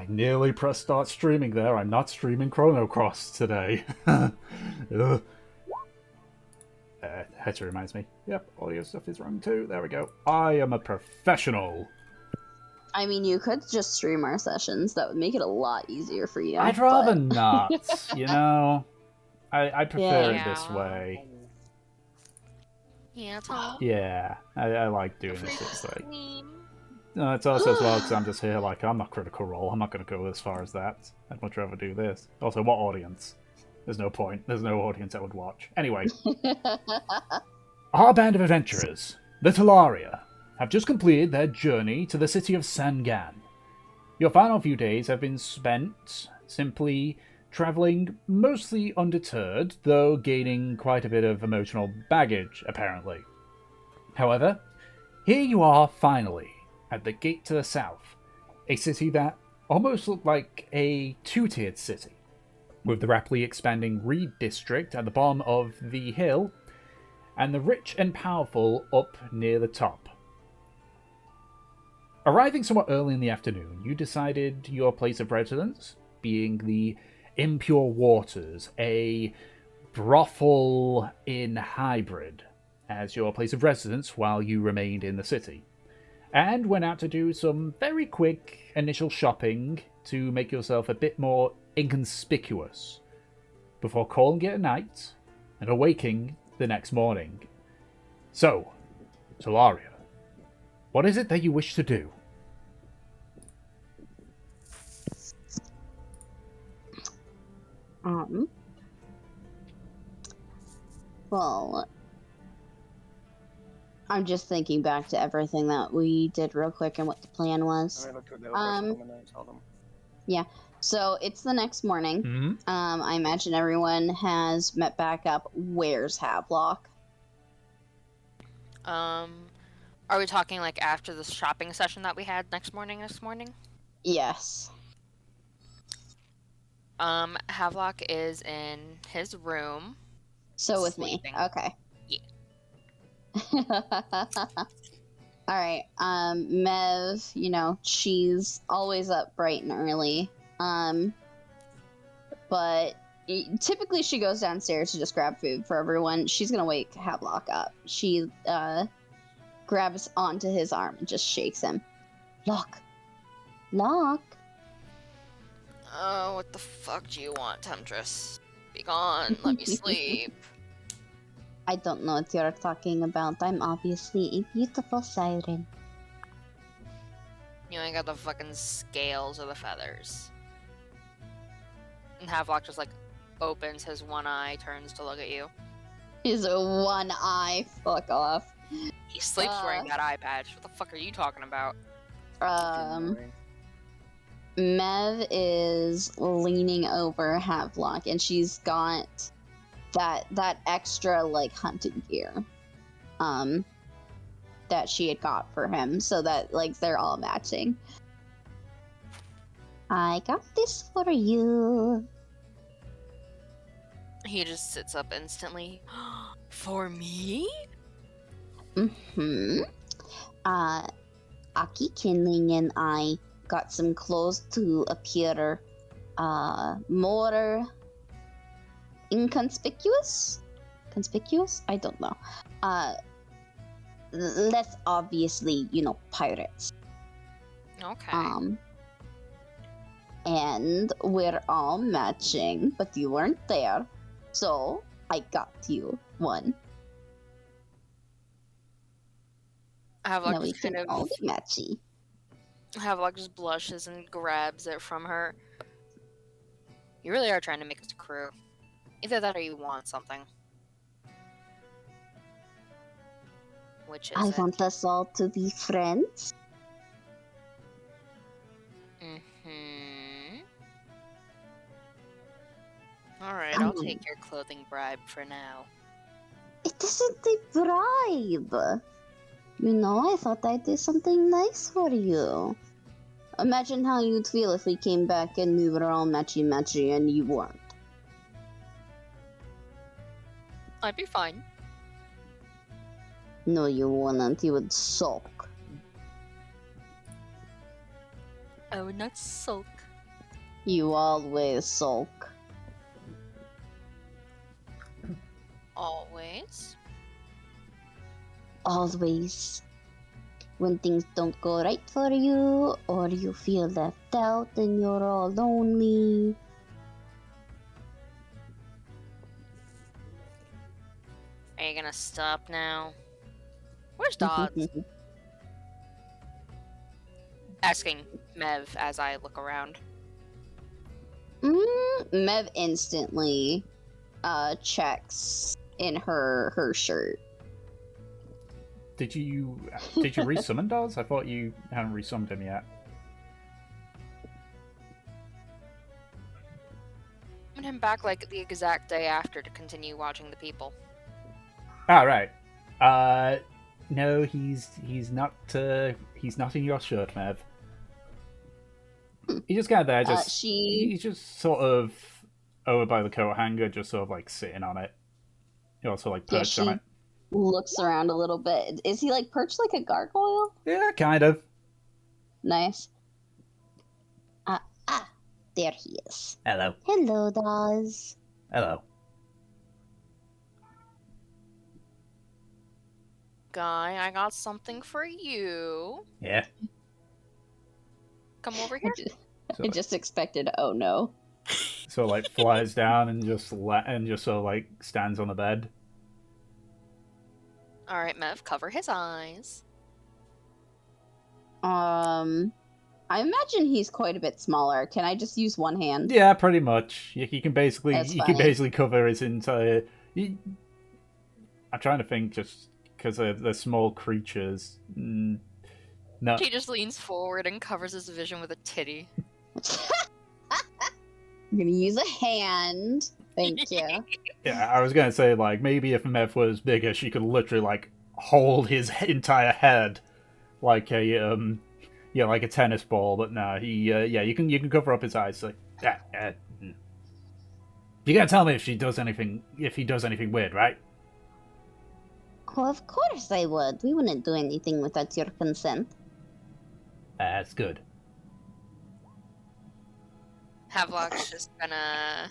I nearly pressed start streaming there. I'm not streaming Chrono Cross today. Ugh. Hetty reminds me. Yep, audio stuff is wrong too. There we go. I am a professional. I mean, you could just stream our sessions. That would make it a lot easier for you. I'd rather not, you know? I prefer it this way. Yeah, Tom. Yeah, I like doing it this way. It's also as well because I'm just here like, I'm not Critical Role. I'm not going to go as far as that. I'd much rather do this. Also, what audience? There's no point. There's no audience that would watch. Anyway. Our band of adventurers, the Talaria, have just completed their journey to the city of Sangaan. Your final few days have been spent simply travelling mostly undeterred, though gaining quite a bit of emotional baggage, apparently. However, here you are finally, at the gate to the south, a city that almost looked like a two-tiered city, with the rapidly expanding Reed district at the bottom of the hill, and the rich and powerful up near the top. Arriving somewhat early in the afternoon, you decided your place of residence, being the Impure Waters, a brothel inn hybrid, as your place of residence while you remained in the city, and went out to do some very quick initial shopping to make yourself a bit more inconspicuous, before calling it a night and awaking the next morning. So, Talaria, what is it that you wish to do? Well, I'm just thinking back to everything that we did real quick and what the plan was. Yeah. So it's the next morning. Mm-hmm. I imagine everyone has met back up. Where's Havelock? Are we talking like after the shopping session that we had next morning? Yes. Havelock is in his room. So with sleeping. me. Okay. Yeah. Alright. Mev, she's always up bright and early. But typically she goes downstairs to just grab food for everyone. She's gonna wake Havelock up. She grabs onto his arm and just shakes him. Lock. Oh, what the fuck do you want, Temptress? Be gone. Let me sleep. I don't know what you're talking about. I'm obviously a beautiful siren. You ain't got the fucking scales or the feathers. And Havelock just opens his one eye, turns to look at you. His one eye. Fuck off. He sleeps wearing that eye patch. What the fuck are you talking about? Mev is leaning over Havelock, and she's got that extra hunting gear that she had got for him, so that they're all matching. I got this for you. He just sits up instantly. For me? Aki Kinling and I got some clothes to appear more inconspicuous? Conspicuous? I don't know. Less obviously, pirates. Okay. And we're all matching, but you weren't there, so I got you one. Havelock Now we just can kind all of be matchy. Havelock just blushes and grabs it from her. You really are trying to make us a crew. Either that or you want something. Which is I want us all to be friends. Alright, I'll take your clothing bribe for now. It isn't a bribe. I thought I'd do something nice for you. Imagine how you'd feel if we came back and we were all matchy-matchy and you weren't. I'd be fine. No, you wouldn't. You would sulk. I would not sulk. You always sulk. Always. Always. When things don't go right for you, or you feel left out and you're all lonely. Are you gonna stop now? Where's Dodds? Asking Mev as I look around. Mev instantly checks in her shirt. Did you resummon Dawes? I thought you hadn't resummoned him yet. I him back like the exact day after to continue watching the people. Ah, right. No, he's not in your shirt, Mev. He just got there, he's just sort of over by the coat hanger, just sort of like sitting on it. He also like perched on it. Looks around a little bit. Is he like perched like a gargoyle? Yeah, kind of. Nice. There he is. Hello. Hello, Dawes. Hello. Guy, I got something for you. Yeah. Come over here. I just expected, oh no. So like flies down and just sort of like stands on the bed. All right, Mev, cover his eyes. I imagine he's quite a bit smaller. Can I just use one hand? Yeah, pretty much. You can basically cover his entire. I'm trying to think, just because they're small creatures. No. He just leans forward and covers his vision with a titty. I'm gonna use a hand. Thank you. Yeah, I was gonna say like maybe if Mev was bigger, she could literally like hold his entire head like a like a tennis ball. But no, you can cover up his eyes. So, you're gonna tell me if he does anything weird, right? Oh, of course I would. We wouldn't do anything without your consent. That's good. Havelock's just gonna...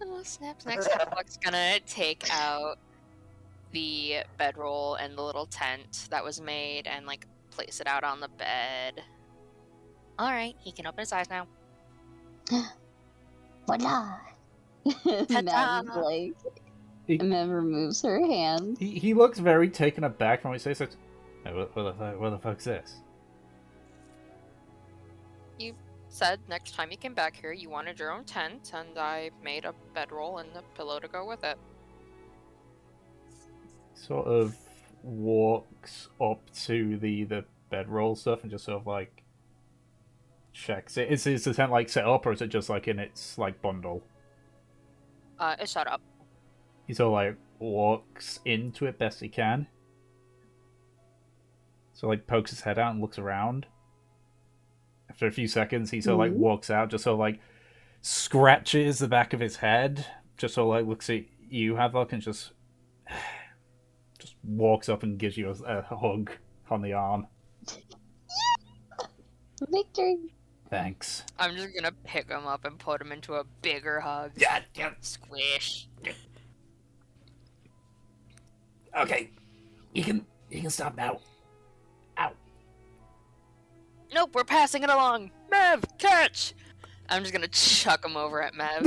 Oh, snaps. Next, Havelock's gonna take out the bedroll and the little tent that was made and, like, place it out on the bed. Alright, he can open his eyes now. Voila! Mav's like... And then removes her hand. He looks very taken aback from what he says. What the fuck's this? You said next time you came back here you wanted your own tent, and I made a bedroll and a pillow to go with it. Sort of walks up to the bedroll stuff and just sort of like checks it. Is the tent like set up, or is it just like in its like bundle? It's set up. He sort of like walks into it best he can. So like pokes his head out and looks around. After a few seconds, he sort of like walks out, just sort of like scratches the back of his head, just sort of like looks at you, Havelock, and just walks up and gives you a hug on the arm. Victory. Thanks. I'm just gonna pick him up and put him into a bigger hug. Yeah. Squish. Okay, you can stop now. Ow. Nope, we're passing it along. Mev, catch! I'm just gonna chuck him over at Mev.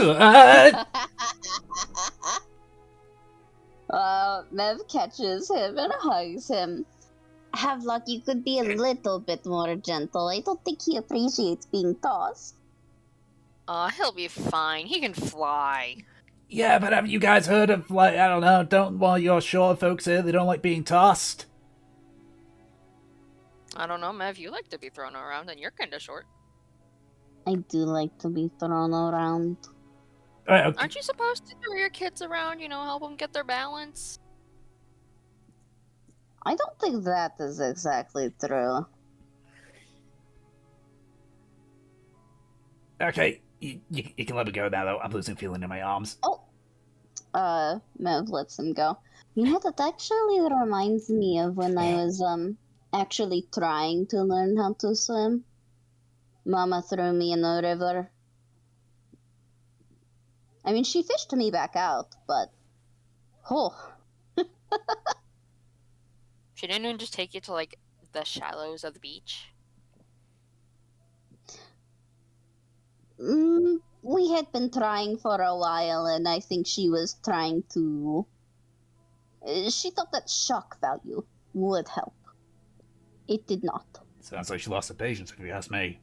Mev catches him and hugs him. Havelock, you could be a little bit more gentle. I don't think he appreciates being tossed. He'll be fine. He can fly. Yeah, but have you guys heard of, like, I don't know, while you're short folks here, they don't like being tossed? I don't know, Mev, you like to be thrown around and you're kinda short. I do like to be thrown around. Right, okay. Aren't you supposed to throw your kids around, help them get their balance? I don't think that is exactly true. Okay, you can let me go now, though. I'm losing feeling in my arms. Oh! Mev lets him go. You know, that actually reminds me of when I was, actually trying to learn how to swim. Mama threw me in the river, I mean, she fished me back out, but... Oh. She didn't even just take you to, like, the shallows of the beach? We had been trying for a while, and I think she was trying to... She thought that shock value would help. It did not. Sounds like she lost her patience, if you ask me.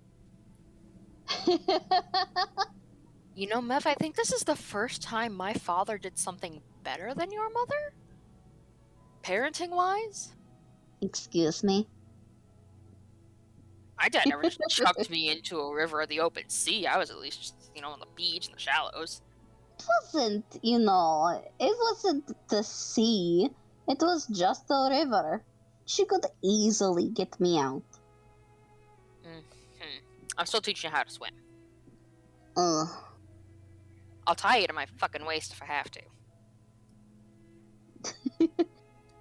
You know, Mev, I think this is the first time my father did something better than your mother? Parenting-wise? Excuse me? My dad never just chucked me into a river or the open sea. I was at least just, on the beach in the shallows. It wasn't, it wasn't the sea. It was just the river. She could easily get me out. I'm still teaching you how to swim. Ugh. I'll tie you to my fucking waist if I have to.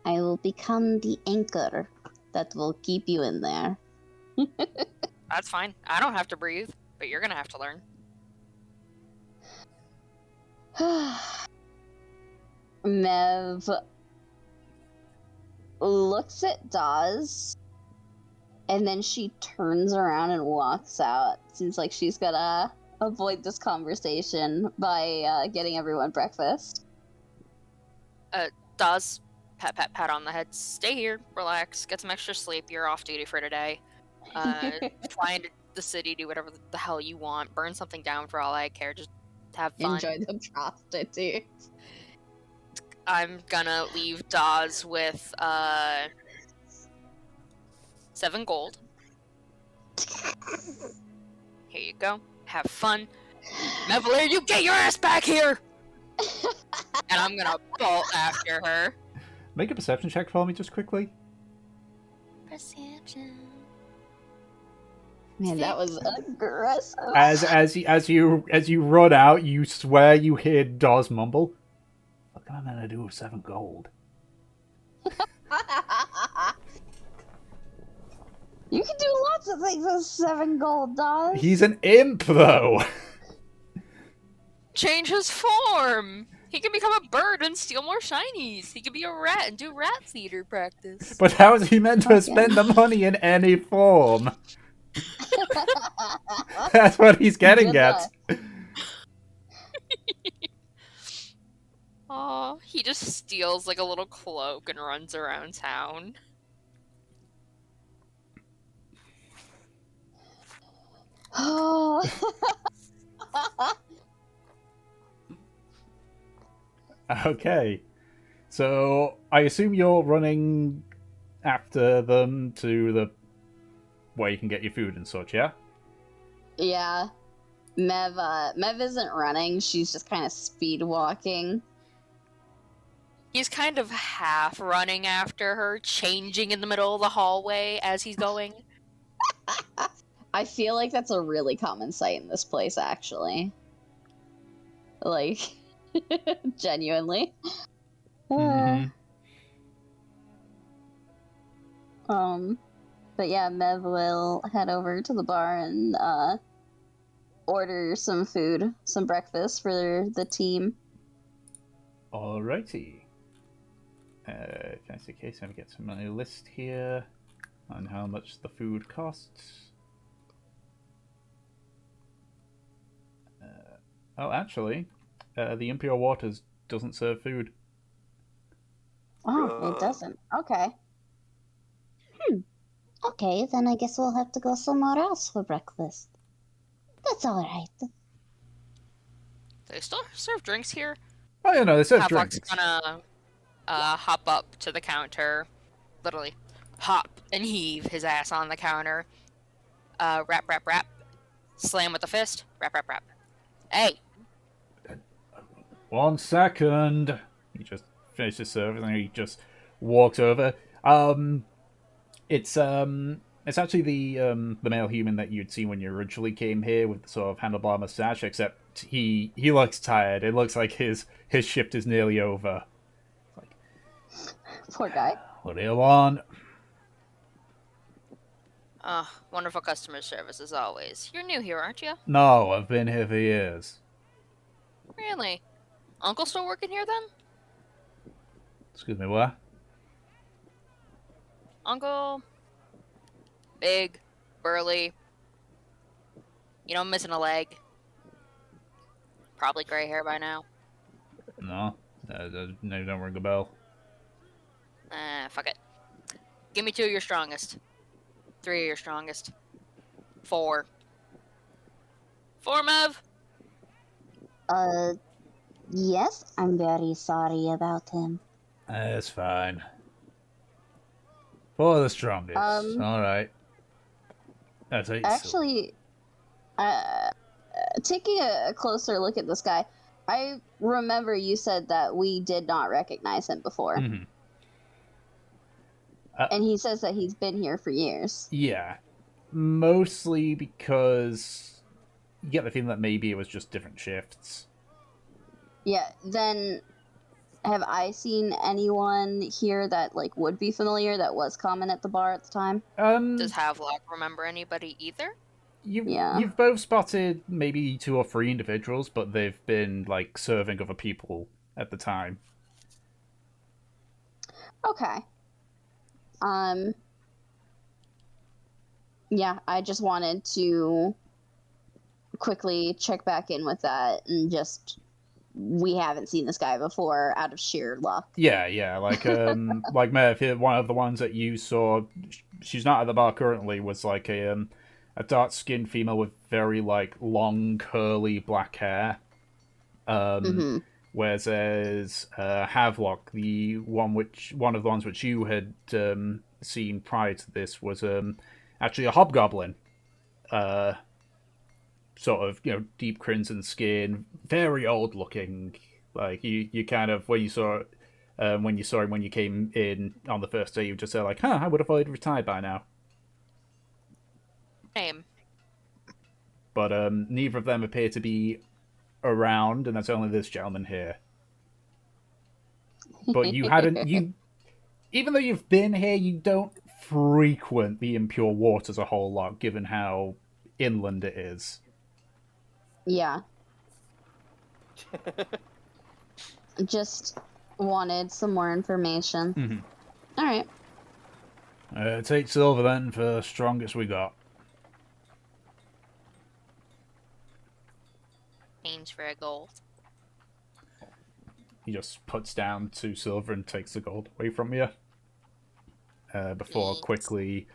I will become the anchor that will keep you in there. That's fine. I don't have to breathe, but you're gonna have to learn. Mev looks at Dawes, and then she turns around and walks out. Seems like she's gonna avoid this conversation by getting everyone breakfast. Does pat on the head. Stay here, relax, get some extra sleep. You're off duty for today. Fly into the city, do whatever the hell you want. Burn something down for all I care. Just have fun. Enjoy the prostitutes. I'm gonna leave Dawes with 7 gold. Here you go. Have fun. Mevalier, you get your ass back here! And I'm gonna bolt after her. Make a perception check for me, just quickly. Perception. Man, that was aggressive. As you run out, you swear you hear Dawes mumble, "What am I gonna do with 7 gold?" You can do lots of things with 7 gold, Dawes. He's an imp, though. Change his form. He can become a bird and steal more shinies. He can be a rat and do rat theater practice. But how is he meant to spend the money in any form? That's what he's getting at. Aw, he just steals like a little cloak and runs around town. Oh. Okay. So, I assume you're running after them to the where you can get your food and such, yeah? Yeah. Mev isn't running, she's just kind of speed walking. He's kind of half running after her, changing in the middle of the hallway as he's going. I feel like that's a really common sight in this place, actually. Like, genuinely. Mm-hmm. But yeah, Mev will head over to the bar and order some food, some breakfast for the team. Alrighty. Fancy case, let me get some my list here on how much the food costs. Oh, actually, the Imperial Waters doesn't serve food. Oh, it doesn't. Okay. Okay, then I guess we'll have to go somewhere else for breakfast. That's alright. They still serve drinks here? Oh, yeah, no, they serve Havlock's drinks. gonna hop up to the counter, literally hop and heave his ass on the counter. Rap, rap, rap. Slam with the fist. Rap, rap, rap. Hey! 1 second. He just finishes serving and he just walks over. It's actually the male human that you'd seen when you originally came here with the sort of handlebar mustache, except he looks tired. It looks like his shift is nearly over. Like, Poor guy. what do you want? Wonderful customer service as always. You're new here, aren't you? No, I've been here for years. Really? Uncle still working here then? Excuse me, what? Uncle, big, burly, missing a leg. Probably gray hair by now. No, no, don't ring a bell. Fuck it. Give me 2 of your strongest. 3 of your strongest. 4. 4, Mev! Yes, I'm very sorry about him. It's fine. For the strongest. All right. That's it. Actually, taking a closer look at this guy, I remember you said that we did not recognize him before. Mm-hmm. And he says that he's been here for years. Yeah. Mostly because you get the feeling that maybe it was just different shifts. Yeah, then have I seen anyone here that like would be familiar that was common at the bar at the time? Does Havelock remember anybody either? You've both spotted maybe 2 or 3 individuals, but they've been like serving other people at the time. Okay. Yeah, I just wanted to quickly check back in with that and just we haven't seen this guy before out of sheer luck. Yeah, like like Merv, one of the ones that you saw, she's not at the bar currently, was like a dark-skinned female with very like long curly black hair. Whereas Havelock, one of the ones which you had seen prior to this was actually a hobgoblin. Sort of, deep crimson skin, very old looking. Like you kind of when you saw him when you came in on the first day, you just said like, I would have thought he'd retired by now. Name. But neither of them appear to be around, and that's only this gentleman here. But even though you've been here, you don't frequent the impure waters a whole lot, given how inland it is. Yeah. Just wanted some more information. Mm-hmm. All right. Take silver then for the strongest we got. Aims for a gold. He just puts down 2 silver and takes the gold away from you. Before quickly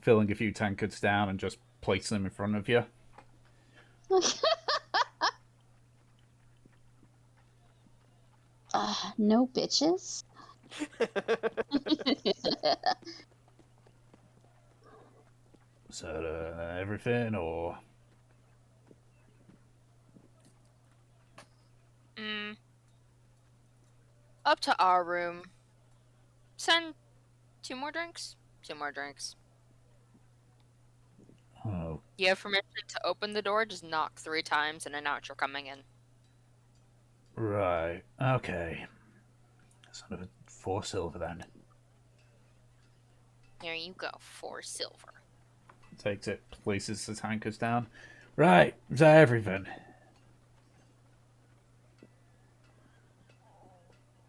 filling a few tankards down and just placing them in front of you. No bitches. Is that everything, or? Up to our room. Send 2 more drinks? 2 more drinks. Oh. You have permission to open the door, just knock 3 times and announce you're coming in. Right. Okay. Sort of 4 silver then. Here you go, 4 silver. Takes it, places the tankards down. Right, is that everything?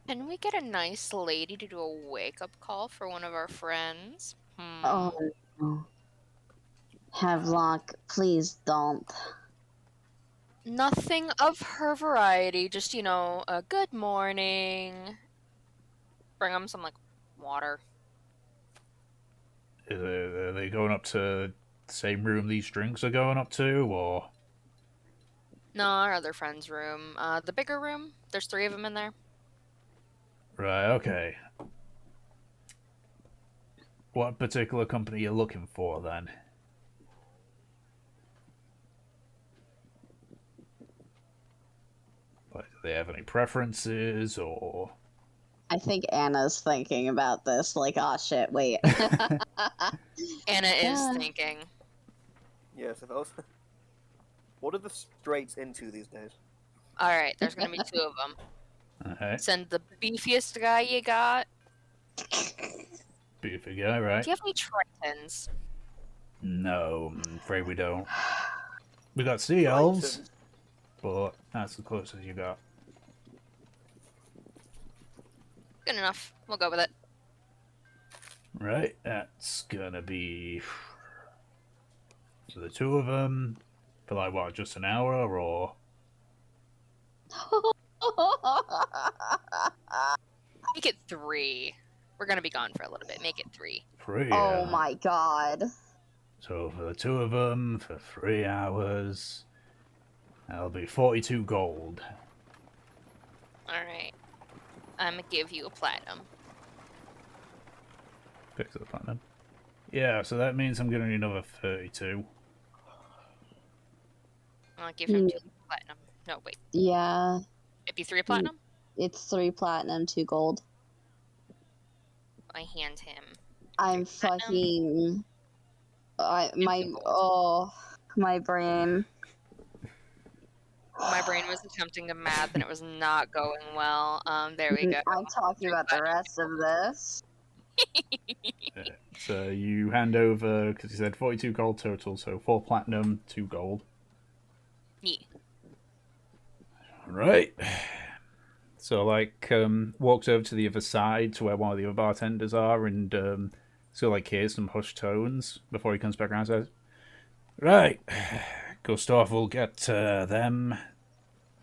Can we get a nice lady to do a wake-up call for one of our friends? Oh no. Havelock, please don't. Nothing of her variety, just, a good morning. Bring them some, water. Are they going up to the same room these drinks are going up to, or? No, our other friend's room. The bigger room. There's 3 of them in there. Right, okay. What particular company are you looking for, then? Like, do they have any preferences, or? I think Anna's thinking about this. Like, oh shit, wait. Anna is thinking. Yes, if I was... What are the straights into these days? Alright, there's gonna be 2 of them. Okay. Send the beefiest guy you got. Beefy guy, right? Do you have any tritons? No, I'm afraid we don't. We got sea elves. but that's the closest you got. Good enough. We'll go with it. Right, that's gonna be... So the two of them, for like what, just an hour, or... Make it 3. We're gonna be gone for a little bit. Make it 3. 3, Oh my god. So for the two of them, for 3 hours, that'll be 42 gold. Alright. I'm gonna give you a platinum. Fix the platinum. Yeah, so that means I'm gonna need another 32. I'll give him 2 platinum. No, wait. Yeah, It'd be 3 platinum? it's 3 platinum, 2 gold. I hand him. I'm fucking... my brain. My brain was attempting to math and it was not going well. There we go. I'm talking about the rest of this. So you hand over, because you said 42 gold total, so 4 platinum, 2 gold. Yeah. Right. So, like, walks over to the other side to where one of the other bartenders are and so, like, hears some hushed tones before he comes back around and says, Right, Gustav will get them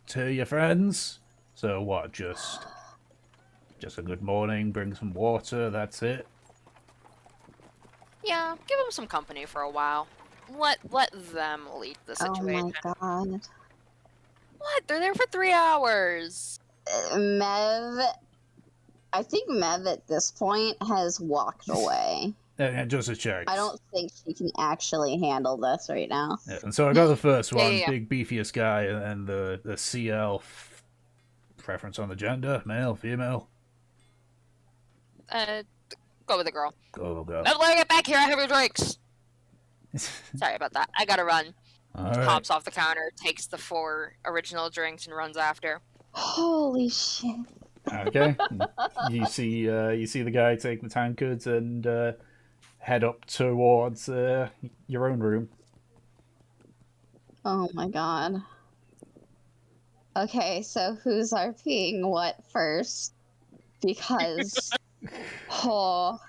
to your friends. So what, just a good morning, bring some water, that's it? Yeah, give them some company for a while. Let them lead the situation. Oh my god. What? They're there for 3 hours. Mev... I think Mev at this point has walked away. And just a check. I don't think she can actually handle this right now. Yeah, and so I got the first one, Yeah. big beefiest guy, and the CL preference on the gender, male, female. Go with the girl. Go. Let me get back here. I have your drinks. Sorry about that. I gotta run. All right. Hops off the counter, takes the 4 original drinks, and runs after. Holy shit. Okay. You see the guy take the tankards and head up towards your own room. Oh my god. Okay, so who's RPing what first? Because... oh...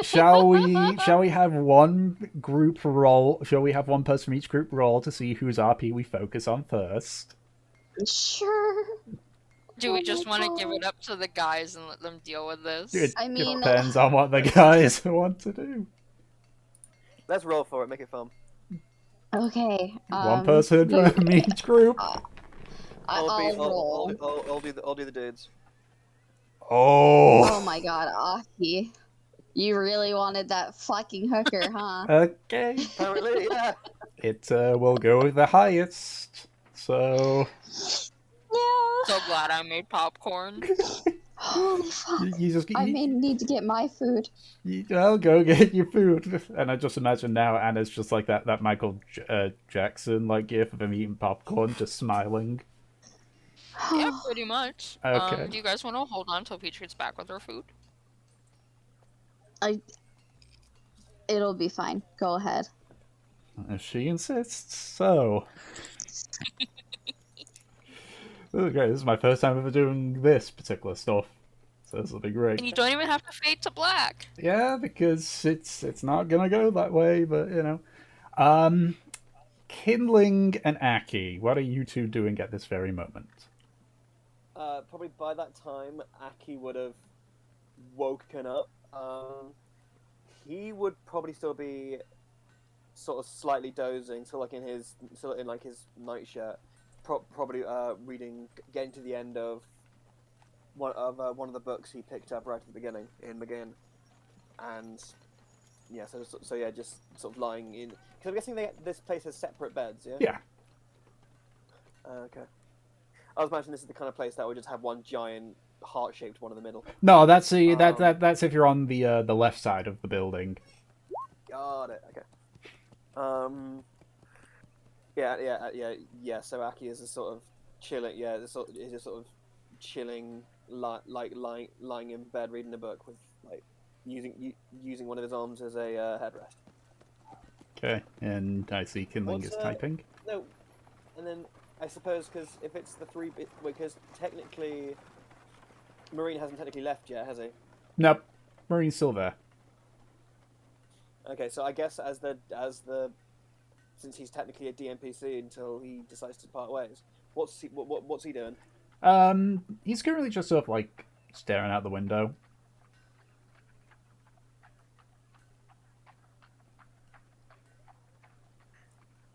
Shall we have one group roll? Shall we have one person from each group roll to see whose RP we focus on first? Sure. Do we just want to give it up to the guys and let them deal with this? It I mean... depends on what the guys want to do. Let's roll for it. Make it fun. Okay. One person from each group. I'll roll. I'll do the dudes. Oh. Oh my god, Aki. You really wanted that fucking hooker, huh? Okay. Apparently, yeah. It will go with the highest. So Yeah. So glad I made popcorn. Holy fuck. you just I may need to get my food. I'll go get your food. And I just imagine now Anna's just like that Michael Jackson like gif of him eating popcorn, just smiling. Yeah, pretty much. Okay. Do you guys want to hold on till Peach gets back with her food? It'll be fine. Go ahead. If she insists, so. This is great. This is my first time ever doing this particular stuff. So this will be great. And you don't even have to fade to black. Yeah, because it's not gonna go that way, but you know. Kindling and Aki, what are you two doing at this very moment? Probably by that time, Aki would have woken up. He would probably still be sort of slightly dozing, so like in his nightshirt, probably reading, getting to the end of one of the books he picked up right at the beginning in McGinn, and yeah, so yeah, just sort of lying in. Because I'm guessing this place has separate beds, yeah. Yeah. Okay. I was imagining this is the kind of place that would just have one giant heart-shaped one in the middle. No, that's that's if you're on the left side of the building. Got it. Okay. Yeah. So Aki is a sort of chilling. Yeah, is a sort of chilling, lying in bed reading a book with like using one of his arms as a headrest. Okay, and I see Kindling is typing. No, and then I suppose because if it's the because technically, Marine hasn't technically left yet, has he? Nope. Marine's still there. Okay, so I guess since he's technically a DMPC until he decides to part ways, what's he doing? He's currently just sort of like staring out the window.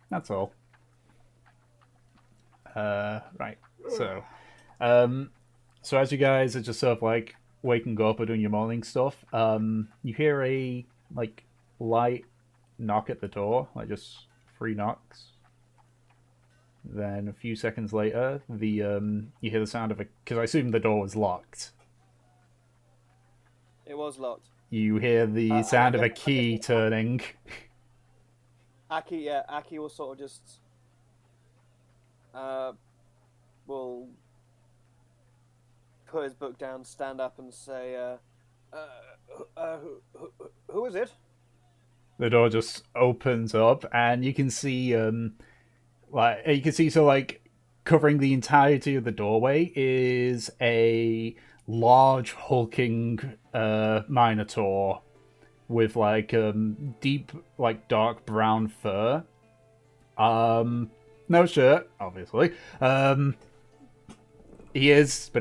That's all. Right. So as you guys are just sort of like waking up or doing your morning stuff, you hear a like light knock at the door, like just 3 knocks. Then a few seconds later, you hear the sound of a, because I assume the door was locked. It was locked. You hear the sound of a key turning. Aki will sort of just will put his book down, stand up, and say, who is it? The door just opens up, and you can see so like covering the entirety of the doorway is a large hulking minotaur with like deep like dark brown fur. No shirt, obviously. He is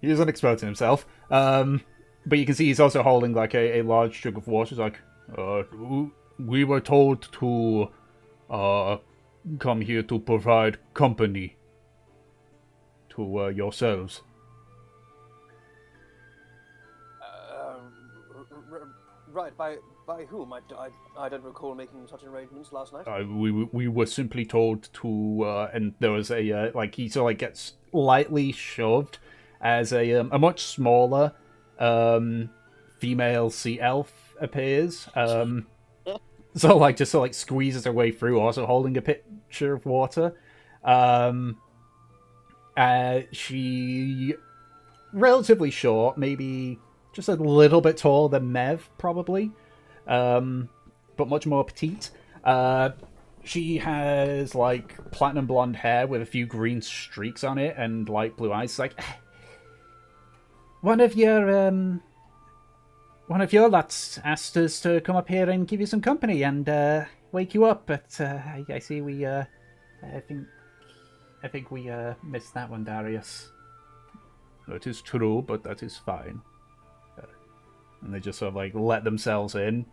unexposing himself. But you can see he's also holding like a large jug of water. He's like, we were told to come here to provide company to yourselves. Right, by whom? I don't recall making such arrangements last night. We were simply told to, and there was a like he sort of like gets lightly shoved as a much smaller female sea elf appears. So like just sort of like squeezes her way through, also holding a pitcher of water. She relatively short, maybe just a little bit taller than Mev, probably, but much more petite. She has like platinum blonde hair with a few green streaks on it and light blue eyes. It's like one of your lots asked us to come up here and give you some company and wake you up, but I see we I think we missed that one, Darius. That is true, but that is fine. And they just sort of like let themselves in.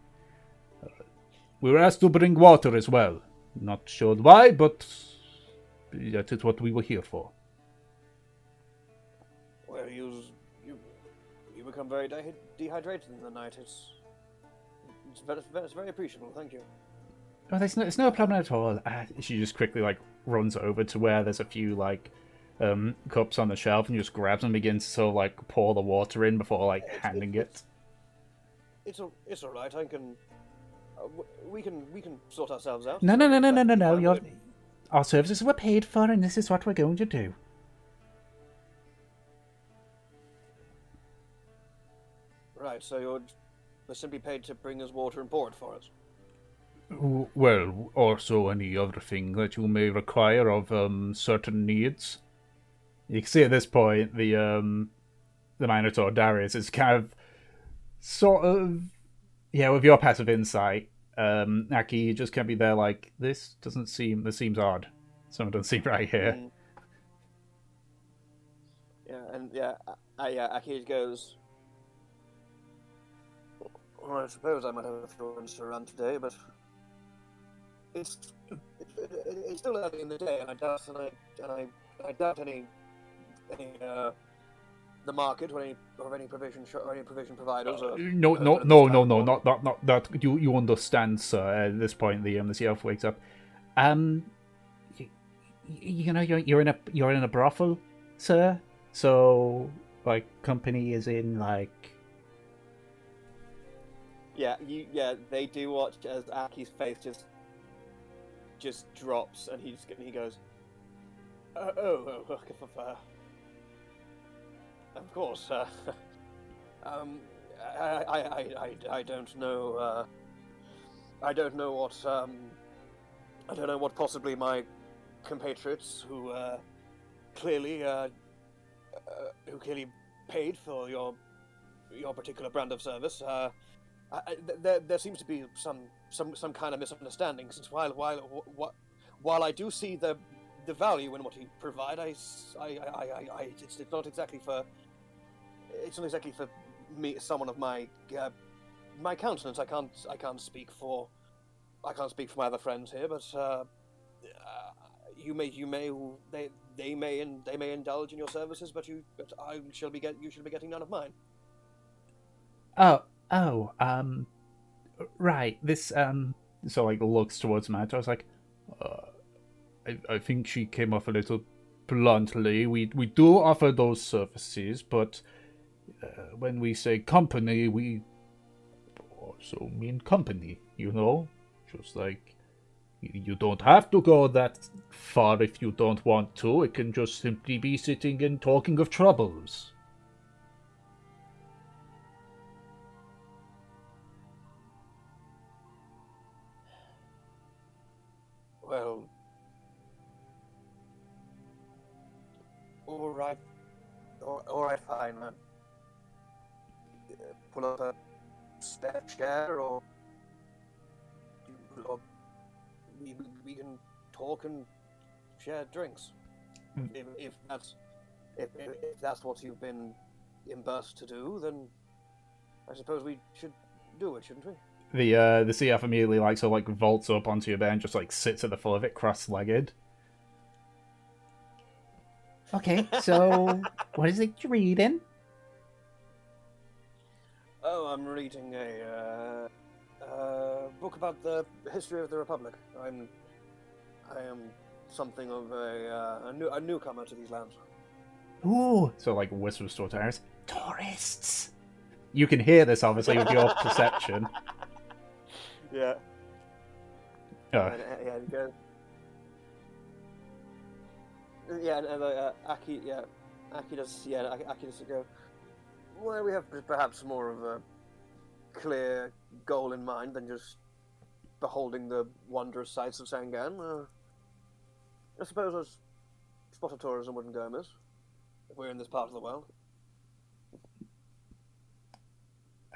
We were asked to bring water as well. Not sure why, but that is what we were here for. Well, you become very dehydrated in the night. It's very appreciable. Thank you. Oh, it's no problem at all. She just quickly like runs over to where there's a few like cups on the shelf and just grabs and begins to sort of like pour the water in before like handing it. It's all right. I can. We can sort ourselves out. No. Our services were paid for, and this is what we're going to do. Right. So you're simply paid to bring us water and pour it for us. Well, also any other thing that you may require of certain needs. You can see at this point the Minotaur Darius is kind of sort of, yeah, with your passive insight, Aki, you just can't be there like, this seems odd. Something doesn't seem right here. Aki goes, well, I suppose I might have a few errands to run today, but it's still early in the day, and I doubt any the market or any provision providers. No, not that. You understand, sir. At this point, the sea elf wakes up. You know, you're in a brothel, sir. So, like, company is in like. They do watch as Aki's face just drops, and he goes, of course. I don't know. I don't know what possibly my compatriots who clearly paid for your particular brand of service. There seems to be some kind of misunderstanding. Since while I do see the value in what you provide, it's not exactly for me, someone of my countenance. I can't speak for my other friends here, but you may indulge in your services, but you should be getting none of mine. Right. This so like looks towards Matt. I was like, I think she came off a little bluntly. We do offer those services, but when we say company, we also mean company. You know, just like you don't have to go that far if you don't want to. It can just simply be sitting and talking of troubles. Well, all right, fine, man. Pull up a spare chair, or we can talk and share drinks. If that's what you've been imbursed to do, then I suppose we should do it, shouldn't we? The CF immediately vaults up onto your bed and just sits at the foot of it, cross-legged. Okay, so what is it you're reading? Oh, I'm reading a book about the history of the Republic. I am something of a newcomer to these lands. Ooh! So whispers to Tyrus, tourists! You can hear this obviously with your perception. Yeah. Oh. And go. Yeah, and Aki does go. Well, we have perhaps more of a clear goal in mind than just beholding the wondrous sights of Sangaan. I suppose a spot of tourism wouldn't go amiss if we're in this part of the world.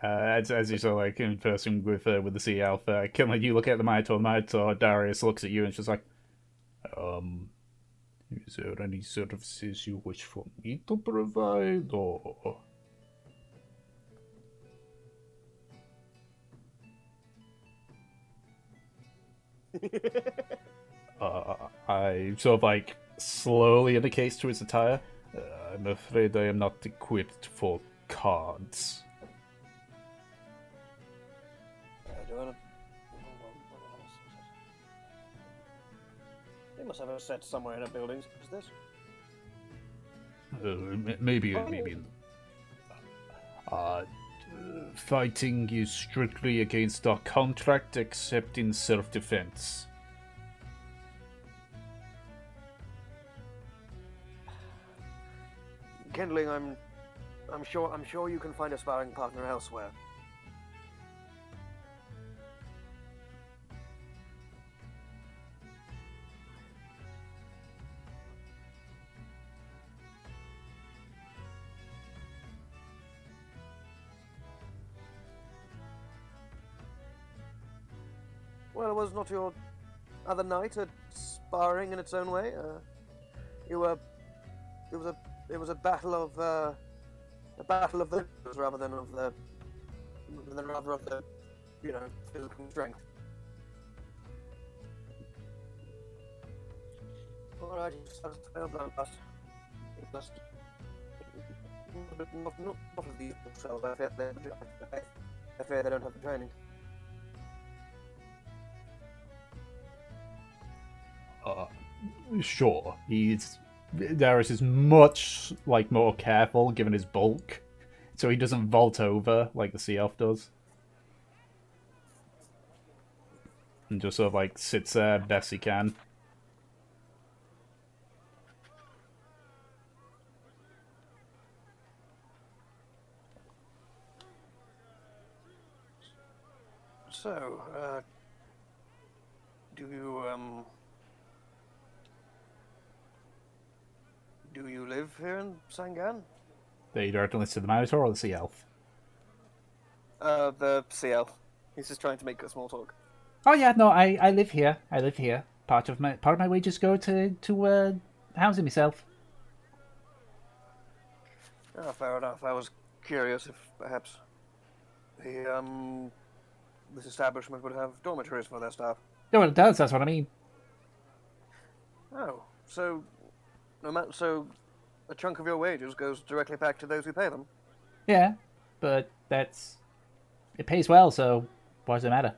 As you saw, conversing with the Sea Alpha, you look at the Minotaur, Darius looks at you and she's like, is there any services you wish for me to provide, or? I sort of slowly indicates to his attire, I'm afraid I am not equipped for cards. They must have a set somewhere in a building. Is this? Maybe. Fighting is strictly against our contract, except in self-defense. Kindling, I'm sure you can find a sparring partner elsewhere. Well, was not your other night a sparring in its own way? It was a battle of the rather than of the physical strength. All right, not of these themselves. I fear they don't have the training. Sure. Darius is much more careful given his bulk, so he doesn't vault over like the Sea Elf does, and just sort of sits there best he can. So, do you here in Sangaan? Are you directing this to the Minotaur or the Sea Elf? The sea elf. He's just trying to make small talk. Oh yeah, no, I live here. I live here. Part of my wages go to housing myself. Ah, fair enough. I was curious if perhaps this establishment would have dormitories for their staff. No, well, it does. That's what I mean. Oh, so so a chunk of your wages goes directly back to those who pay them. Yeah, but it pays well, so why does it matter?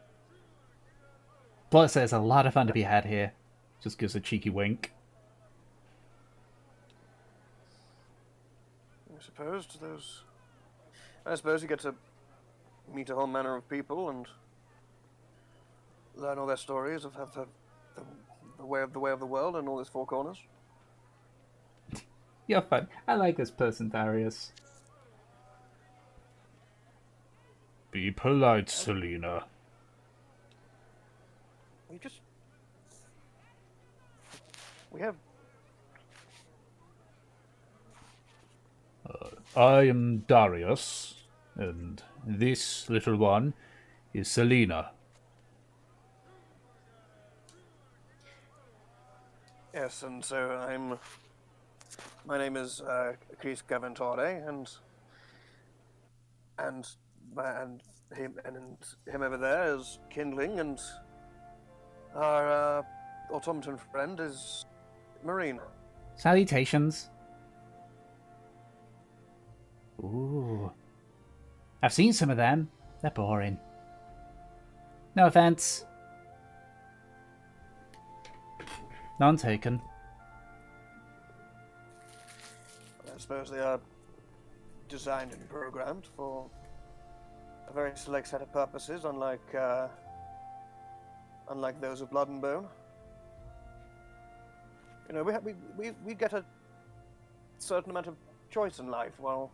Plus, there's a lot of fun to be had here. Just gives a cheeky wink. I suppose you get to meet a whole manner of people and learn all their stories of the way of the world and all its four corners. You're fun. I like this person, Darius. Be polite, Selena. We have. I am Darius, and this little one is Selena. Yes, and so my name is Chris Gaventore, and him over there is Kindling, and our automaton friend is Marine. Salutations. Ooh. I've seen some of them. They're boring. No offense. None taken. I suppose they are designed and programmed for a very select set of purposes, unlike those of Blood and Bone. You know, we get a certain amount of choice in life, while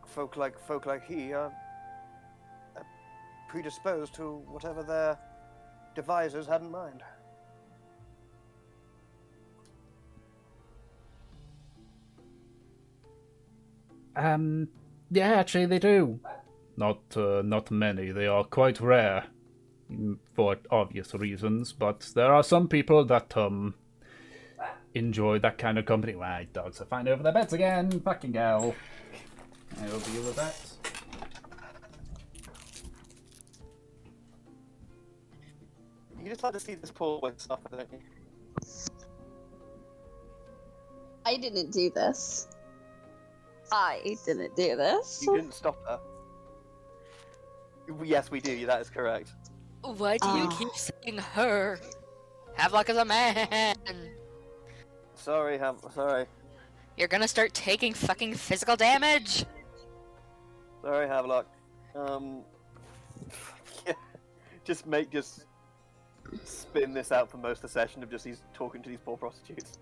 folk like he are predisposed to whatever their devisers had in mind. Yeah, actually they do. Not many. They are quite rare, for obvious reasons. But there are some people that enjoy that kind of company. My dogs are flying over their beds again. Fucking hell! I will deal with that. You just like to see this poor boy suffer, don't you? I didn't do this. I didn't do this. You didn't stop her. Yes, we do. That is correct. Why do you keep saying her? Havelock is a man. Sorry. You're gonna start taking fucking physical damage. Sorry, Havelock. Just spin this out for most of the session of just he's talking to these poor prostitutes.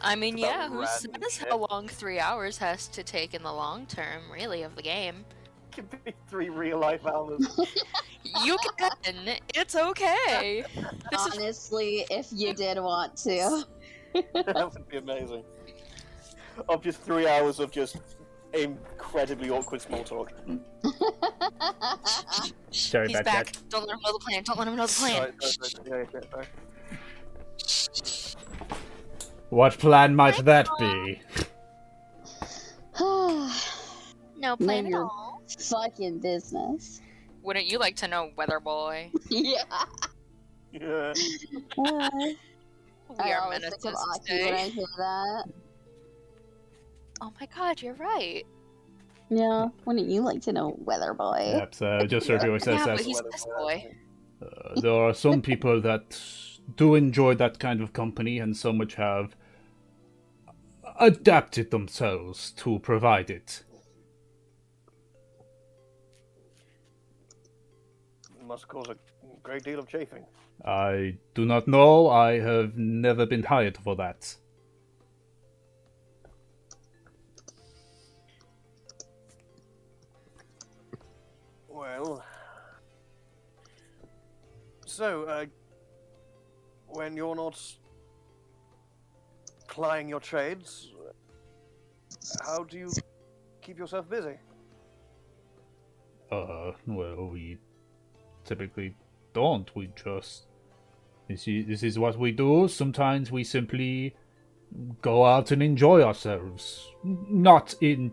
I mean, It's about yeah, who random says shit. how long 3 hours has to take in the long term, really, of the game? It could be 3 real life hours. You can. It's okay. This is Honestly, if you did want to. That would be amazing. Of just 3 hours of just incredibly awkward small talk. Sorry he's about back. that. Don't let him know the plan. Don't let him know the plan. Sorry. What plan might that be? No plan None at of your all. fucking business. Wouldn't you like to know, Weather Boy? Yeah. Yeah. We I are always menaces think of Aki when I today. hear that. Oh my god, you're right. Yeah. Wouldn't you like to know, Weather Boy? Yep, so just so everyone says Yeah, that but he's this boy. there are some people that do enjoy that kind of company, and some which have adapted themselves to provide it. Must cause a great deal of chafing. I do not know. I have never been hired for that. Well, so when you're not plying your trades. How do you keep yourself busy? Well, we typically don't. We just... This is what we do. Sometimes we simply go out and enjoy ourselves. Not in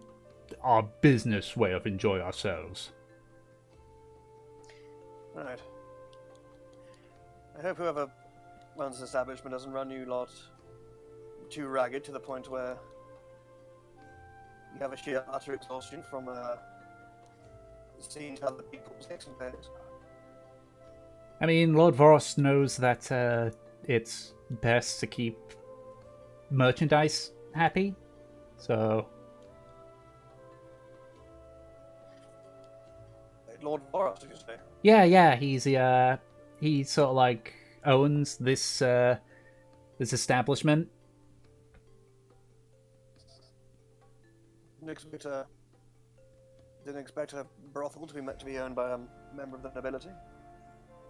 our business way of enjoy ourselves. Right. I hope whoever runs this establishment doesn't run you lot too ragged to the point where you have a sheer utter exhaustion from seeing other people's aches and pains. I mean, Lord Voros knows that it's best to keep merchandise happy, so... Lord Boros, did you say? Yeah, he sort of like owns this this establishment. Didn't expect a brothel to be owned by a member of the nobility.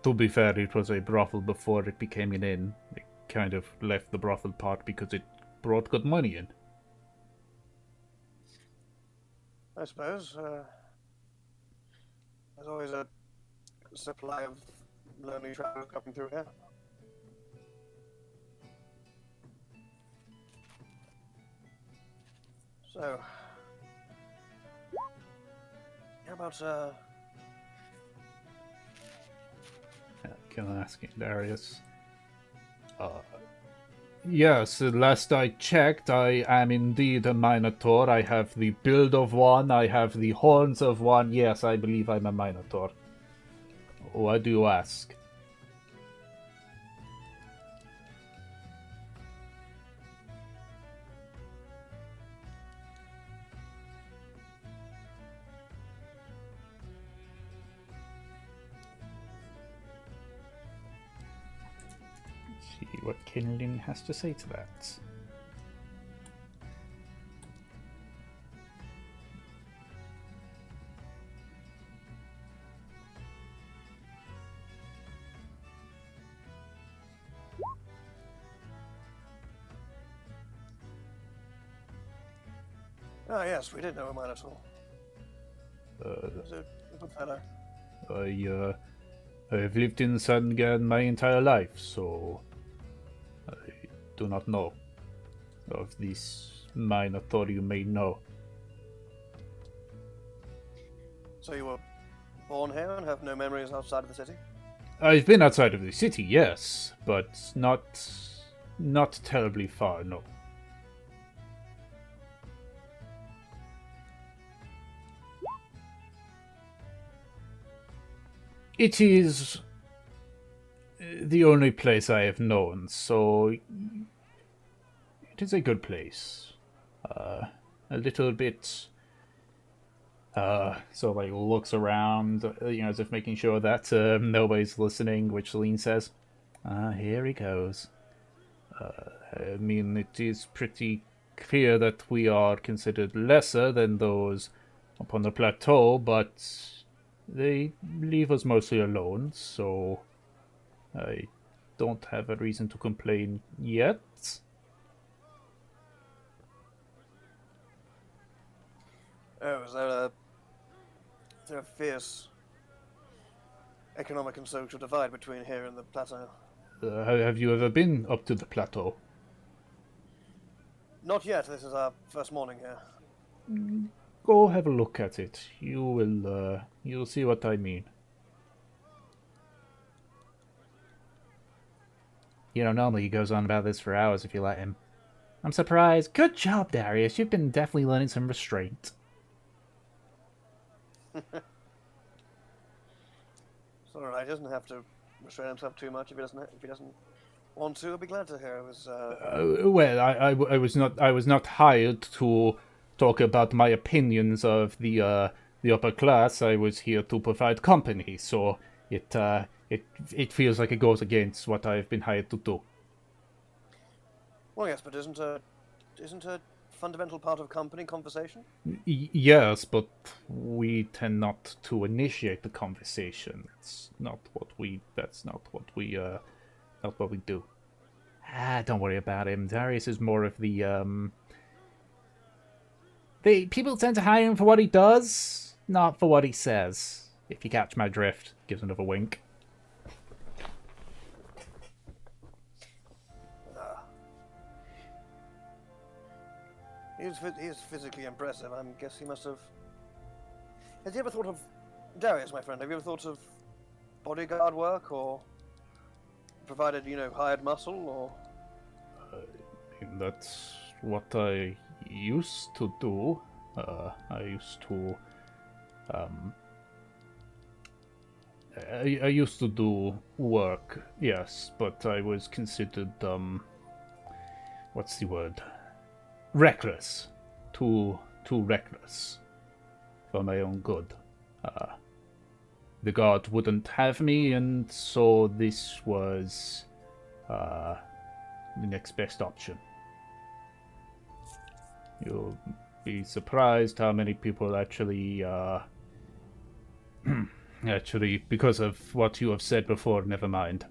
To be fair, it was a brothel before it became an inn. They kind of left the brothel part because it brought good money in. I suppose. There's always a supply of lonely travelers coming through here. So, how about Can I ask you, Darius? Yes, last I checked, I am indeed a Minotaur. I have the build of one, I have the horns of one. Yes, I believe I'm a Minotaur. Why do you ask? See what Kinlin has to say to that. Ah, yes, we did know a Minotaur. He's a good fellow. I have lived in Sangaan my entire life, so I do not know of this Minotaur you may know. So you were born here and have no memories outside of the city? I've been outside of the city, yes, but not terribly far, no. It is the only place I have known, so it is a good place. A little bit, so like looks around, as if making sure that nobody's listening, which Celine says, here he goes. I mean, it is pretty clear that we are considered lesser than those upon the plateau, but they leave us mostly alone, so I don't have a reason to complain yet. Oh, is there a fierce economic and social divide between here and the plateau? Have you ever been up to the plateau? Not yet. This is our first morning here. Go have a look at it. You'll see what I mean. Normally he goes on about this for hours if you let him. I'm surprised. Good job, Darius. You've been definitely learning some restraint. It's alright. He doesn't have to restrain himself too much if he doesn't want to. I'll be glad to hear it was. Well, I was not hired to talk about my opinions of the upper class. I was here to provide company, so it feels like it goes against what I've been hired to do. Well, yes, but isn't a fundamental part of company conversation? Yes, but we tend not to initiate the conversation. That's not what we do. Don't worry about him. Darius is more of the people tend to hire him for what he does, not for what he says. If you catch my drift. Gives another wink. He is physically impressive. I guess he must have... Has he ever thought of... Darius, my friend, have you ever thought of bodyguard work, or provided, hired muscle, or... That's what I used to do. I used to... I used to do work, yes, but I was considered, what's the word? Reckless. Too reckless for my own good. The guard wouldn't have me, and so this was the next best option. You'll be surprised how many people actually, actually, because of what you have said before, never mind.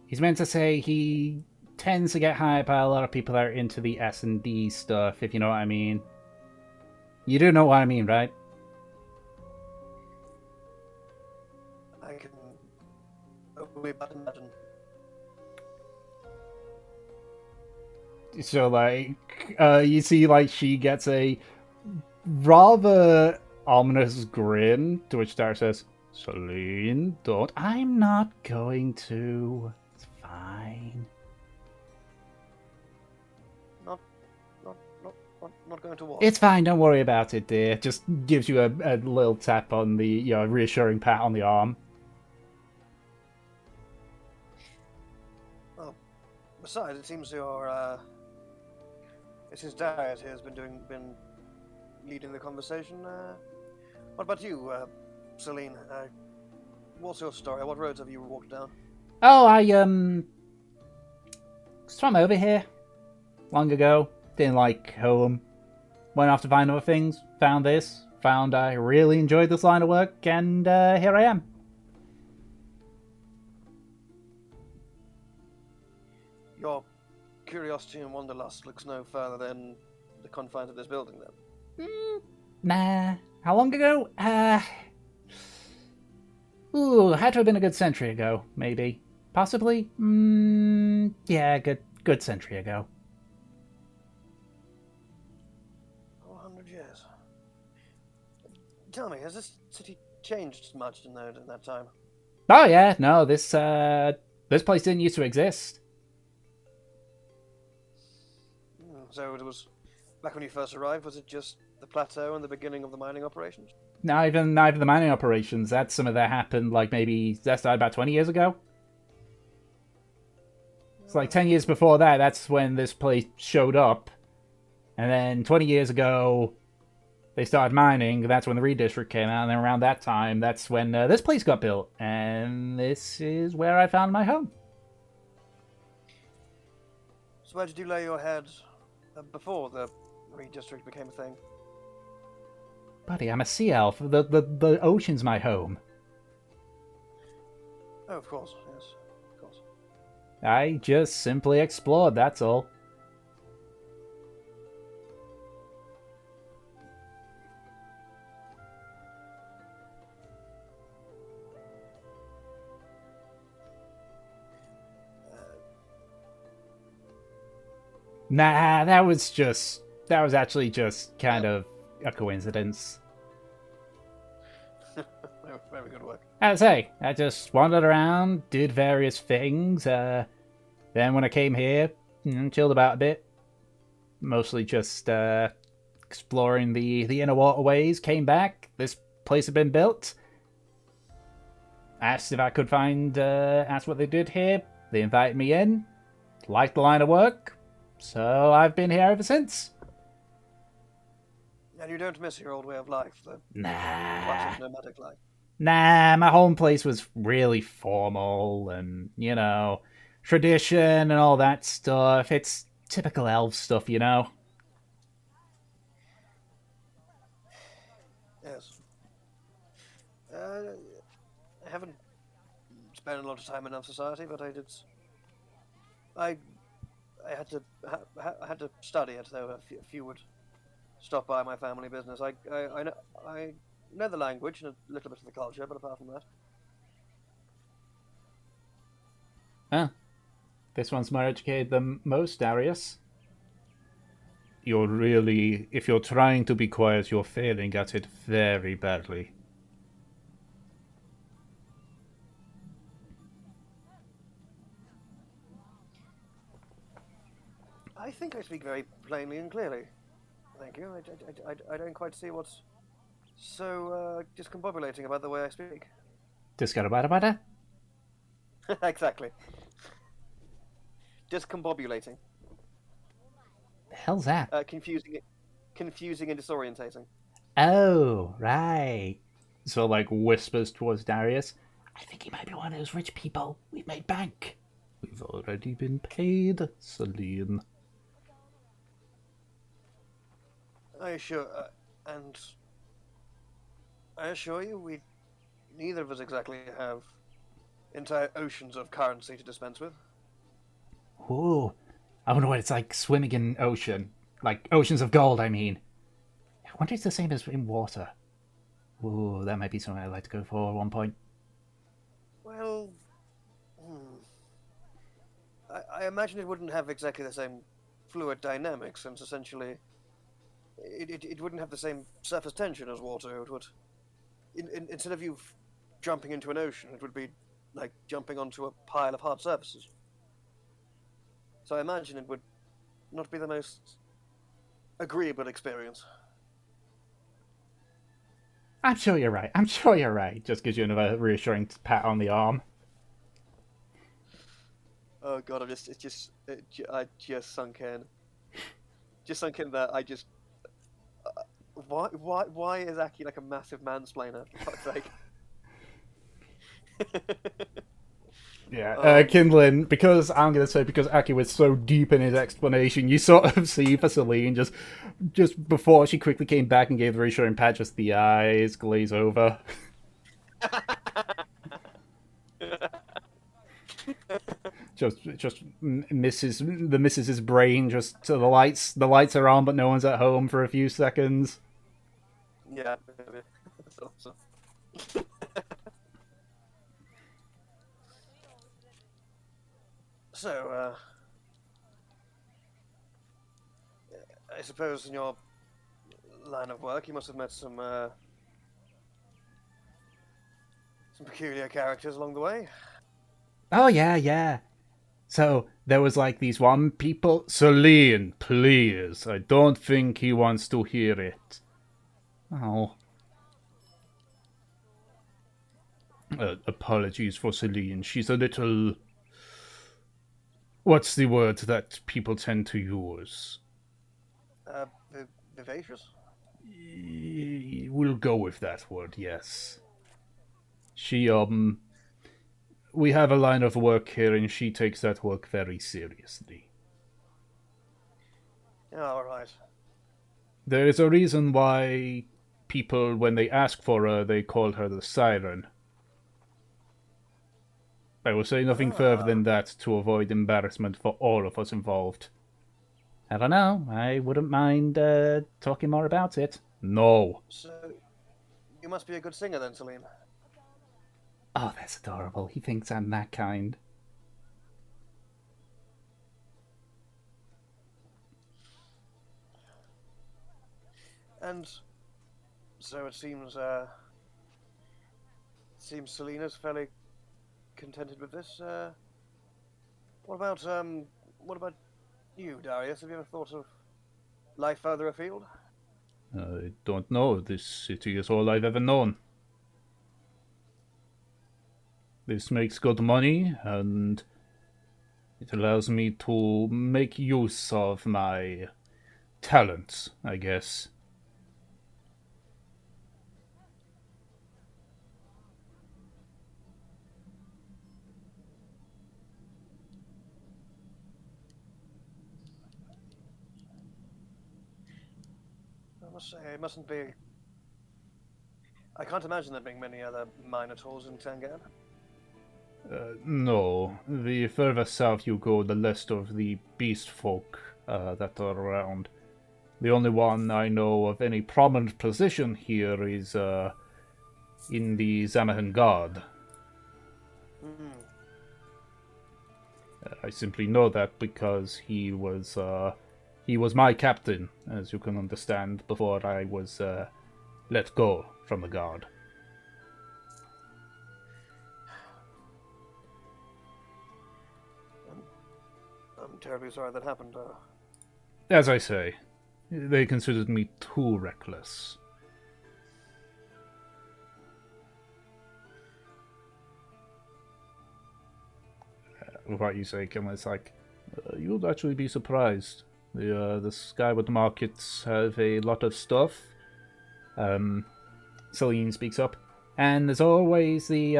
He's meant to say he tends to get hired by a lot of people that are into the S&D stuff, if you know what I mean. You do know what I mean, right? I can only but imagine. So, like, you see, like, she gets a rather ominous grin, to which Dara says, Celine, don't. I'm not going to. It's fine. Not going to what? It's fine, don't worry about it, dear. Just gives you a little tap on the, reassuring pat on the arm. Well, besides, it seems your, it seems Darius here has been leading the conversation. What about you, Celine? What's your story? What roads have you walked down? Oh, I, swam over here long ago. Didn't like home. Went off to find other things. Found this. Found I really enjoyed this line of work, and here I am. Your curiosity and wanderlust looks no further than the confines of this building, then. Nah. How long ago? Had to have been a good century ago, maybe. Possibly? Yeah, good century ago. 400 years. Tell me, has this city changed much in that time? Oh yeah, no, this place didn't used to exist. So it was back when you first arrived. Was it just the plateau and the beginning of the mining operations? Not even the mining operations. That's some of that happened like maybe that started about 20 years ago. It's like 10 years before that. That's when this place showed up, and then 20 years ago they started mining. That's when the redistrict came out, and then around that time, that's when this place got built, and this is where I found my home. So where did you lay your head before the redistrict became a thing? Buddy, I'm a sea elf. The ocean's my home. Oh, of course, yes, of course. I just simply explored, that's all. Nah, that was actually just kind of a coincidence. Very good work. As I say, I just wandered around, did various things. Then when I came here, chilled about a bit. Mostly just exploring the inner waterways. Came back. This place had been built. Asked if I could asked what they did here. They invited me in. Liked the line of work. So I've been here ever since. And you don't miss your old way of life, the Nah. much of nomadic life. Nah, my home place was really formal and, tradition and all that stuff. It's typical elf stuff, you know? Yes. I haven't spent a lot of time in elf society, but I did. I I had to I had to study it, though a few would stop by my family business. I know the language and a little bit of the culture, but apart from that, Huh. This one's more educated than most, Darius. If you're trying to be quiet, you're failing at it very badly. I think I speak very plainly and clearly. Thank you. I don't quite see what's so discombobulating about the way I speak. Discarabada? Exactly. Discombobulating. The hell's that? Confusing and disorientating. Oh, right. So, whispers towards Darius. I think he might be one of those rich people. We've made bank. We've already been paid, Celine. And I assure you, we neither of us exactly have entire oceans of currency to dispense with. Ooh. I wonder what it's like swimming in ocean. Like, oceans of gold, I mean. I wonder if it's the same as in water. Ooh, that might be something I'd like to go for at one point. Well, I imagine it wouldn't have exactly the same fluid dynamics, since essentially it wouldn't have the same surface tension as water. It would, instead of you jumping into an ocean, it would be like jumping onto a pile of hard surfaces. So I imagine it would not be the most agreeable experience. I'm sure you're right. I'm sure you're right. Just gives you another reassuring pat on the arm. Oh god, I just sunk in. Just sunk in that I just. Why is Aki like a massive mansplainer? For fuck's sake. Yeah, Kindlin, because Aki was so deep in his explanation, you sort of see for Celine just before she quickly came back and gave the reassuring pat, just the eyes glaze over. just misses the missus's brain. Just to the lights are on, but no one's at home for a few seconds. Yeah, that's awesome. So, I suppose in your line of work, you must have met some peculiar characters along the way. Oh yeah. So there was these one people. Celine, please. I don't think he wants to hear it. Oh. Apologies for Celine. She's a little. What's the word that people tend to use? Vivacious? We'll go with that word, yes. She, we have a line of work here and she takes that work very seriously. Alright. There is a reason why people, when they ask for her, they call her the Siren. I will say nothing further than that to avoid embarrassment for all of us involved. I don't know. I wouldn't mind talking more about it. No. So, you must be a good singer then, Celine. Oh, that's adorable. He thinks I'm that kind. And so it seems Selena's fairly contented with this. What about you, Darius? Have you ever thought of life further afield? I don't know. This city is all I've ever known. This makes good money, and it allows me to make use of my talents, I guess. must say, it mustn't be. I can't imagine there being many other minotaurs in Sangaan. No. The further south you go, the less of the beast folk that are around. The only one I know of any prominent position here is in the Zamahan Guard. I simply know that because he was my captain, as you can understand, before I was let go from the Guard. I'm terribly sorry that happened. As I say, they considered me too reckless. What you say, Kim, it's like, you'll actually be surprised. The Skyward Markets have a lot of stuff. Celine speaks up. And there's always the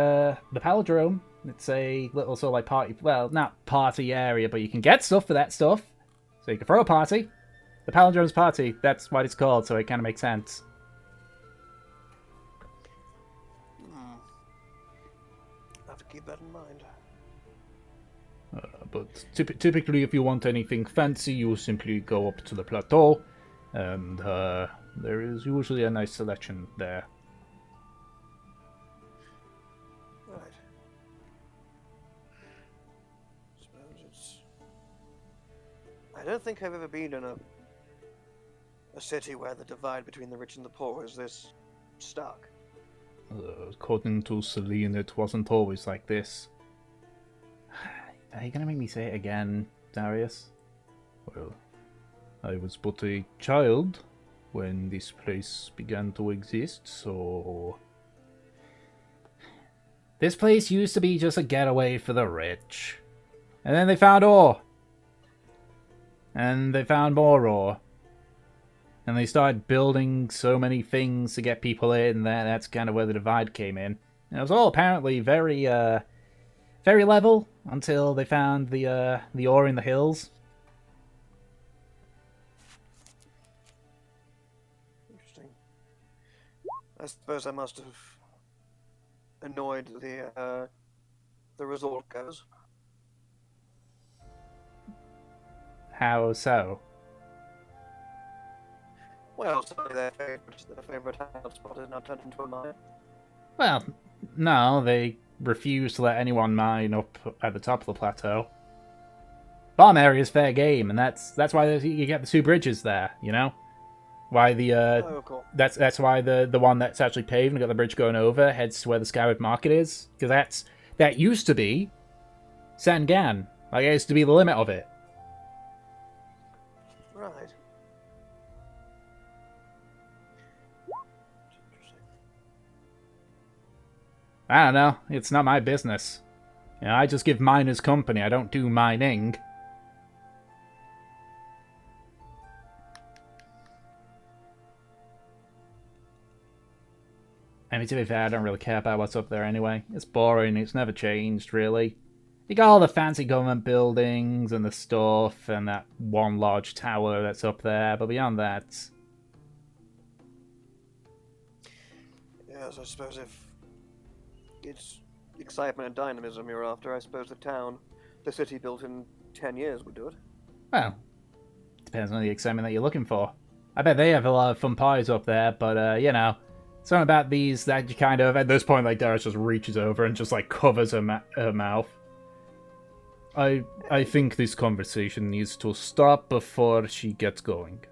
Palindrome. It's a little sort of like party, well, not party area, but you can get stuff for that stuff. So you can throw a party. The Palindrome's party, that's what it's called, so it kind of makes sense. I have to keep that in mind. But typically, if you want anything fancy, you simply go up to the plateau, and there is usually a nice selection there. Right. Suppose it's. I don't think I've ever been in a city where the divide between the rich and the poor is this stark. According to Celine, it wasn't always like this. Are you gonna make me say it again, Darius? Well, I was but a child when this place began to exist, so... This place used to be just a getaway for the rich. And then they found ore. And they found more ore. And they started building so many things to get people in, that's kind of where the divide came in. And it was all apparently very level until they found the ore in the hills. Interesting. I suppose I must have annoyed the resort goers. How so? Well, suddenly their favorite hangout spot is now turned into a mine. Well, no, they refuse to let anyone mine up at the top of the plateau. Farm area is fair game, and that's why you get the two bridges there. You know, why the Oh, cool. that's why the one that's actually paved and got the bridge going over heads to where the Skyward Market is, because that used to be Sangaan. Like, it used to be the limit of it. Right. I don't know. It's not my business. You know, I just give miners company. I don't do mining. I mean, to be fair, I don't really care about what's up there anyway. It's boring. It's never changed, really. You got all the fancy government buildings and the stuff and that one large tower that's up there, but beyond that... Yes, I suppose if it's excitement and dynamism you're after, I suppose the city built in 10 years would do it. Well, depends on the excitement that you're looking for. I bet they have a lot of fun parties up there, but, you know, something about these that you kind of, at this point, like, Darius just reaches over and just, like, covers her mouth. I think this conversation needs to stop before she gets going.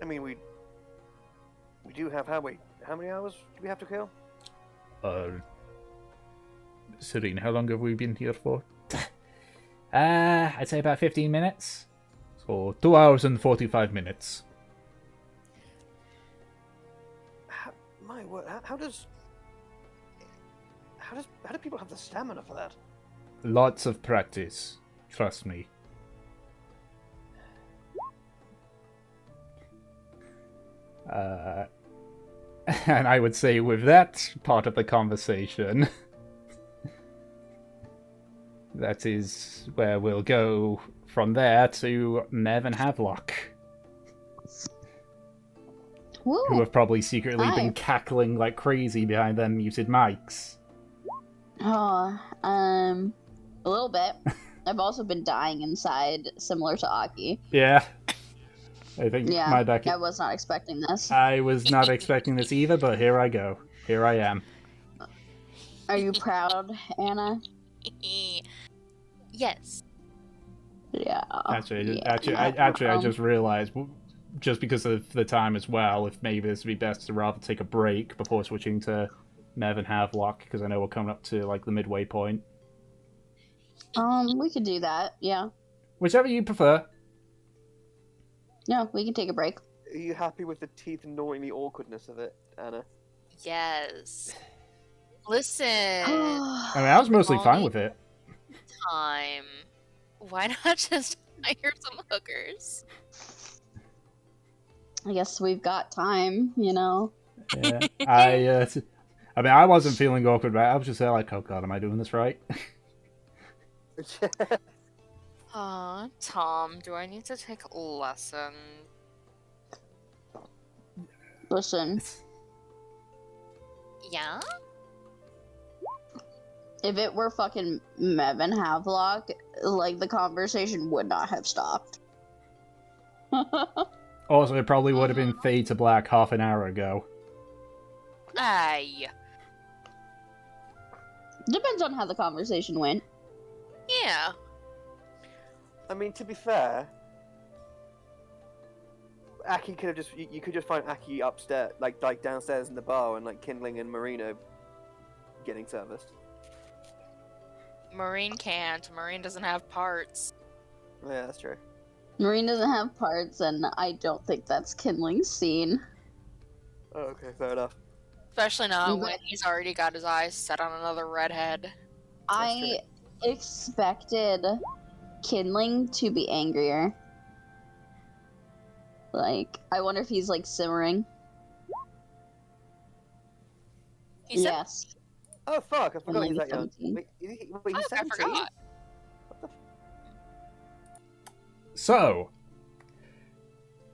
I mean, we do have, how many hours do we have to kill? Serene, how long have we been here for? I'd say about 15 minutes. So, 2 hours and 45 minutes. My word, how do people have the stamina for that? Lots of practice. Trust me. And I would say with that part of the conversation, that is where we'll go from there to Mev and Havelock, Woo. who have probably secretly been Hi. cackling like crazy behind their muted mics. Oh, a little bit. I've also been dying inside, similar to Aki. Yeah. I think Yeah, my deck. I was not expecting this. I was not expecting this either, but here I go. Here I am. Are you proud, Anna? Yes. Yeah. Actually, yeah. I just realized, just because of the time as well, if maybe this would be best to rather take a break before switching to Mev and Havelock, because I know we're coming up to like the midway point. We could do that. Yeah. Whichever you prefer. No, we can take a break. Are you happy with the teeth gnawing the awkwardness of it, Anna? Yes. Listen. I mean, I was mostly fine with it. Time. Why not just hire some hookers? I guess we've got time, you know. Yeah. I mean, I wasn't feeling awkward, right? I was just there like, oh god, am I doing this right? Aw, Tom, do I need to take lessons? Listen, Yeah? if it were fucking Mev and Havelock, like, the conversation would not have stopped. Also, it probably would have been fade to black half an hour ago. Aye. Depends on how the conversation went. Yeah. I mean, to be fair, Aki could have just you could just find Aki upstairs, like downstairs in the bar, and like Kindling and Marino getting serviced. Marine can't. Marine doesn't have parts. Yeah, that's true. Marine doesn't have parts, and I don't think that's Kindling's scene. Oh, okay, fair enough. Especially not But- when he's already got his eyes set on another redhead. I expected Kindling to be angrier. Like, I wonder if he's, like, simmering. He said, Yes. Oh fuck! I forgot like he's that young. 17. Wait, he's Fuck, I 17? forgot. So,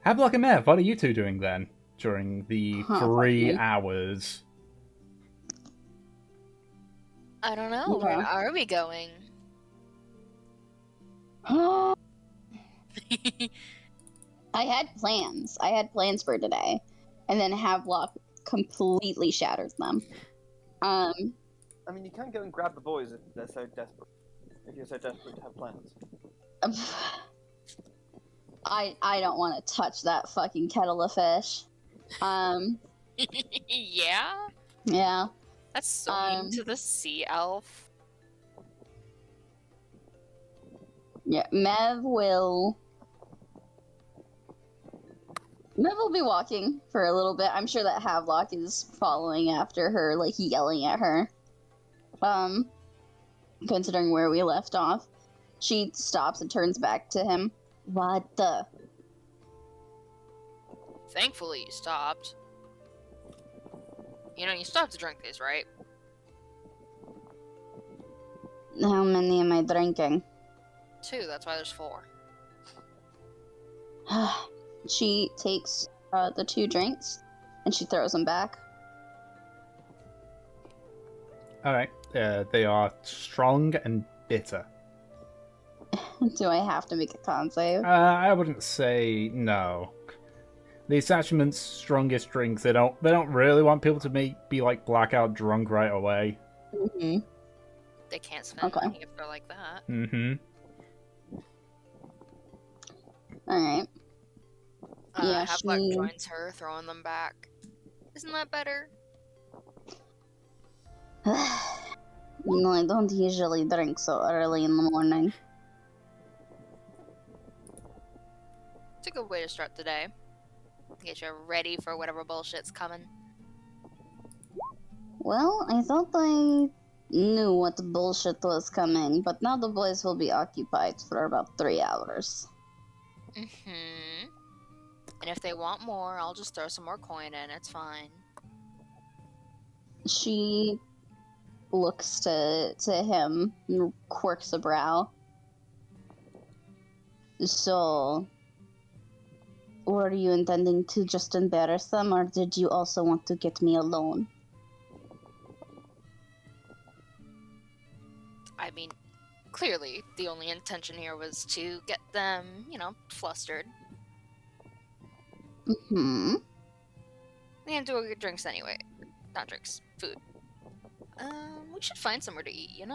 Havelock and Mev, what are you two doing then during the Huh, 3 fuck me. hours? I don't know. Where Yeah. are we going? I had plans. I had plans for today. And then Havelock completely shatters them. I mean, you can go and grab the boys if they're so desperate. If you're so desperate to have plans. I don't want to touch that fucking kettle of fish. Yeah? Yeah. That's so mean to the sea elf. Yeah, Mev will be walking for a little bit. I'm sure that Havelock is following after her, like yelling at her. Considering where we left off. She stops and turns back to him. What the? Thankfully, you stopped. You know, you stopped to drink these, right? How many am I drinking? 2, that's why there's 4. She takes the 2 drinks and she throws them back. Alright, they are strong and bitter. Do I have to make a con save? I wouldn't say no. The establishment's strongest drinks, they don't really want people to be like blackout drunk right away. Mm-hmm. They can't spend Okay. money if they're like that. Mm-hmm. Alright. Yeah, Havelock she- joins her, throwing them back. Isn't that better? No, I don't usually drink so early in the morning. It's a good way to start the day. Get you ready for whatever bullshit's coming. Well, I thought I knew what bullshit was coming, but now the boys will be occupied for about 3 hours. Mm-hmm. And if they want more, I'll just throw some more coin in. It's fine. She looks to him and quirks a brow. So, were you intending to just embarrass them, or did you also want to get me alone? I mean, clearly, the only intention here was to get them, flustered. Mm-hmm. We can do drinks anyway. Not drinks, food. We should find somewhere to eat,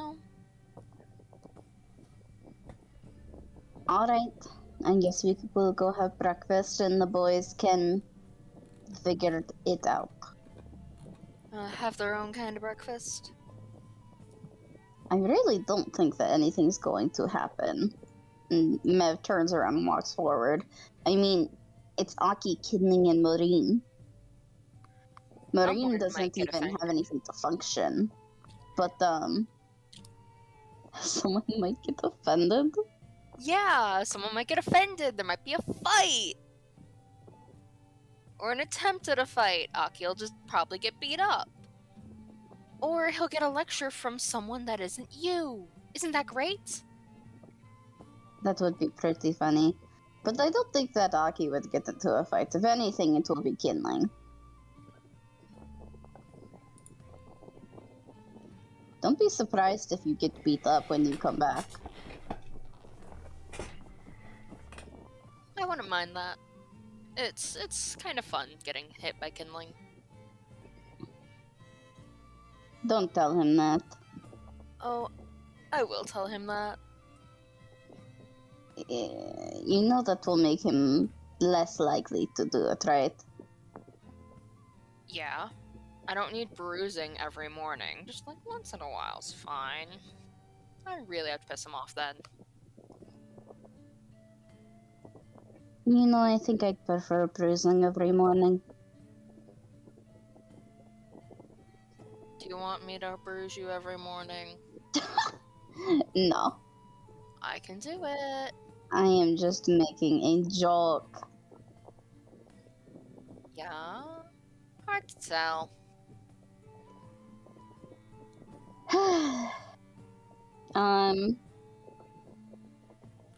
Alright. I guess we will go have breakfast and the boys can figure it out. Have their own kind of breakfast. I really don't think that anything's going to happen. And Mev turns around and walks forward. I mean, it's Aki, Kidling, and Marine. Marine might doesn't get even offended. have anything to function. But, someone might get offended. Yeah, someone might get offended. There might be a fight. Or an attempt at a fight. Aki'll just probably get beat up. Or he'll get a lecture from someone that isn't you. Isn't that great? That would be pretty funny. But I don't think that Aki would get into a fight. If anything, it will be Kinling. Don't be surprised if you get beat up when you come back. I wouldn't mind that. It's kind of fun getting hit by kindling. Don't tell him that. Oh, I will tell him that. You know that will make him less likely to do it, right? Yeah. I don't need bruising every morning. Just like once in a while's fine. I really have to piss him off then. You know, I think I'd prefer bruising every morning. Do you want me to bruise you every morning? No, I can do it. I am just making a joke. Yeah? Hard to tell.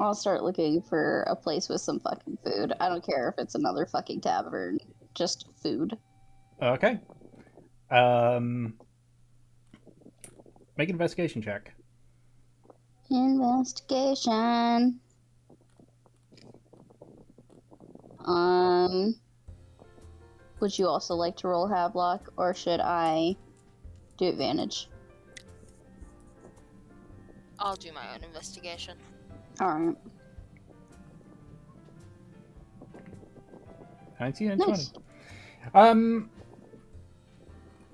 I'll start looking for a place with some fucking food. I don't care if it's another fucking tavern. Just food. Okay. Make an investigation check. Investigation. Would you also like to roll Havelock, or should I do advantage? I'll do my own investigation. Alright. 19 and Nice. 20.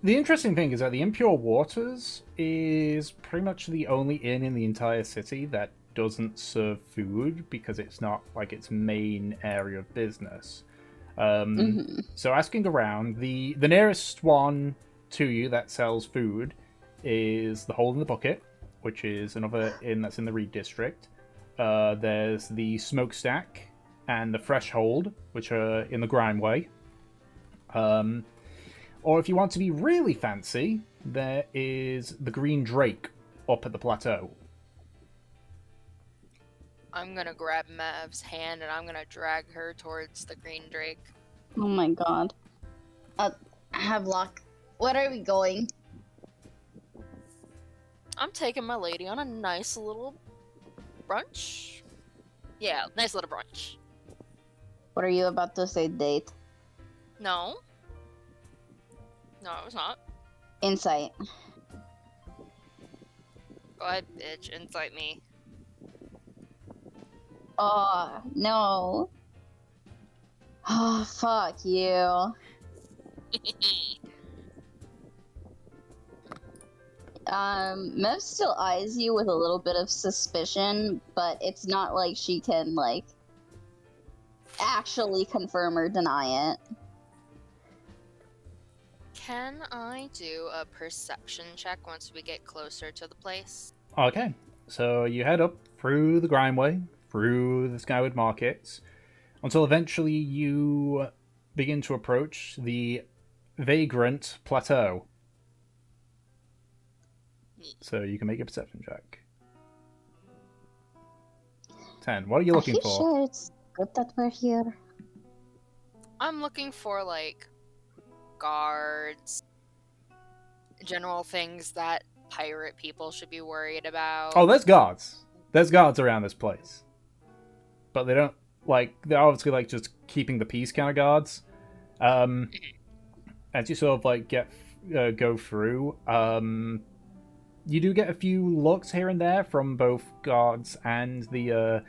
The interesting thing is that the Impure Waters is pretty much the only inn in the entire city that doesn't serve food because it's not like its main area of business. So asking around, the nearest one to you that sells food is the Hole in the Bucket, which is another inn that's in the Reed district. There's the Smokestack and the Fresh Hold, which are in the Grimeway. Or if you want to be really fancy, there is the Green Drake up at the plateau. I'm gonna grab Mav's hand and I'm gonna drag her towards the Green Drake. Oh my god. Havelock, where are we going? I'm taking my lady on a nice little brunch. Yeah, nice little brunch. What are you about to say, date? No. No, it was not. Insight. Go ahead, bitch. Incite me. Oh, no. Oh, fuck you. Mev still eyes you with a little bit of suspicion, but it's not like she can, like, actually confirm or deny it. Can I do a perception check once we get closer to the place? Okay, so you head up through the Grimeway, through the Skyward Markets, until eventually you begin to approach the Vagrant Plateau. So you can make a perception check. 10. What are you Are looking you for? sure it's good that we're here? I'm looking for like guards, general things that pirate people should be worried about. Oh, there's guards. There's guards around this place. But they don't, like, they're obviously, like, just keeping the peace kind of guards. As you sort of, like, go through, you do get a few looks here and there from both guards and the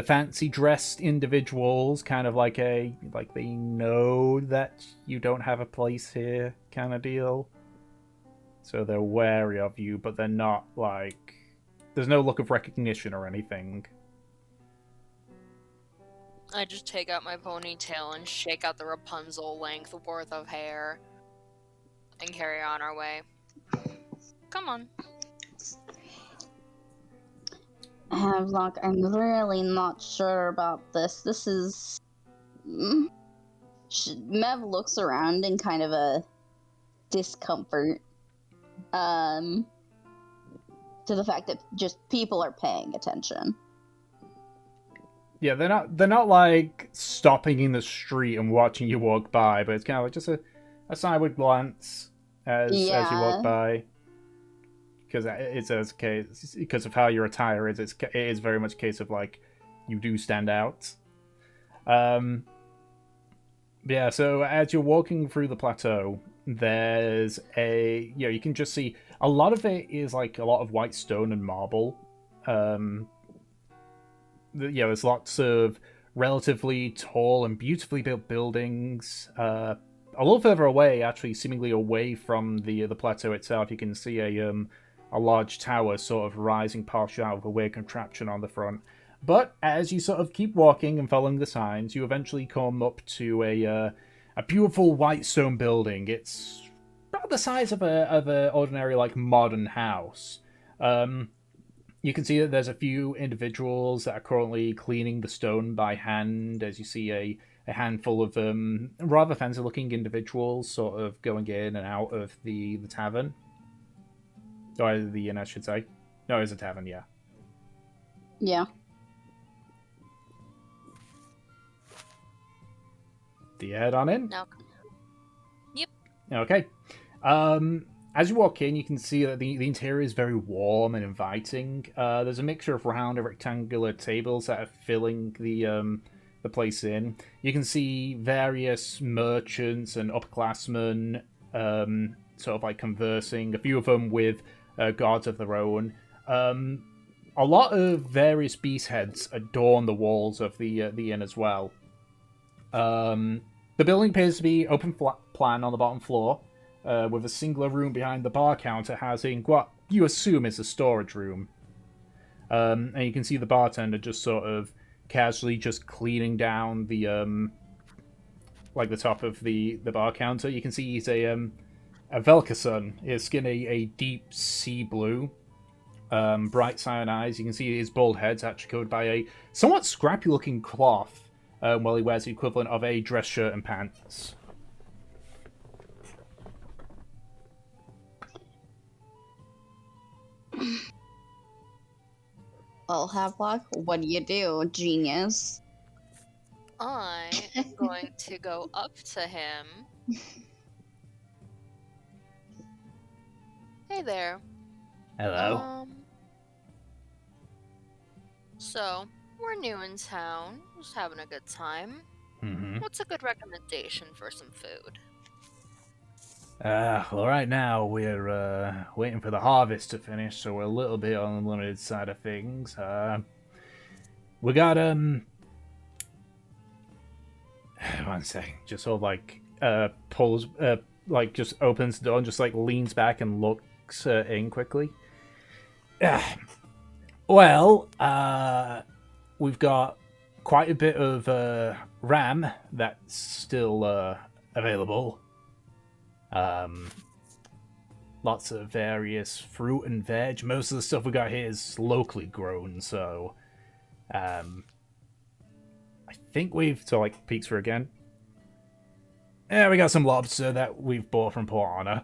fancy dressed individuals, kind of like they know that you don't have a place here kind of deal. So they're wary of you, but they're not like, there's no look of recognition or anything. I just take out my ponytail and shake out the Rapunzel length worth of hair and carry on our way. Come on. Look, I'm really not sure about this. This is... Mev looks around in kind of a discomfort. To the fact that just people are paying attention. Yeah, they're not like stopping in the street and watching you walk by, but it's kind of like just a sideward glance as you walk by. Because it's a case, because of how your attire is, it is very much a case of like you do stand out. Yeah, so as you're walking through the plateau, there's you can just see a lot of it is like a lot of white stone and marble. There's lots of relatively tall and beautifully built buildings. A little further away, actually, seemingly away from the plateau itself, you can see a large tower sort of rising partially out of a weird contraption on the front. But as you sort of keep walking and following the signs, you eventually come up to a beautiful white stone building. It's about the size of a ordinary like modern house. You can see that there's a few individuals that are currently cleaning the stone by hand, as you see a handful of rather fancy-looking individuals sort of going in and out of the tavern. Or the inn, I should say. No, it's a tavern, yeah. Yeah. Do you head on in? No. Yep. Okay. As you walk in, you can see that the interior is very warm and inviting. There's a mixture of round and rectangular tables that are filling the place in. You can see various merchants and upperclassmen sort of like conversing, a few of them with guards of their own. A lot of various beast heads adorn the walls of the inn as well. The building appears to be open plan on the bottom floor, with a singular room behind the bar counter housing what you assume is a storage room. And you can see the bartender just sort of casually just cleaning down the like the top of the bar counter. You can see he's a Velkason. His skin a deep sea blue, bright cyan eyes. You can see his bald head's actually covered by a somewhat scrappy looking cloth, while he wears the equivalent of a dress shirt and pants. Well, Havelock, what do you do, genius? I am going to go up to him. Hey there. Hello. So, we're new in town, just having a good time. Mm-hmm. What's a good recommendation for some food? Well, right now we're waiting for the harvest to finish, so we're a little bit on the limited side of things. We got one second, just sort of like pulls, like just opens the door and just like leans back and looks in quickly. Well, we've got quite a bit of ram that's still available. Lots of various fruit and veg. Most of the stuff we got here is locally grown, so I think we've like peeks for again. Yeah, we got some lobster that we've bought from Port Honor.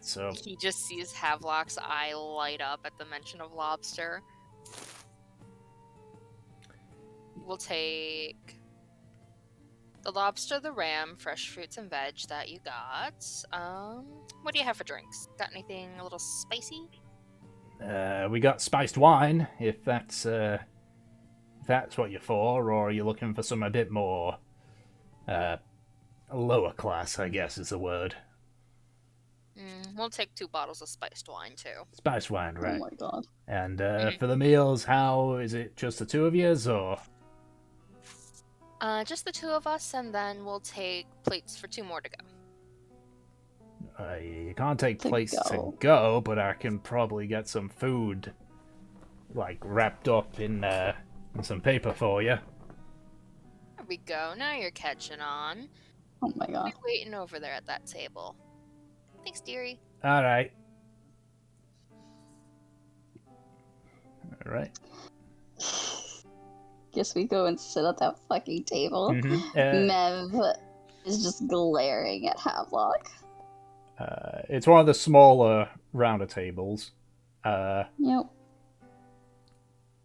So He just sees Havelock's eye light up at the mention of lobster. we'll take the lobster, the ram, fresh fruits and veg that you got. What do you have for drinks? Got anything a little spicy? We got spiced wine, if that's what you're for, or are you looking for some a bit more lower class, I guess is the word. We'll take 2 bottles of spiced wine too. Spiced wine, right. Oh my god. And for the meals, how is it just the two of yous, or? Just the 2 of us, and then we'll take plates for 2 more to go. You can't take To places to go. go, but I can probably get some food, like, wrapped up in some paper for you. There we go. Now you're catching on. Oh my god. Be waiting over there at that table. Thanks, dearie. Alright. Guess we go and sit at that fucking table. Mm-hmm. Mev is just glaring at Havelock. It's one of the smaller, rounder tables. Yep.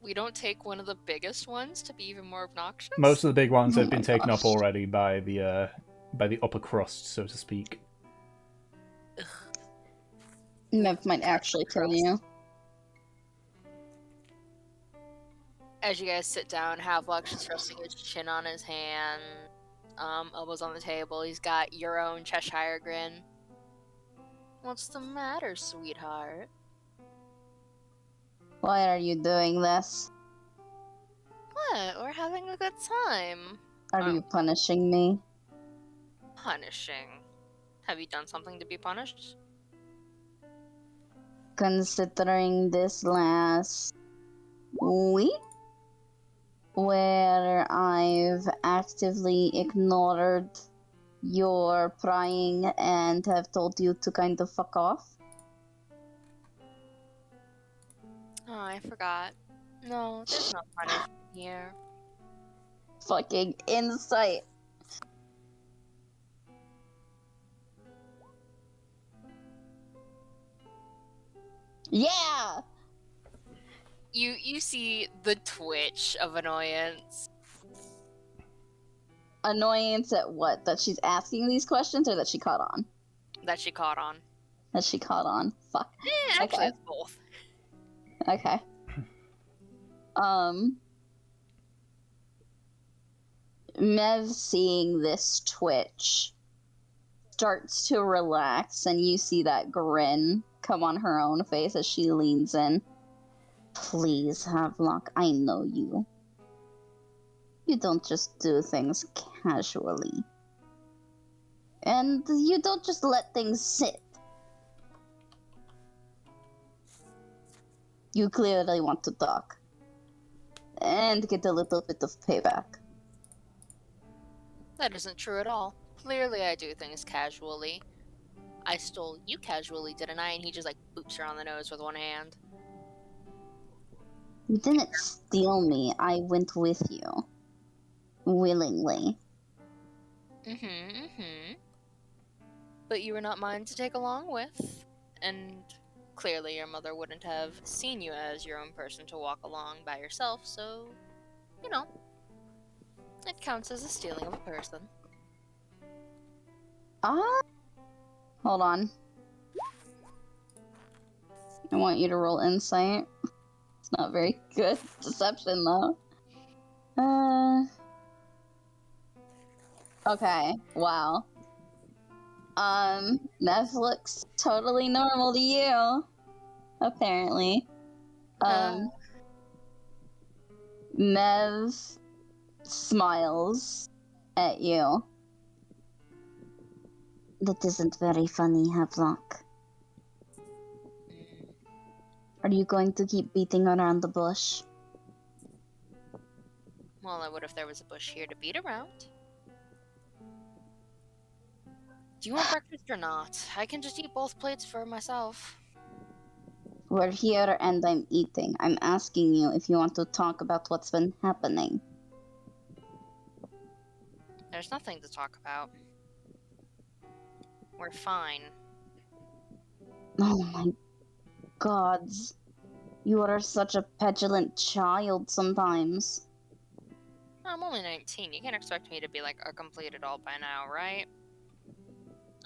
We don't take one of the biggest ones to be even more obnoxious? Most of the big ones Oh have been my taken up gosh. already by the upper crust, so to speak. Mev might actually kill you. As you guys sit down, Havelock's just resting his chin on his hand, elbows on the table. He's got your own Cheshire grin. What's the matter, sweetheart? Why are you doing this? What? We're having a good time. Are you punishing me? Punishing. Have you done something to be punished? Considering this last week, where I've actively ignored your prying and have told you to kind of fuck off. Oh, I forgot. No, there's no punishment here. Fucking insight. Yeah! You see the twitch of annoyance. Annoyance at what? That she's asking these questions or that she caught on? That she caught on. That she caught on. Fuck. Actually, Okay. it's both. Okay. Mev seeing this twitch starts to relax, and you see that grin come on her own face as she leans in. Please, Havelock, I know you. You don't just do things casually. And you don't just let things sit. You clearly want to talk. And get a little bit of payback. That isn't true at all. Clearly I do things casually. I stole you casually, didn't I? And he just like boops her on the nose with one hand. You didn't steal me. I went with you. Willingly. But you were not mine to take along with. And clearly your mother wouldn't have seen you as your own person to walk along by yourself, so, you know, it counts as a stealing of a person. Hold on. I want you to roll insight. It's not very good. Deception, though. Okay. Wow. Nev looks totally normal to you. Apparently. Nev smiles at you. That isn't very funny, Havelock. Are you going to keep beating around the bush? Well, I would if there was a bush here to beat around. Do you want breakfast or not? I can just eat both plates for myself. We're here and I'm eating. I'm asking you if you want to talk about what's been happening. There's nothing to talk about. We're fine. Oh my gods. You are such a petulant child sometimes. I'm only 19. You can't expect me to be like a complete adult by now, right?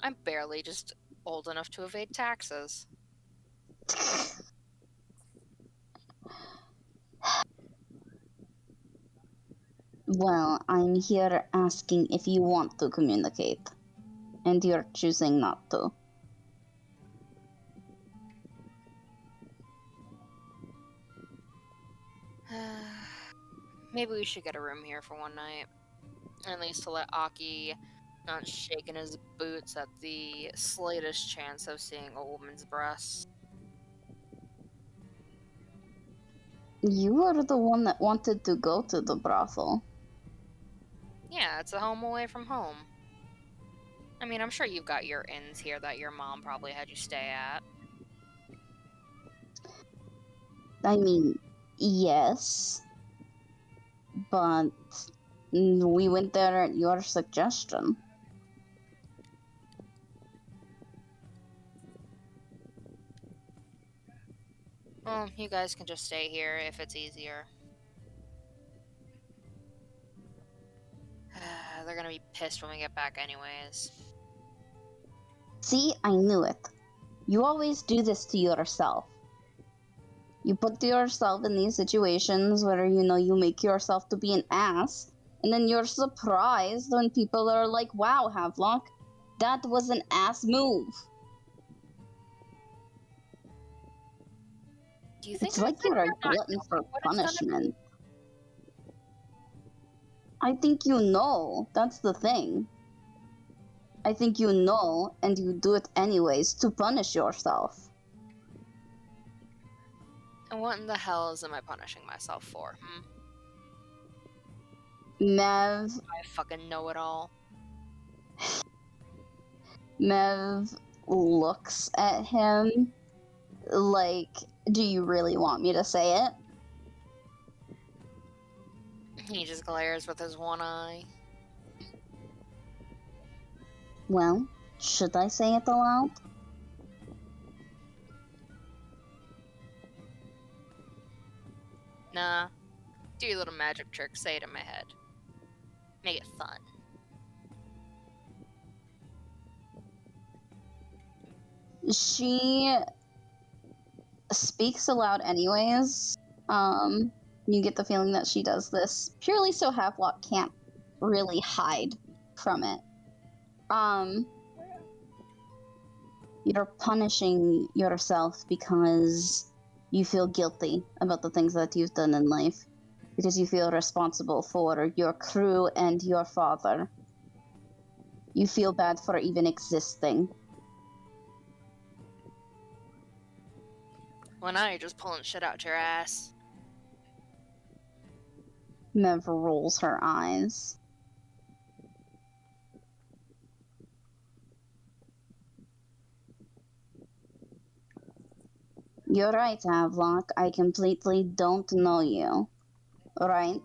I'm barely just old enough to evade taxes. Well, I'm here asking if you want to communicate, and you're choosing not to. Maybe we should get a room here for one night. At least to let Aki not shake in his boots at the slightest chance of seeing a woman's breasts. You were the one that wanted to go to the brothel. Yeah, it's a home away from home. I mean, I'm sure you've got your inns here that your mom probably had you stay at. I mean, yes, but we went there at your suggestion. Well, you guys can just stay here if it's easier. They're gonna be pissed when we get back anyways. See, I knew it. You always do this to yourself. You put yourself in these situations where, you make yourself to be an ass, and then you're surprised when people are like, wow, Havelock, that was an ass move. Do you think It's like you're a glutton for punishment. I think you know. That's the thing. I think you know, and you do it anyways to punish yourself. And what in the hell am I punishing myself for, Mev I fucking know it all. looks at him like, do you really want me to say it? He just glares with his one eye. Well, should I say it aloud? Nah. Do your little magic trick, say it in my head. Make it fun. She speaks aloud anyways. You get the feeling that she does this purely so Havelock can't really hide from it. You're punishing yourself because you feel guilty about the things that you've done in life. Because you feel responsible for your crew and your father. You feel bad for even existing. Well, now you're just pulling shit out your ass. Mev rolls her eyes. You're right, Havelock. I completely don't know you. Right?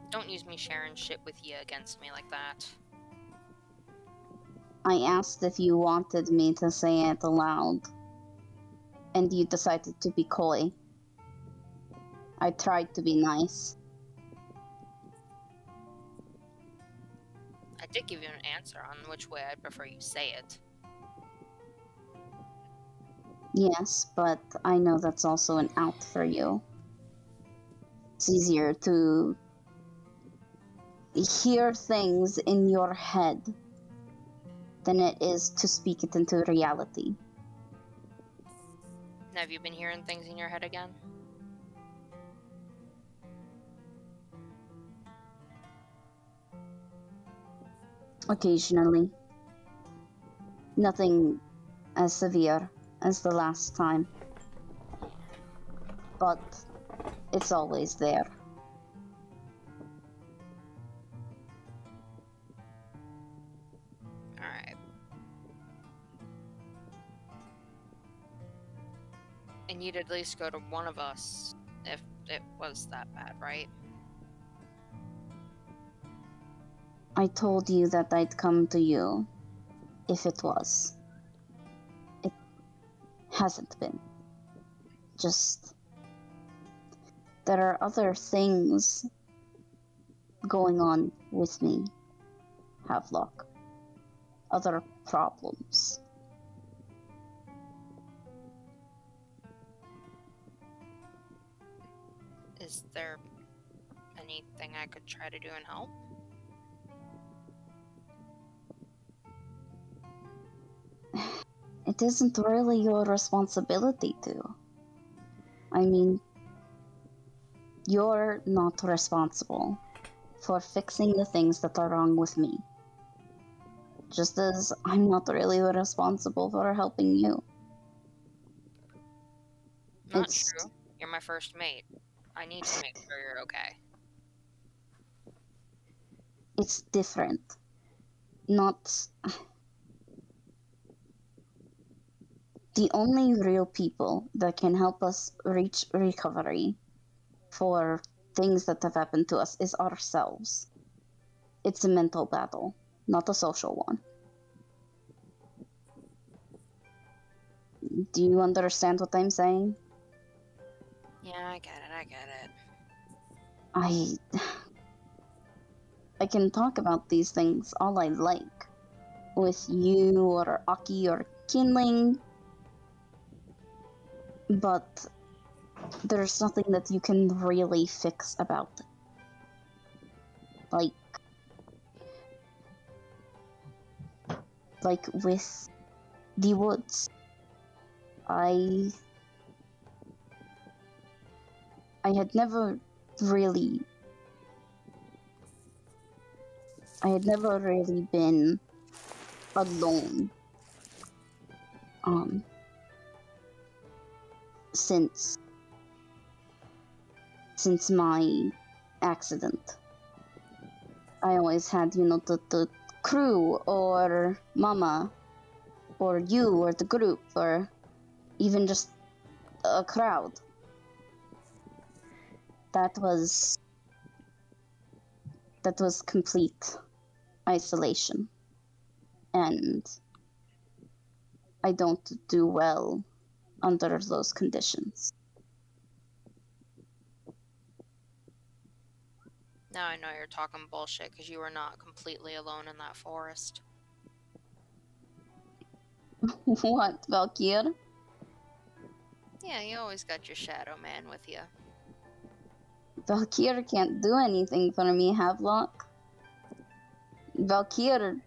Don't use me sharing shit with you against me like that. I asked if you wanted me to say it aloud. And you decided to be coy. I tried to be nice. I did give you an answer on which way I'd prefer you say it. Yes, but I know that's also an out for you. It's easier to hear things in your head than it is to speak it into reality. Have you been hearing things in your head again? Occasionally. Nothing as severe as the last time. But it's always there. Alright. And you'd at least go to one of us if it was that bad, right? I told you that I'd come to you if it was. It hasn't been. Just, there are other things going on with me, Havelock. Other problems. Is there anything I could try to do and help? It isn't really your responsibility to. I mean, you're not responsible for fixing the things that are wrong with me. Just as I'm not really responsible for helping you. Not It's- true. You're my first mate. I need to make sure you're okay. It's different. Not... The only real people that can help us reach recovery for things that have happened to us is ourselves. It's a mental battle, not a social one. Do you understand what I'm saying? Yeah, I get it, I get it. I can talk about these things all I like. With you or Aki or Kinling. But there's nothing that you can really fix about it. Like with the woods. I had never really been alone since my accident. I always had, the crew or mama or you or the group or even just a crowd. That was complete isolation. And I don't do well under those conditions. Now I know you're talking bullshit because you were not completely alone in that forest. What, Valkyr? Yeah, you always got your shadow man with you. Valkyr can't do anything for me, Havelock. Valkyr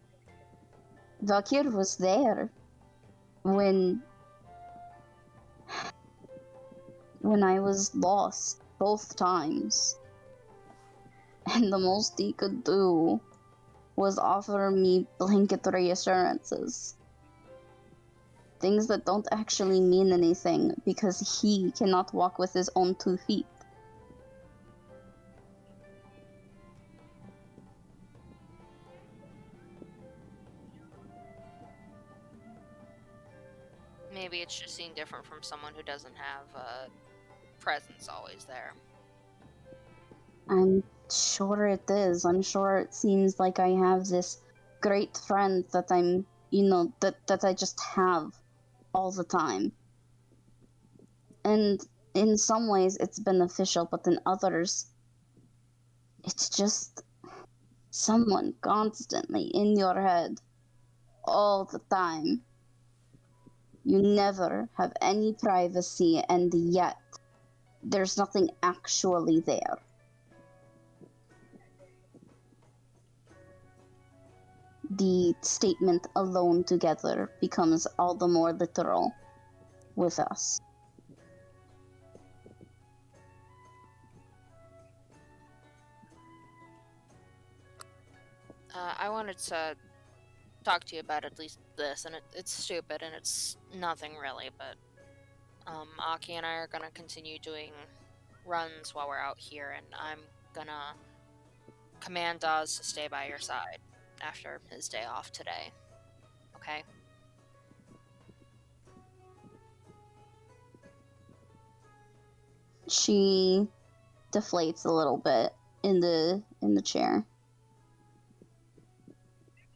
was there when I was lost both times. And the most he could do was offer me blanket reassurances. Things that don't actually mean anything because he cannot walk with his own 2 feet. Maybe it's just seen different from someone who doesn't have a presence always there. I'm sure it is. I'm sure it seems like I have this great friend that I'm, that I just have all the time. And in some ways it's beneficial, but in others, it's just someone constantly in your head all the time. You never have any privacy, and yet there's nothing actually there. The statement alone together becomes all the more literal with us. I wanted to talk to you about at least this, and it's stupid and it's nothing really, but Aki and I are gonna continue doing runs while we're out here, and I'm gonna command Dawes to stay by your side after his day off today. Okay? She deflates a little bit in the chair.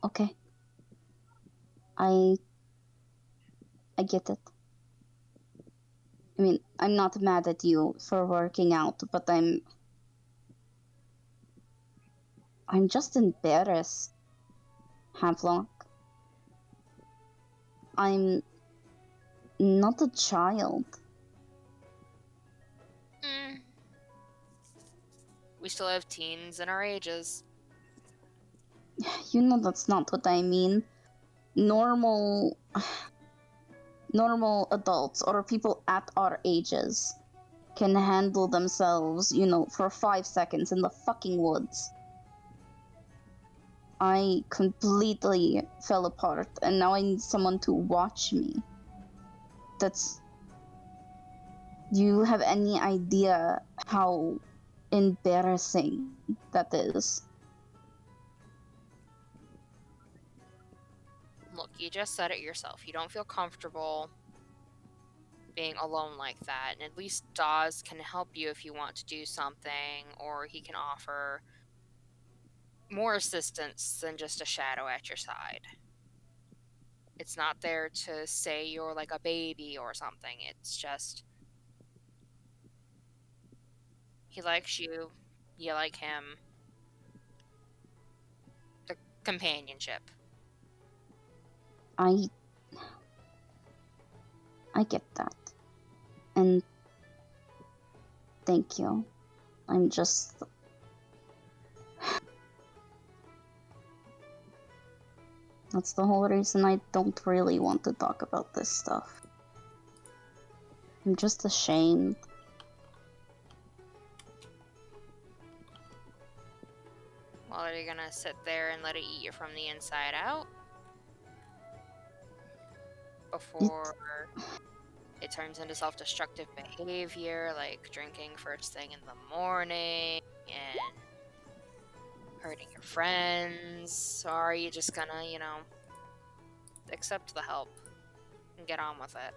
Okay. I get it. I mean, I'm not mad at you for working out, but I'm just embarrassed, Havelock. I'm not a child. Mm. We still have teens in our ages. You know that's not what I mean. Normal adults or people at our ages can handle themselves, for 5 seconds in the fucking woods. I completely fell apart, and now I need someone to watch me. Do you have any idea how embarrassing that is? Look, you just said it yourself. You don't feel comfortable being alone like that, and at least Dawes can help you if you want to do something, or he can offer more assistance than just a shadow at your side. It's not there to say you're like a baby or something. It's just he likes you, you like him. The companionship. I get that. And thank you. I'm just... That's the whole reason I don't really want to talk about this stuff. I'm just ashamed. Well, are you gonna sit there and let it eat you from the inside out? Before it turns into self-destructive behavior, like drinking first thing in the morning and hurting your friends? Or are you just gonna, accept the help and get on with it?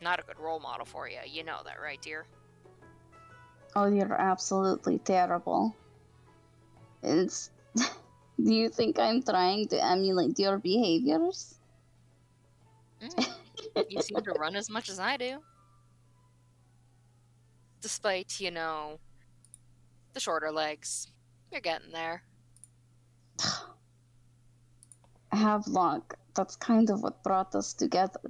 Not a good role model for you. You know that, right, dear? Oh, you're absolutely terrible. It's... Do you think I'm trying to emulate your behaviors? You seem to run as much as I do. Despite, the shorter legs. You're getting there. Havelock, that's kind of what brought us together.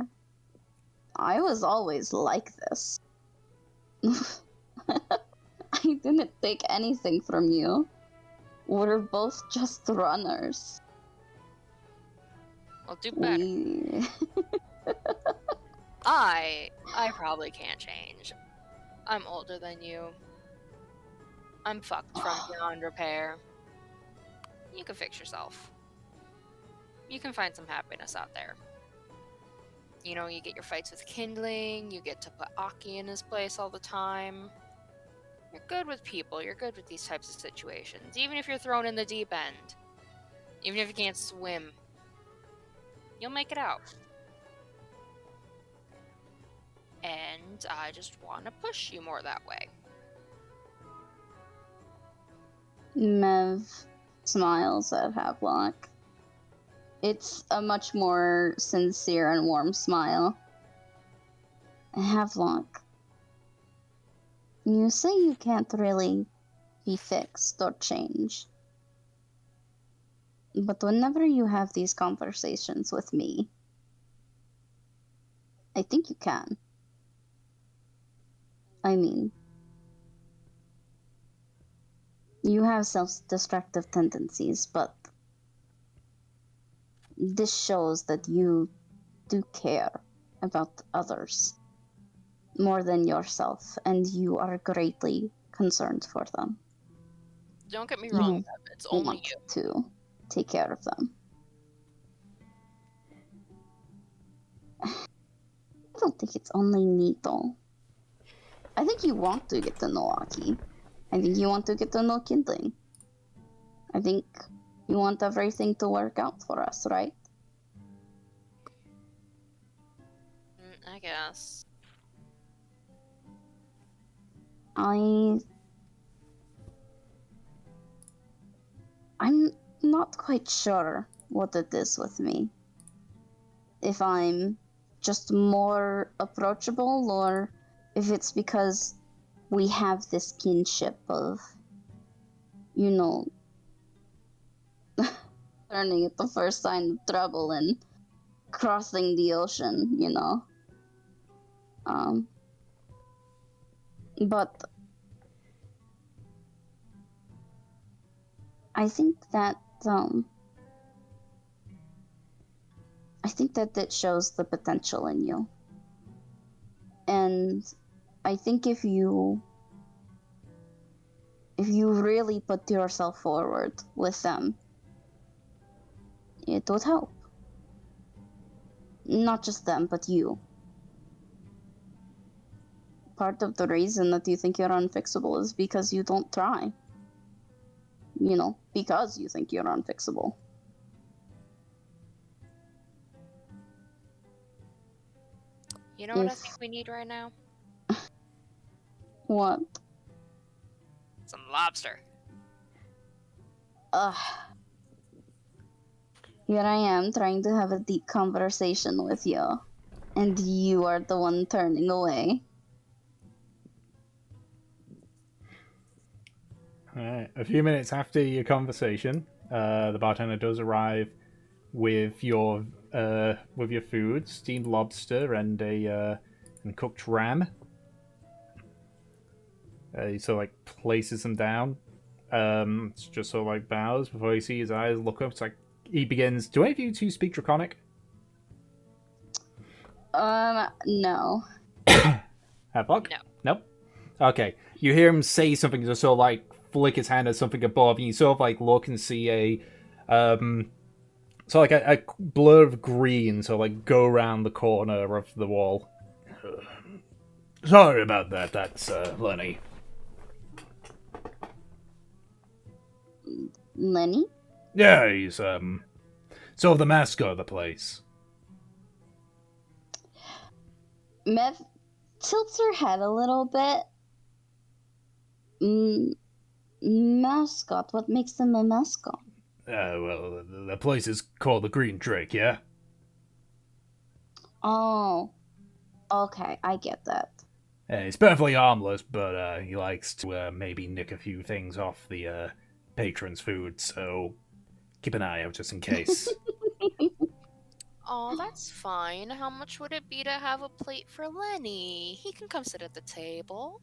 I was always like this. I didn't take anything from you. We're both just runners. I'll do better. I probably can't change. I'm older than you. I'm fucked from beyond repair. You can fix yourself. You can find some happiness out there. You get your fights with Kindling, you get to put Aki in his place all the time. You're good with people, you're good with these types of situations. Even if you're thrown in the deep end. Even if you can't swim. You'll make it out. And I just want to push you more that way. Mev smiles at Havelock. It's a much more sincere and warm smile. Havelock, you say you can't really be fixed or changed. But whenever you have these conversations with me, I think you can. I mean, you have self-destructive tendencies, but this shows that you do care about others more than yourself, and you are greatly concerned for them. Don't get me wrong, it's only you. To take care of them. I don't think it's only me, though. I think you want to get to know Aki. I think you want to get to know Kindling. I think you want everything to work out for us, right? I guess. I'm not quite sure what it is with me. if I'm just more approachable, or if it's because we have this kinship of, you know, turning at the first sign of trouble and crossing the ocean, you know. But I think that that shows the potential in you. And I think if you really put yourself forward with them, it would help. Not just them, but you. Part of the reason that you think you're unfixable is because you don't try. You know, because you think you're unfixable. You know what I think we need right now? What? Some lobster. Ugh. Here I am trying to have a deep conversation with you, and you are the one turning away. Alright, a few minutes after your conversation, the bartender does arrive with your food, steamed lobster and and cooked ram. He sort of like places them down. Just sort of like bows before you see his eyes look up. It's like he begins. Do any of you two speak Draconic? No. Hadlock? No. Nope. Okay. You hear him say something, just sort of like flick his hand at something above, and you sort of like look and see a sort of like a blur of green, so like go around the corner of the wall. Sorry about that. That's Lenny. Lenny? Yeah, he's sort of the mascot of the place. Mev tilts her head a little bit. Mascot? What makes them a mascot? Well, the place is called the Green Drake, yeah? Oh. Okay, I get that. He's perfectly harmless, but he likes to maybe nick a few things off the patrons' food, so keep an eye out just in case. Oh, that's fine. How much would it be to have a plate for Lenny? He can come sit at the table.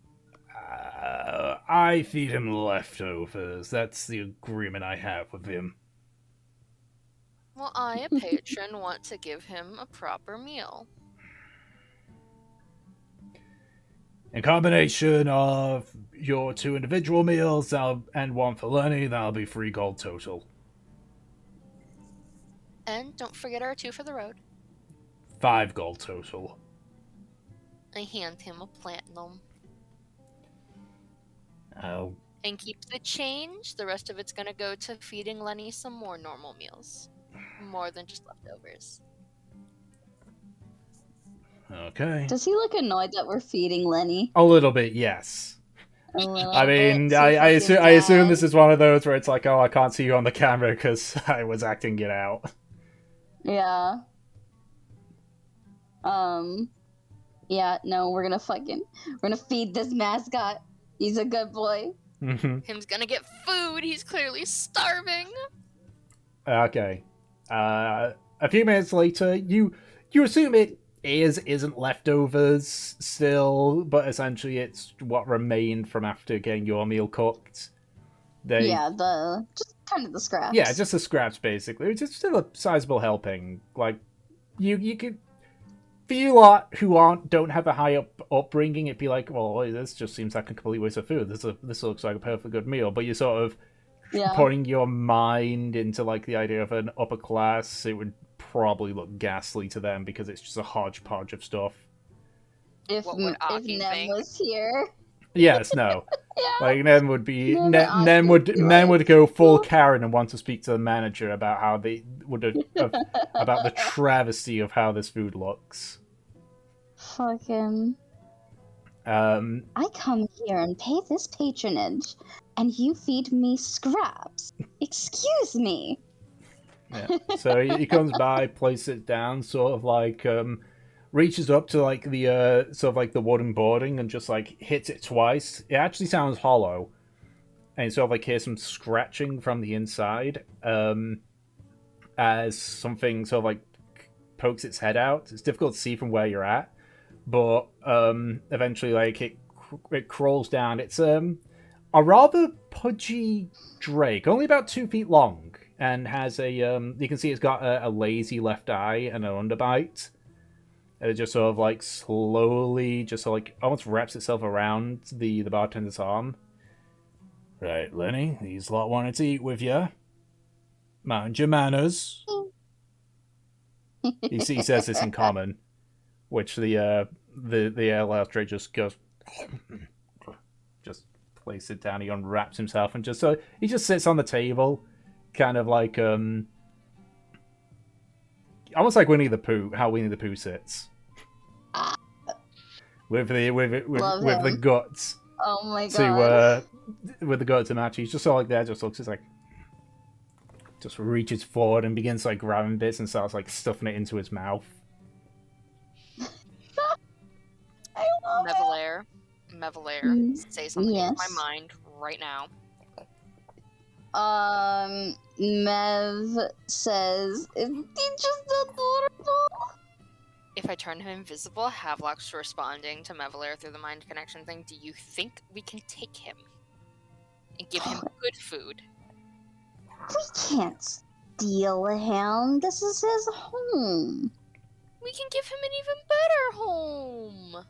I feed him leftovers. That's the agreement I have with him. Well, I, a patron, want to give him a proper meal. In combination of your 2 individual meals and 1 for Lenny, that'll be 3 gold total. And don't forget our 2 for the road. 5 gold total. I hand him a platinum. Oh. And keep the change. The rest of it's gonna go to feeding Lenny some more normal meals. More than just leftovers. Okay. Does he look annoyed that we're feeding Lenny? A little bit, yes. A little I mean, bit, I fucking assume bad. this is one of those where it's like, oh, I can't see you on the camera because I was acting it out. Yeah. Yeah, no, we're gonna feed this mascot. He's a good boy. Him's gonna get food. He's clearly starving. Okay. A few minutes later, you assume it isn't leftovers still, but essentially it's what remained from after getting your meal cooked. Yeah, just kind of the scraps. Yeah, just the scraps basically. It's still a sizable helping. Like you could, for you lot who don't have a high upbringing, it'd be like, well, this just seems like a complete waste of food. This looks like a perfectly good meal, but you sort of putting your mind into like the idea of an upper class, it would probably look ghastly to them because it's just a hodgepodge of stuff. If Nem was here. Yes, no. Yeah. Like Nem would be Nem would go full Karen and want to speak to the manager about how they would about the travesty of how this food looks. Fucking. I come here and pay this patronage, and you feed me scraps. Excuse me. Yeah. So he comes by, places it down, sort of like reaches up to like the sort of like the wooden boarding and just like hits it twice. It actually sounds hollow, and you sort of like hear some scratching from the inside as something sort of like pokes its head out. It's difficult to see from where you're at, but eventually like it crawls down. It's a rather pudgy drake, only about 2 feet long, and has a you can see it's got a lazy left eye and an underbite. And it just sort of like slowly, just sort of like almost wraps itself around the bartender's arm. Right, Lenny, these lot wanted to eat with you. Mind your manners. He says this in common, which the alehouse drake just goes, just places it down. He unwraps himself and just he just sits on the table, kind of like almost like Winnie the Pooh. How Winnie the Pooh sits with the guts. Oh my god. With the guts to match. He's just sort of like there, just looks, he's like, just reaches forward and begins like grabbing bits and starts like stuffing it into his mouth. Mevelair, say something yes. in my mind right now. Mev says, "Is he just adorable?" If I turn him invisible, Havelock's responding to Mevelair through the mind connection thing. Do you think we can take him and give him good food? We can't steal him. This is his home. We can give him an even better home.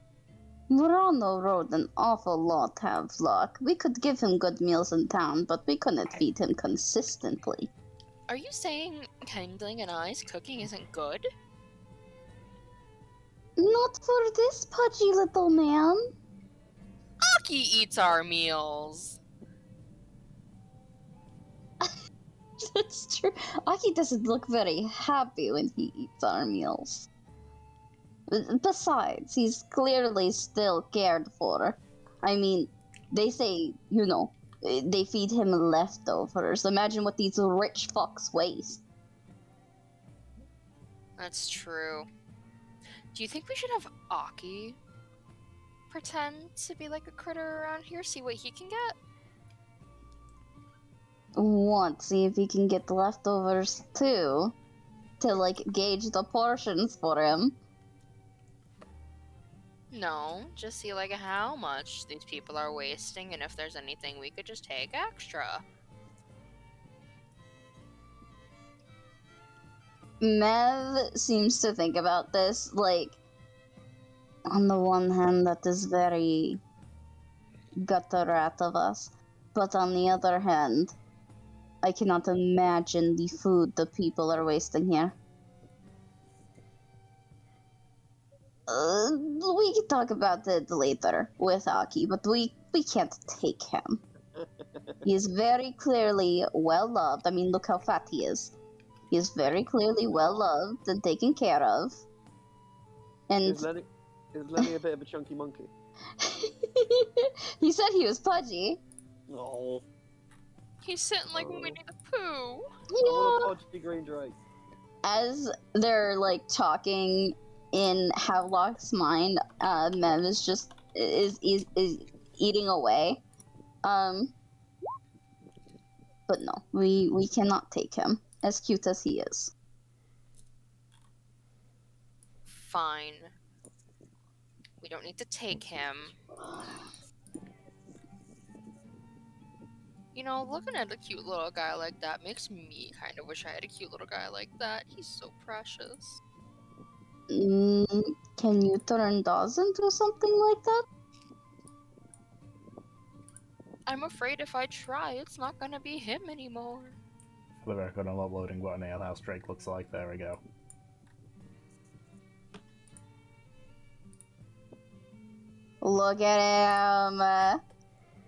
We're on the road an awful lot, Havelock. We could give him good meals in town, but we couldn't feed him consistently. Are you saying kindling and ice cooking isn't good? Not for this pudgy little man. Aki eats our meals. That's true. Aki doesn't look very happy when he eats our meals. Besides, he's clearly still cared for. I mean, they say, they feed him leftovers. Imagine what these rich fucks waste. That's true. Do you think we should have Aki pretend to be like a critter around here? See what he can get? See if he can get the leftovers too. To, like, gauge the portions for him. No, just see like how much these people are wasting and if there's anything we could just take extra. Mev seems to think about this, like, on the one hand, that is very gutter rat of us, but on the other hand, I cannot imagine the food the people are wasting here. We can talk about it later with Aki, but we can't take him. He is very clearly well loved. I mean, look how fat he is. He is very clearly well loved and taken care of. And Is Lenny a bit of a chunky monkey? he said he was pudgy. Oh. He's sitting like Winnie the Pooh. Yeah. I want a pudgy green drake. As they're like talking in Havelock's mind, Mev is just is eating away. But no, we cannot take him, as cute as he is. Fine. We don't need to take him. Looking at a cute little guy like that makes me kind of wish I had a cute little guy like that. He's so precious. Can you turn Dawes into something like that? I'm afraid if I try, it's not gonna be him anymore. For the record, I'm uploading what an alehouse drake looks like. There we go. Look at him!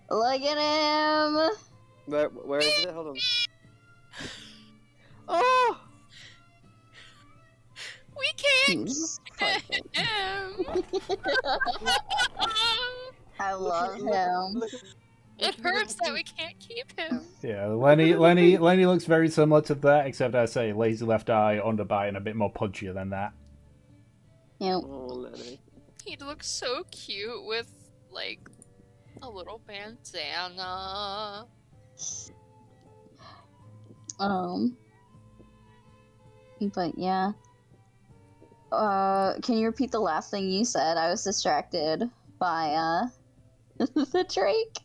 Look at him! Where is it? Hold on. Oh! We can't He's get him! I love him. Look at It hurts that we can't keep him. Yeah, Lenny looks very similar to that, except I say lazy left eye, underbite, and a bit more punchier than that. Yep. Oh, Lenny. He looks so cute with, like, a little bandana. But yeah. Can you repeat the last thing you said? I was distracted by, the Drake.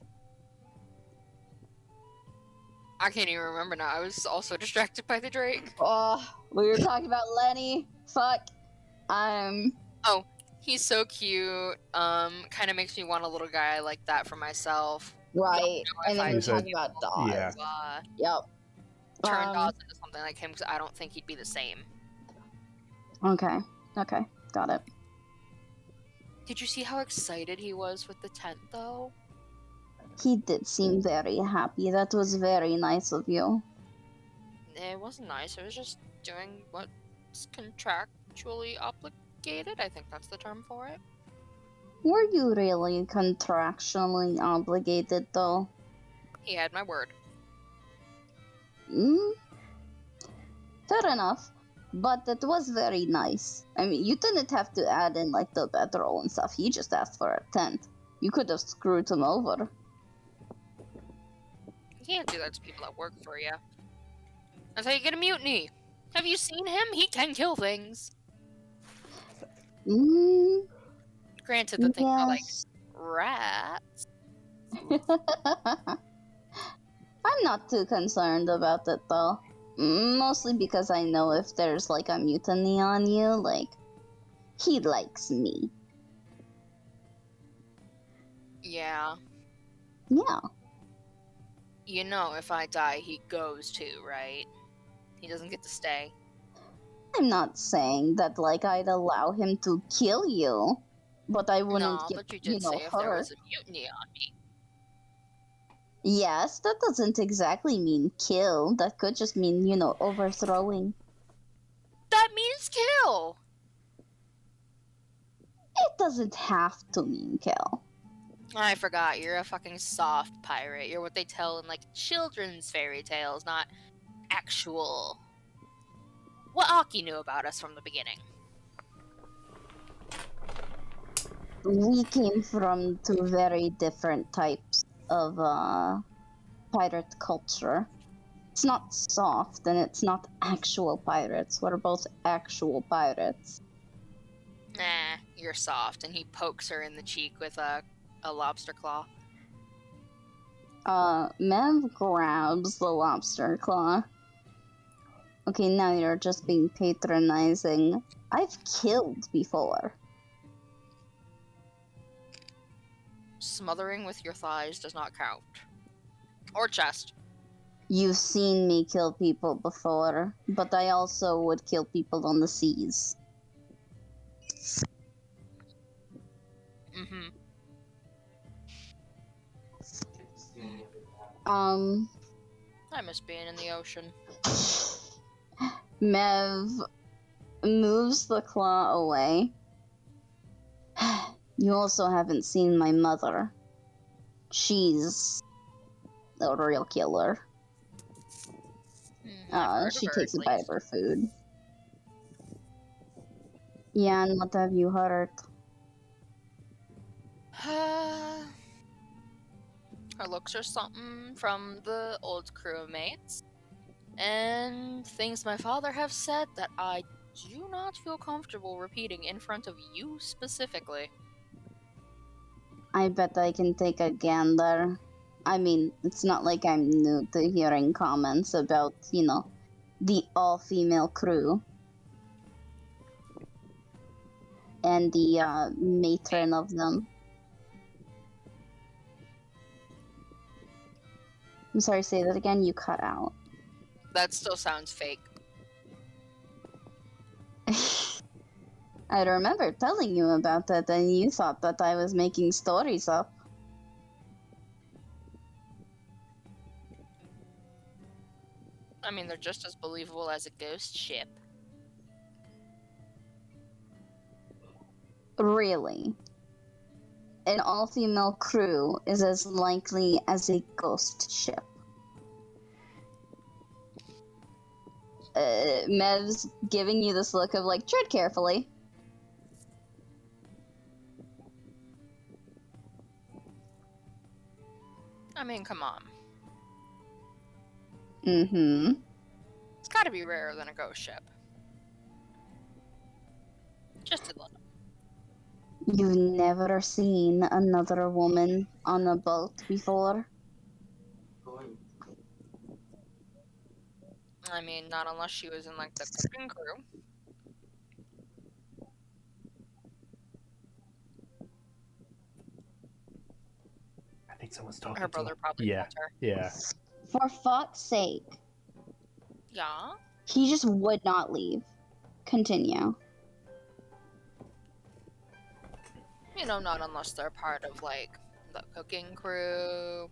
I can't even remember now. I was also distracted by the Drake. Oh, we were talking about Lenny. Fuck. Oh, he's so cute. Kind of makes me want a little guy like that for myself. Right. If And then I we were said- talking about Dawes. Yeah. Yep. Turn Dawes into something like him, because I don't think he'd be the same. Okay. Got it. Did you see how excited he was with the tent, though? He did seem very happy. That was very nice of you. It wasn't nice. It was just doing what's contractually obligated. I think that's the term for it. Were you really contractually obligated, though? He had my word. Fair enough. But that was very nice. I mean, you didn't have to add in, like, the bedroll and stuff. He just asked for a tent. You could have screwed him over. You can't do that to people that work for you. That's how you get a mutiny. Have you seen him? He can kill things. Granted, the things are like Yes. rats. I'm not too concerned about it, though. Mostly because I know if there's, like, a mutiny on you, like, he likes me. Yeah. Yeah. You know, if I die, he goes too, right? He doesn't get to stay. I'm not saying that, like, I'd allow him to kill you, but I wouldn't No, get, but you did say if there was a mutiny on me. Yes, that doesn't exactly mean kill. That could just mean, overthrowing. That means kill! It doesn't have to mean kill. I forgot, you're a fucking soft pirate. You're what they tell in, like, children's fairy tales, not actual... What Aki knew about us from the beginning. We came from two very different types of, pirate culture. It's not soft, and it's not actual pirates. We're both actual pirates. Nah, you're soft. And he pokes her in the cheek with a lobster claw. Mev grabs the lobster claw. Okay, now you're just being patronizing. I've killed before. Smothering with your thighs does not count. Or chest. You've seen me kill people before, but I also would kill people on the seas. Mm-hmm. I miss being in the ocean. Mev moves the claw away. You also haven't seen my mother. She's a real killer. I've heard She of her, takes a at bite of least. her food. Yeah, and what have you heard? Her looks are something from the old crewmates. And things my father have said that I do not feel comfortable repeating in front of you specifically. I bet I can take a gander. I mean, it's not like I'm new to hearing comments about, the all-female crew. And the matron of them. I'm sorry, say that again, you cut out. That still sounds fake. I remember telling you about that, and you thought that I was making stories up. I mean, they're just as believable as a ghost ship. Really? an all-female crew is as likely as a ghost ship. Mev's giving you this look of like, tread carefully. I mean, come on. Mm-hmm. It's gotta be rarer than a ghost ship. Just a little. You've never seen another woman on a boat before? I mean, not unless she was in, like, the cooking crew. I think someone's talking Her to brother her. probably Yeah, told her. yeah. For fuck's sake. Yeah? He just would not leave. Continue. You know, not unless they're part of, like, the cooking crew.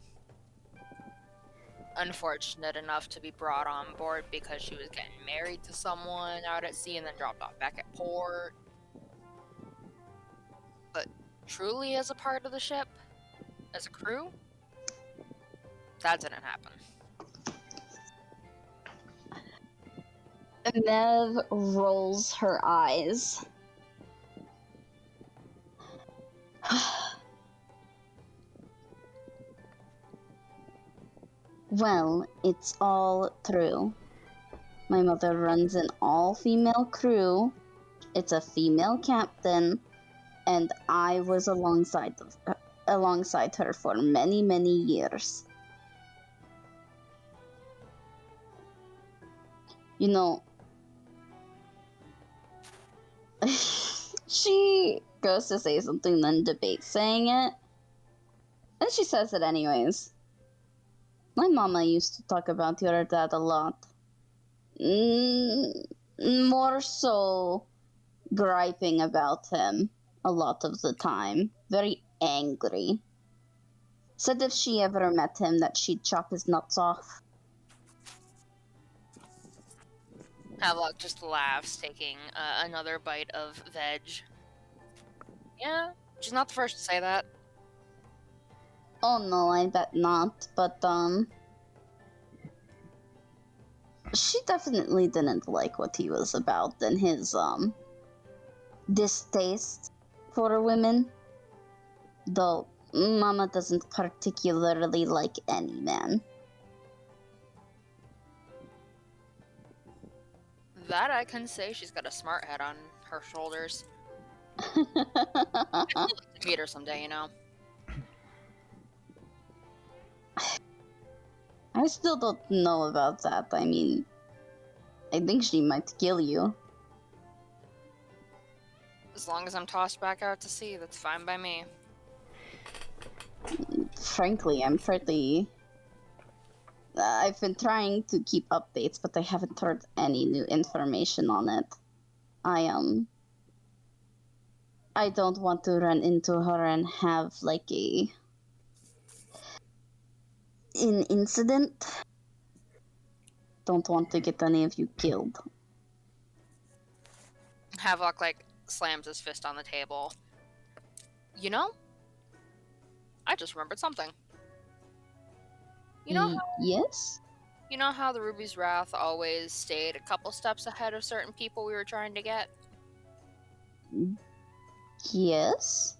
Unfortunate enough to be brought on board because she was getting married to someone out at sea and then dropped off back at port. But truly as a part of the ship, as a crew, that didn't happen. Mev rolls her eyes. Well, it's all true. My mother runs an all-female crew. It's a female captain, and I was alongside her for many, many years. You know, she goes to say something, then debates saying it, and she says it anyways. My mama used to talk about your dad a lot. More so griping about him a lot of the time. Very angry. Said if she ever met him that she'd chop his nuts off. Havelock just laughs, taking another bite of veg. Yeah, she's not the first to say that. Oh no, I bet not, but she definitely didn't like what he was about and his distaste for women. Though Mama doesn't particularly like any man. That I can say, she's got a smart head on her shoulders. I'd like to meet her someday, you know. I still don't know about that. I mean, I think she might kill you. As long as I'm tossed back out to sea, that's fine by me. Frankly, I'm pretty... I've been trying to keep updates, but I haven't heard any new information on it. I don't want to run into her and have, like, an incident. Don't want to get any of you killed. Havelock, like, slams his fist on the table. You know? I just remembered something. You know Yes? You know how the Ruby's Wrath always stayed a couple steps ahead of certain people we were trying to get? Yes?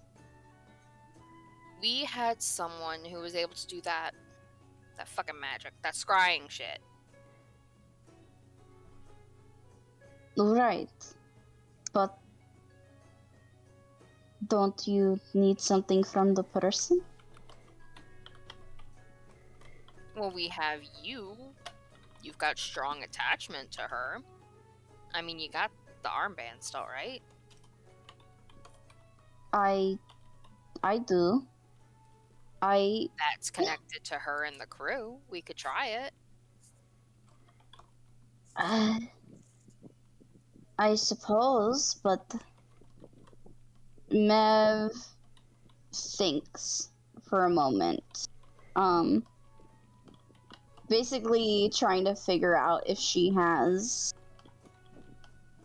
We had someone who was able to do that. That fucking magic. That scrying shit. Right. But don't you need something from the person? Well, we have you. You've got strong attachment to her. I mean, you got the armband still, right? I do. That's connected to her and the crew. We could try it. I suppose, but Mev thinks for a moment. Basically trying to figure out if she has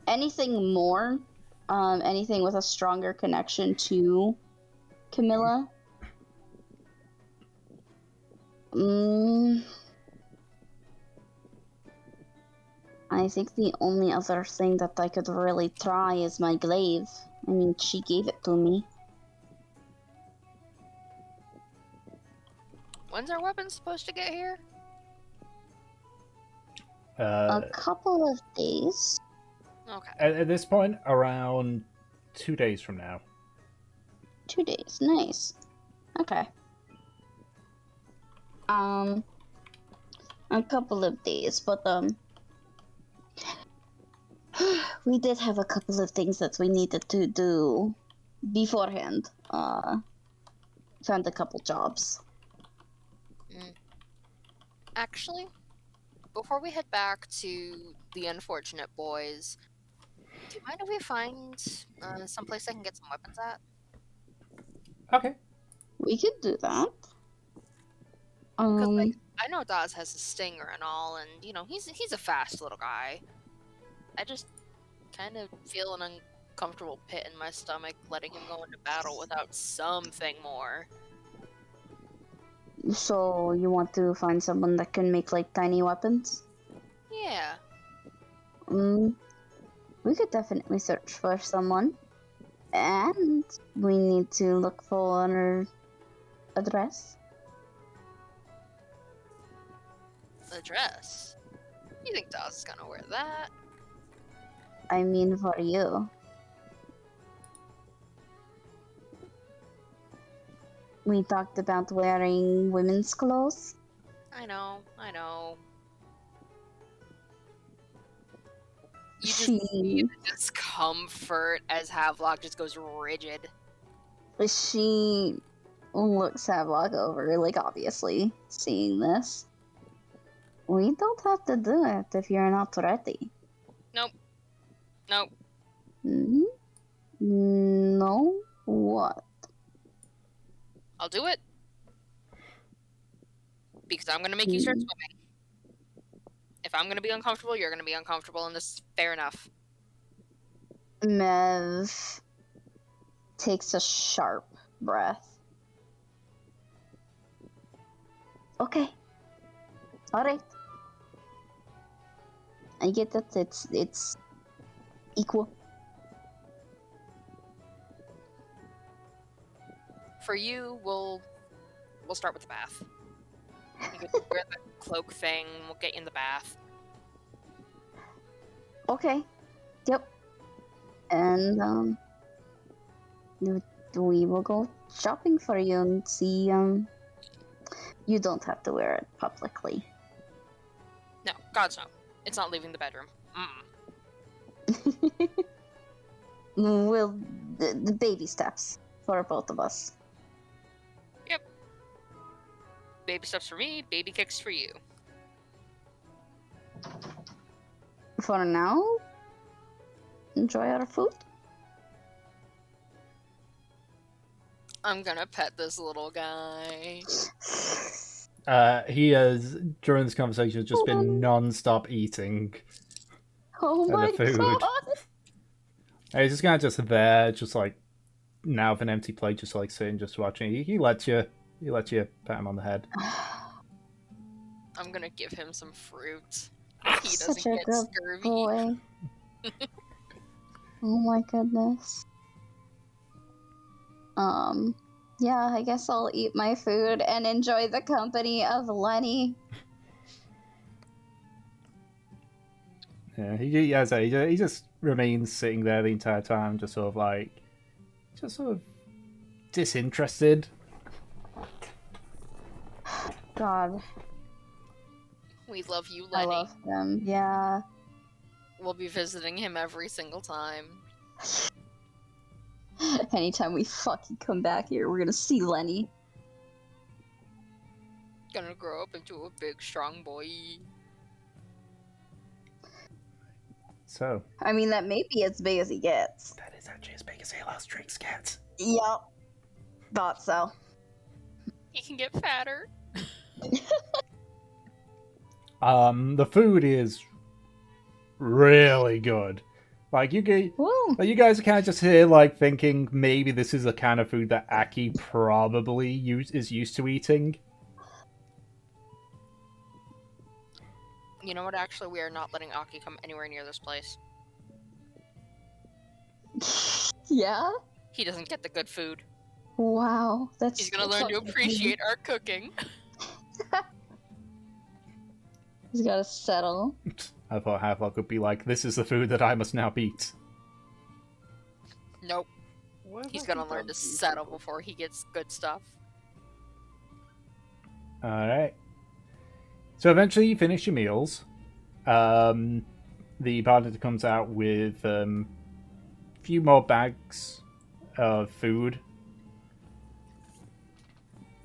anything more, anything with a stronger connection to Camilla? I think the only other thing that I could really try is my glaive. I mean, she gave it to me. When's our weapon supposed to get here? A couple of days. Okay. At this point, around 2 days from now. 2 days. Nice. Okay. A couple of days, but we did have a couple of things that we needed to do beforehand. Found a couple jobs. Actually, before we head back to the unfortunate boys, do you mind if we find someplace I can get some weapons at? Okay. We could do that. Because like, I know Daz has a stinger and all, and you know he's a fast little guy. I just kind of feel an uncomfortable pit in my stomach letting him go into battle without something more. So you want to find someone that can make like tiny weapons? Yeah. We could definitely search for someone, and we need to look for her address. The dress. You think Daz is gonna wear that? I mean, for you. We talked about wearing women's clothes. I know. You just She see the discomfort as Havelock just goes rigid. looks Havelock over, like obviously seeing this. We don't have to do it if you're not ready. Nope. No? What? I'll do it. Because I'm gonna make you start swimming. If I'm gonna be uncomfortable, you're gonna be uncomfortable, and this is fair enough. Mev takes a sharp breath. Okay. Alright. I get that it's equal. For you, we'll start with the bath. You can wear the cloak thing, we'll get you in the bath. Okay. Yep. And we will go shopping for you and see you don't have to wear it publicly. No, God's no. It's not leaving the bedroom. We'll the baby steps for both of us. Yep. Baby steps for me, baby kicks for you. For now, enjoy our food. I'm gonna pet this little guy. He has, during this conversation, just been non-stop eating Oh the my food. god! And he's just kind of just there, just like, now with an empty plate, just like sitting, just watching. He lets you pat him on the head. I'm gonna give him some fruit. He Such doesn't a get good scurvy. boy. Oh my goodness. Yeah, I guess I'll eat my food and enjoy the company of Lenny. Yeah, he just remains sitting there the entire time, just sort of disinterested. God, We love you, I Lenny. love him. Yeah. We'll be visiting him every single time. Anytime we fucking come back here, we're gonna see Lenny. Gonna grow up into a big, strong boy. So I mean, that may be as big as he gets. that is actually as big as Halo's drinks gets. Yup. Thought so. He can get fatter. The food is really good. Like you Woo. you guys are kind of just here, like thinking maybe this is the kind of food that Aki probably is used to eating. You know what? Actually, we are not letting Aki come anywhere near this place. Yeah? He doesn't get the good food. Wow. That's He's gonna learn to appreciate our cooking. He's gotta settle. I thought Havelock would be like, this is the food that I must now eat. Nope. Why have He's I gonna done learn to these settle people? before he gets good stuff. Alright. So eventually you finish your meals. The bartender comes out with a few more bags of food.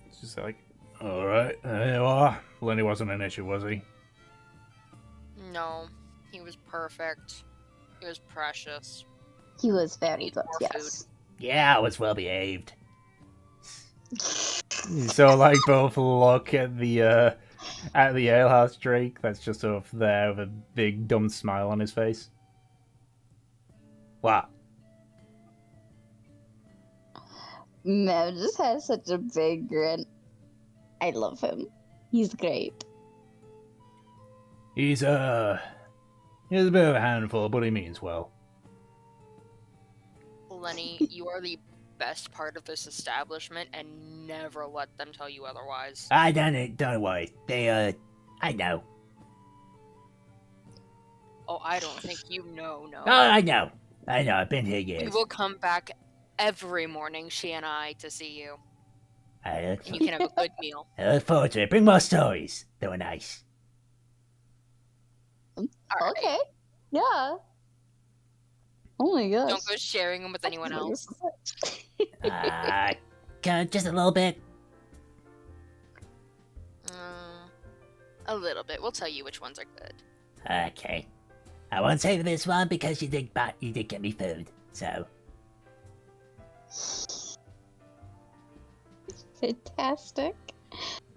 It's just like, alright, there you are. Lenny wasn't an issue, was he? No, he was perfect. He was precious. He was very Need good, more yes. Yeah, I was well behaved. So like both look at the alehouse Drake that's just sort of there with a big dumb smile on his face. What? Mev just has such a big grin. I love him. He's great. He's a bit of a handful, but he means well. Lenny, you are the best part of this establishment, and never let them tell you otherwise. I don't worry. I know. Oh, I don't think you know, no. Oh, I know. I've been here We years. will come back every morning, she and I, to see you. I And you can have a good meal. look forward to it. Bring more stories. They were nice. Alright. Okay. Yeah. Oh my gosh. Don't go sharing them with anyone else. Just a little bit. A little bit. We'll tell you which ones are good. Okay. I won't say this one because you did get me food. So. Fantastic.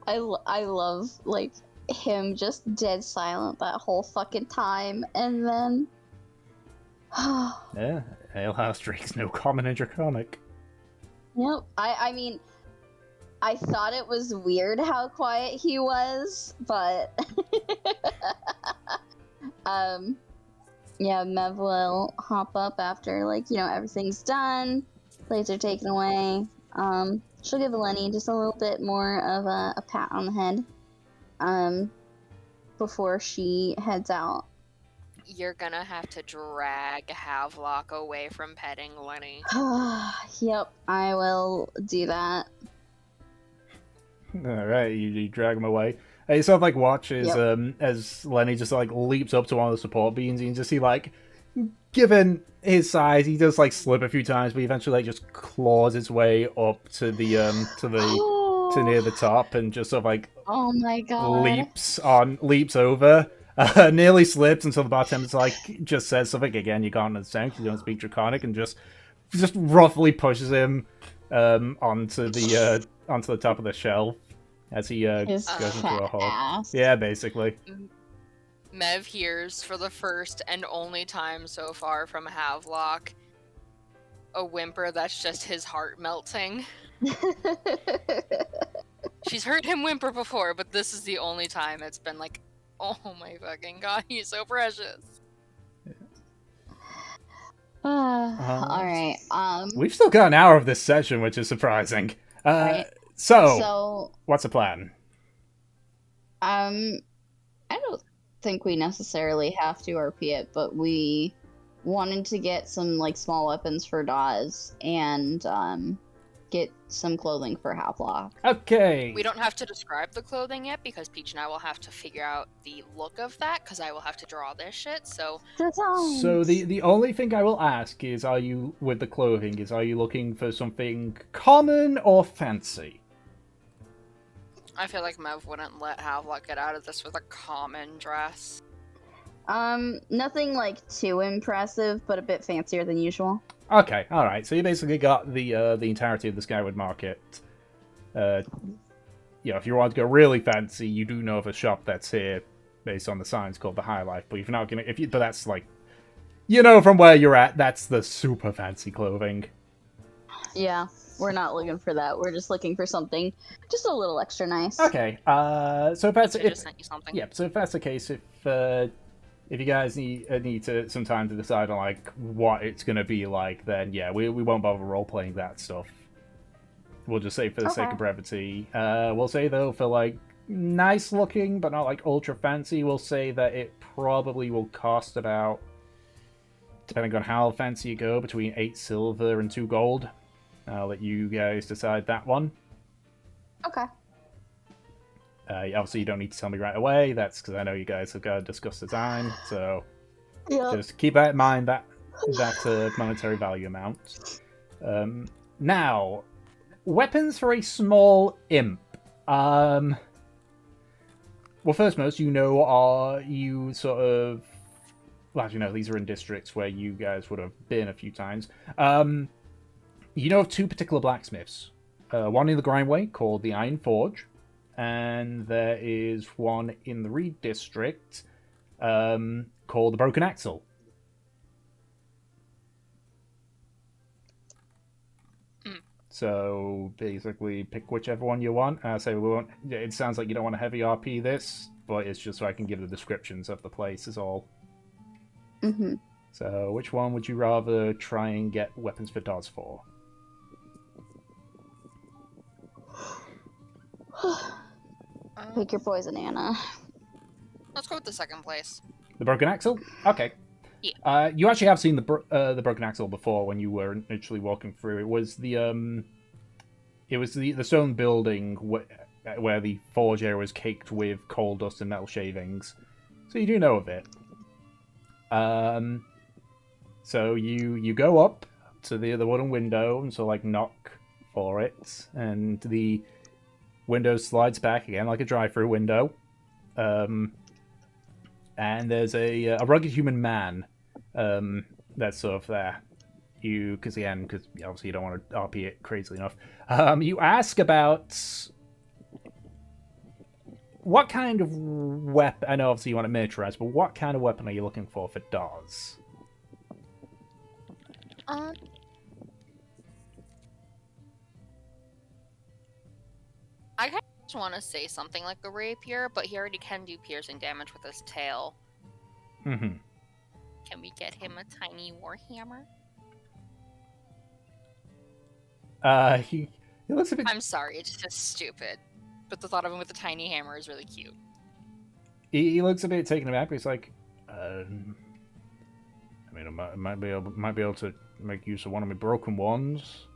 I love, like, him just dead silent that whole fucking time, and then... Yeah, alehouse Drake's no common in Draconic. Yep. I mean, I thought it was weird how quiet he was, but... yeah, Mev will hop up after, like, everything's done, plates are taken away. She'll give Lenny just a little bit more of a pat on the head, before she heads out. You're gonna have to drag Havelock away from petting Lenny. Yep, I will do that. Alright, you drag him away. You sort of like watches Yep. as Lenny just like leaps up to one of the support beams, and you just see like, given his size, he does like slip a few times, but he eventually like just claws his way up to the to near the top, and just sort of like Oh my god. leaps over, nearly slips until the bartender's like just says something again. You can't understand because you don't speak Draconic, and just roughly pushes him onto the top of the shelf as he His goes into a fat hole. ass. Yeah, basically. Mev hears for the first and only time so far from Havelock a whimper that's just his heart melting. She's heard him whimper before, but this is the only time it's been like, oh my fucking god, he's so precious. Alright, We've still got an hour of this session, which is surprising. Right. So, what's the plan? I don't think we necessarily have to RP it, but we wanted to get some, like, small weapons for Dawes, and, get some clothing for Havelock. Okay. We don't have to describe the clothing yet because Peach and I will have to figure out the look of that because I will have to draw this shit. So So the only thing I will ask is, are you looking for something common or fancy? I feel like Mev wouldn't let Havelock get out of this with a common dress. Nothing, like, too impressive, but a bit fancier than usual. Okay, all right. So you basically got the entirety of the Skyward Market. If you want to go really fancy, you do know of a shop that's here, based on the signs, called the High Life. But if you're not gonna, but that's like, You know from where you're at, that's the super fancy clothing. Yeah, we're not looking for that. We're just looking for something just a little extra nice. Okay, so if that's I just sent you something. yeah, so if that's the case, if you guys need some time to decide on like what it's gonna be like, then yeah, we won't bother role playing that stuff. We'll just say for the sake Okay. of brevity. We'll say though for like nice looking but not like ultra fancy, we'll say that it probably will cost about, depending on how fancy you go, between 8 silver and 2 gold. I'll let you guys decide that one. Okay. Obviously, you don't need to tell me right away. That's because I know you guys have got to discuss design. So Yeah. just keep that in mind, that monetary value amount. Now, weapons for a small imp. Well, first, most you sort of. Well, as you know, these are in districts where you guys would have been a few times. You know of 2 particular blacksmiths. One in the Grindway called the Iron Forge, and there is one in the Reed district called the Broken Axle. So basically, pick whichever one you want. So we won't. It sounds like you don't want to heavy RP this, but it's just so I can give the descriptions of the place is all. Mm-hmm. So which one would you rather try and get weapons for Dodds for? Pick your poison, Anna. Let's go with the second place. The Broken Axle? Okay. Yeah. You actually have seen the Broken Axle before when you were initially walking through. It was the stone building where the forge area was caked with coal dust and metal shavings. So you do know of it. So you go up to the wooden window and so like knock for it, and the window slides back again like a drive-through window. And there's a rugged human man that's sort of there. Because obviously you don't want to RP it crazily enough. You ask about what kind of weapon. I know obviously you want it miniaturized, but what kind of weapon are you looking for Dawes? I kind of just want to say something like a rapier, but he already can do piercing damage with his tail. Mm-hmm. Can we get him a tiny warhammer? He looks a bit. I'm sorry, it's just stupid. But the thought of him with a tiny hammer is really cute. He looks a bit taken aback, but he's like, I mean, I might be able to make use of one of my broken ones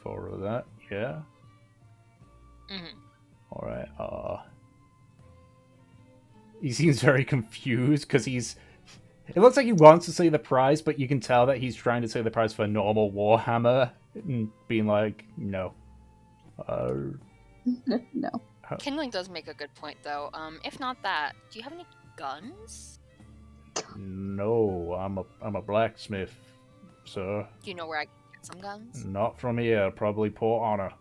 for that. Yeah. Mm-hmm. All right. He seems very confused because he's. It looks like he wants to say the price, but you can tell that he's trying to say the price for a normal warhammer, and being like, no. No. Kindling does make a good point, though. If not that, do you have any guns? No, I'm a blacksmith, sir. Do you know where I can get some guns? Not from here. Probably Port Honor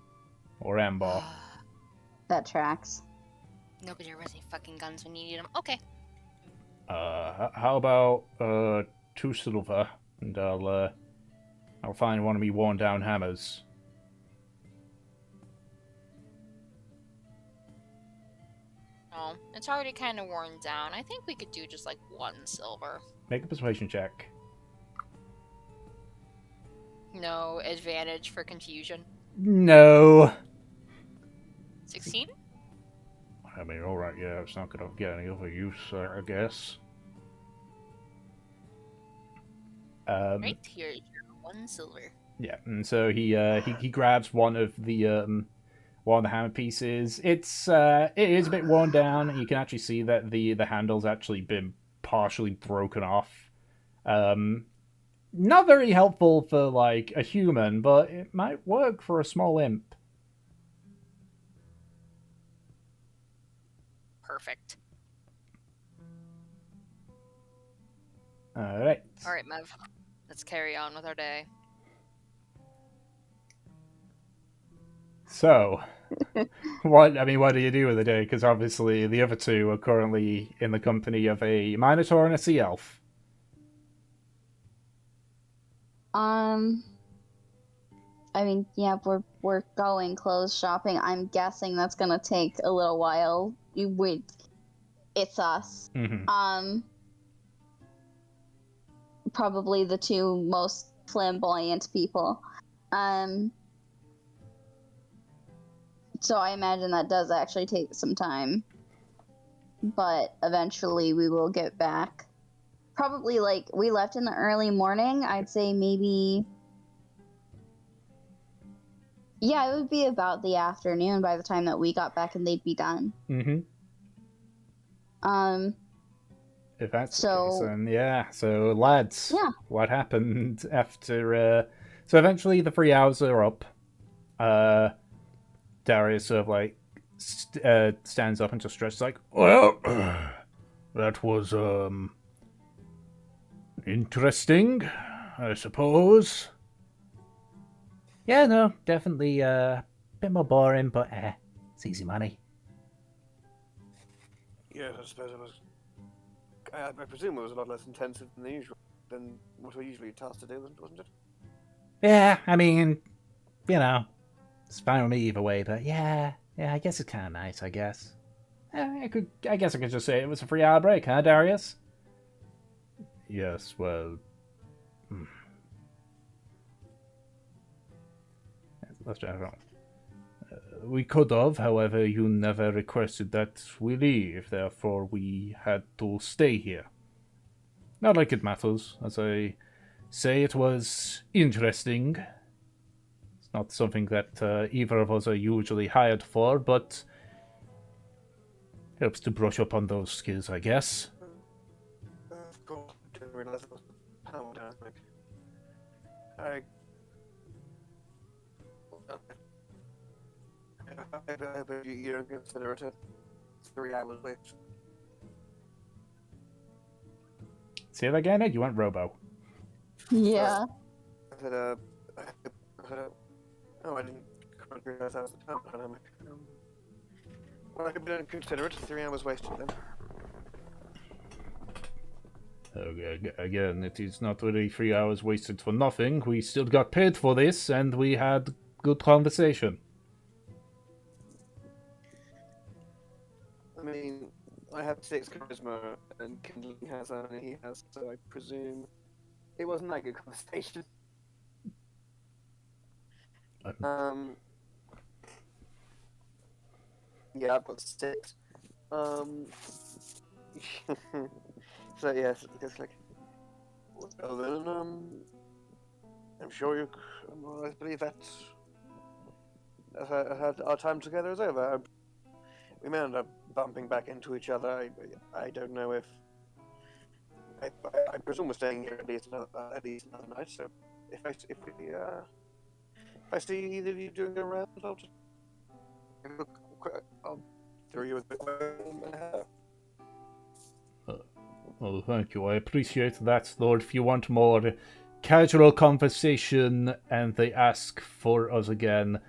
or Ambar. That tracks. Nobody has any fucking guns when you need them. Okay. How about 2 silver, and I'll find one of me worn down hammers. Oh, it's already kind of worn down. I think we could do just like 1 silver. Make a persuasion check. No advantage for confusion. No. 16? I mean, alright, yeah, it's not gonna get any other use, I guess. Right here's your 1 silver. Yeah, and so he grabs one of the hammer pieces. It is a bit worn down, and you can actually see that the handle's actually been partially broken off. Not very helpful for like a human, but it might work for a small imp. Perfect. Alright. Alright, Mev. Let's carry on with our day. So, what do you do with the day? Because obviously the other 2 are currently in the company of a Minotaur and a Sea Elf. I mean, yeah, we're going clothes shopping. I'm guessing that's gonna take a little while. It's us. Mm-hmm. Probably the two most flamboyant people. So I imagine that does actually take some time. But eventually we will get back. Probably, like, we left in the early morning. I'd say maybe... Yeah, it would be about the afternoon by the time that we got back and they'd be done. Mm-hmm. If that's the case, So... then yeah. So, lads, Yeah. what happened after... So eventually the 3 hours are up. Darius sort of, like, stands up and just stretches like, well, that was, interesting, I suppose. Yeah, no, definitely a bit more boring, but it's easy money. Yes, I suppose it was. I presume it was a lot less intensive than what we're usually tasked to do, wasn't it? Yeah, I mean, you know, it's fine with me either way, but yeah, I guess it's kind of nice, I guess. I guess I could just say it was a 3 hour break, huh, Darius? Yes, well... Let's try it. We could have, however, you never requested that we leave, therefore we had to stay here. Not like it matters, as I say, it was interesting. It's not something that either of us are usually hired for, but helps to brush up on those skills, I guess. Of course, I didn't realize it was power dynamic. I bet you don't consider it a 3 hours wait. Say that again, Ed? You went robo. Yeah. I said, oh, I didn't quite realize that was the power dynamic. Well, I don't consider it 3 hours wasted then. Okay, again, it is not really 3 hours wasted for nothing. We still got paid for this, and we had good conversation. I mean, I have 6 charisma, and Kindling has that, and he has, so I presume it wasn't that good conversation. Yeah, I've got 6. So yes, it's like, well then, I'm sure you. I believe that our time together is over. We may end up bumping back into each other. I don't know if. I presume we're staying here at least another night. So if I see either of you doing a round, I'll throw you a bit in my hair. Well, thank you. I appreciate that, Lord. If you want more casual conversation and they ask for us again,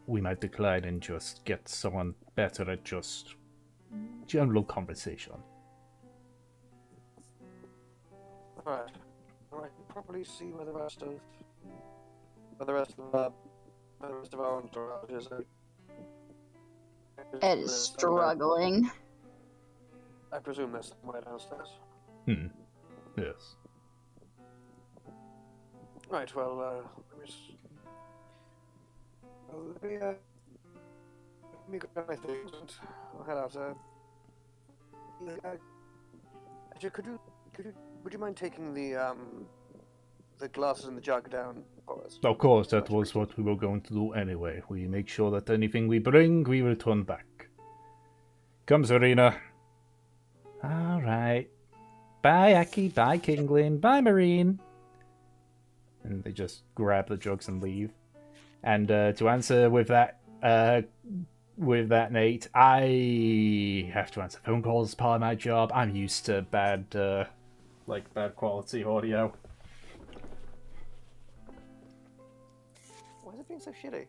we might decline and just get someone better at just general conversation. Alright. I can probably see where the rest of our entourage is. Ed is struggling. I presume there's somewhere downstairs. Yes. Right, well, let me grab my things and I'll head out. Actually, would you mind taking the glasses and the jug down for us? Of course, that was what we were going to do anyway. We make sure that anything we bring, we return back. Come, Serena. Alright. Bye, Aki. Bye, Kinglin. Bye, Marine. And they just grab the jugs and leave. And to answer with that, Nate, I have to answer phone calls as part of my job. I'm used to bad quality audio. Why is it being so shitty?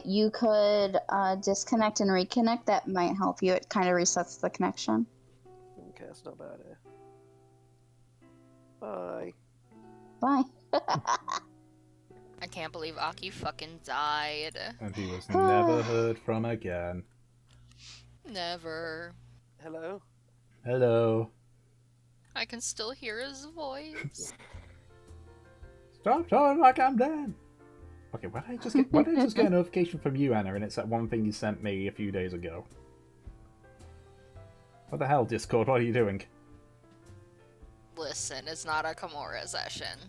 You could disconnect and reconnect. That might help you. It kind of resets the connection. Okay, that's not bad. Bye. Bye. I can't believe Aki fucking died. And he was never heard from again. Never. Hello? Hello. I can still hear his voice. Stop talking like I'm dead. Okay, why did I just get a notification from you, Anna, and it's that one thing you sent me a few days ago? What the hell, Discord? What are you doing? Listen, it's not a Karmora session.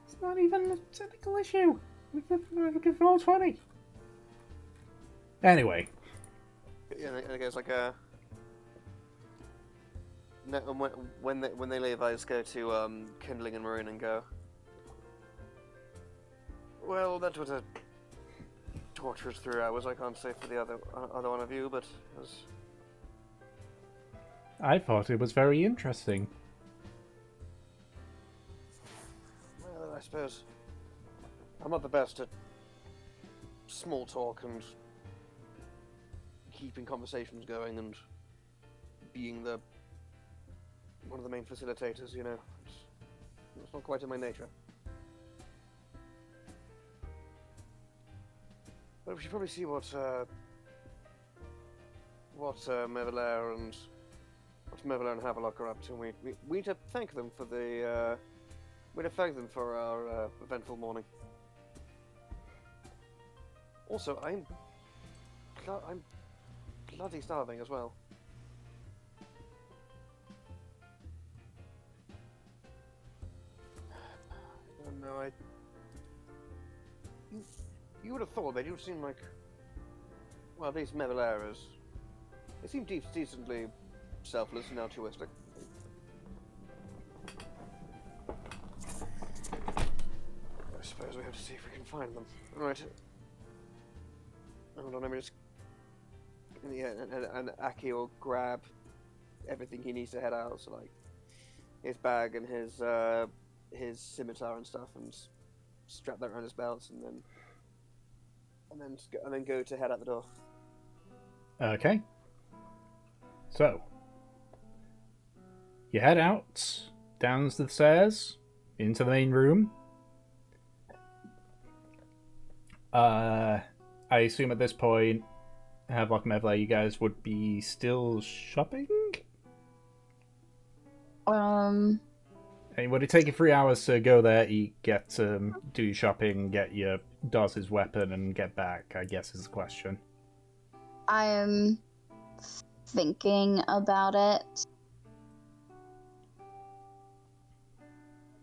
It's not even a technical issue. We can roll 20. Anyway. Yeah, and it goes like a. No, and when they leave, I just go to Kindling and Maroon and go. Well, that was a torturous 3 hours. I can't say for the other one of you, but it was. I thought it was very interesting. Well, I suppose I'm not the best at small talk and keeping conversations going and being one of the main facilitators. You know, it's not quite in my nature. But we should probably see what Mevelair and Havelock are up to. We need to thank them for our eventful morning. Also, I'm bloody starving as well. No, You would have thought that you'd seem like, well, at least Mevelair is. They seem decently selfless and altruistic. I suppose we have to see if we can find them. Right. Hold on, let me just. Yeah, and Aki will grab everything he needs to head out, so like his bag and his scimitar and stuff, and strap that around his belt, and then go to head out the door. Okay. So, you head out, down the stairs, into the main room. I assume at this point, Havelock and Mevelair, you guys would be still shopping? And would it take you 3 hours to go there, eat, get do your shopping, get your Daz's weapon, and get back? I guess is the question. I am thinking about it.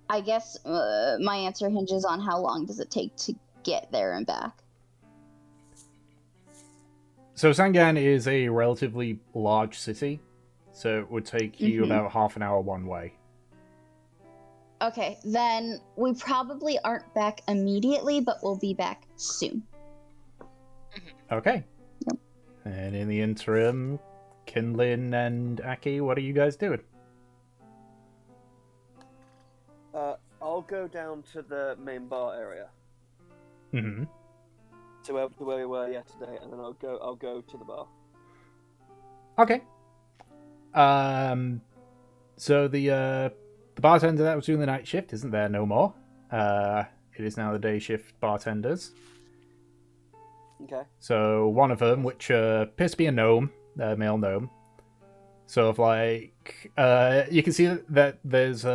I guess my answer hinges on how long does it take to get there and back. So Sangaan is a relatively large city, so it would take you about half an hour one way. Okay, then we probably aren't back immediately, but we'll be back soon. Okay. Yep. And in the interim, Kindlin and Aki, what are you guys doing? I'll go down to the main bar area. Mm-hmm. To where we were yesterday, and then I'll go to the bar. Okay. So the bartender that was doing the night shift isn't there no more. It is now the day shift bartenders. Okay. So one of them, which appears to be a gnome, a male gnome. So of like, you can see that there's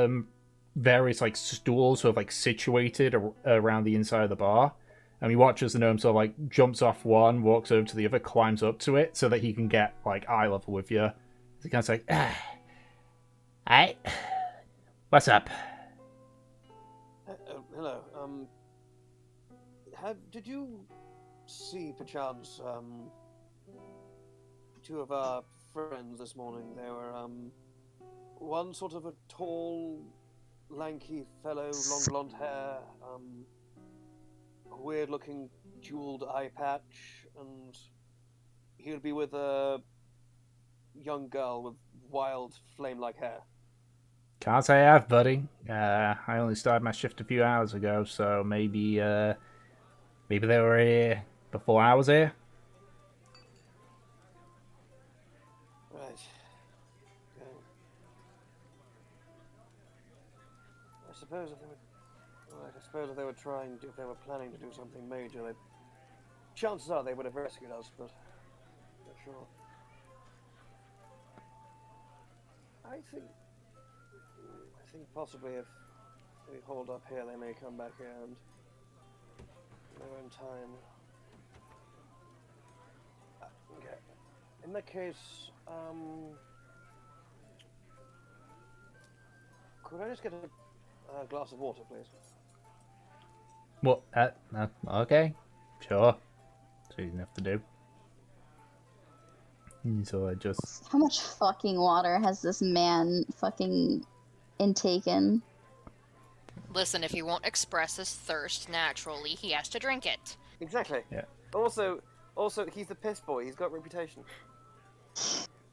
various like stools sort of like situated around the inside of the bar. And he watches the gnome sort of like jumps off one, walks over to the other, climbs up to it so that he can get like eye level with you. He kind of like, "Hey, what's up?" Hello. Did you see perchance two of our friends this morning? They were one sort of a tall, lanky fellow, long blonde hair, a weird-looking jeweled eye patch, and he would be with a young girl with wild, flame-like hair. Can't say I have, buddy. I only started my shift a few hours ago, so maybe they were here before I was here. Right. suppose if they were, right, I suppose if they were if they were planning to do something major, chances are they would have rescued us, but not sure. I think possibly if we hold up here, they may come back here and they're in time. Okay. In that case, could I just get a glass of water, please? What? Okay. Sure. That's easy enough to do. So I just... How much fucking water has this man fucking intaken? Listen, if he won't express his thirst naturally, he has to drink it. Exactly. Yeah. Also, he's the piss boy. He's got reputation.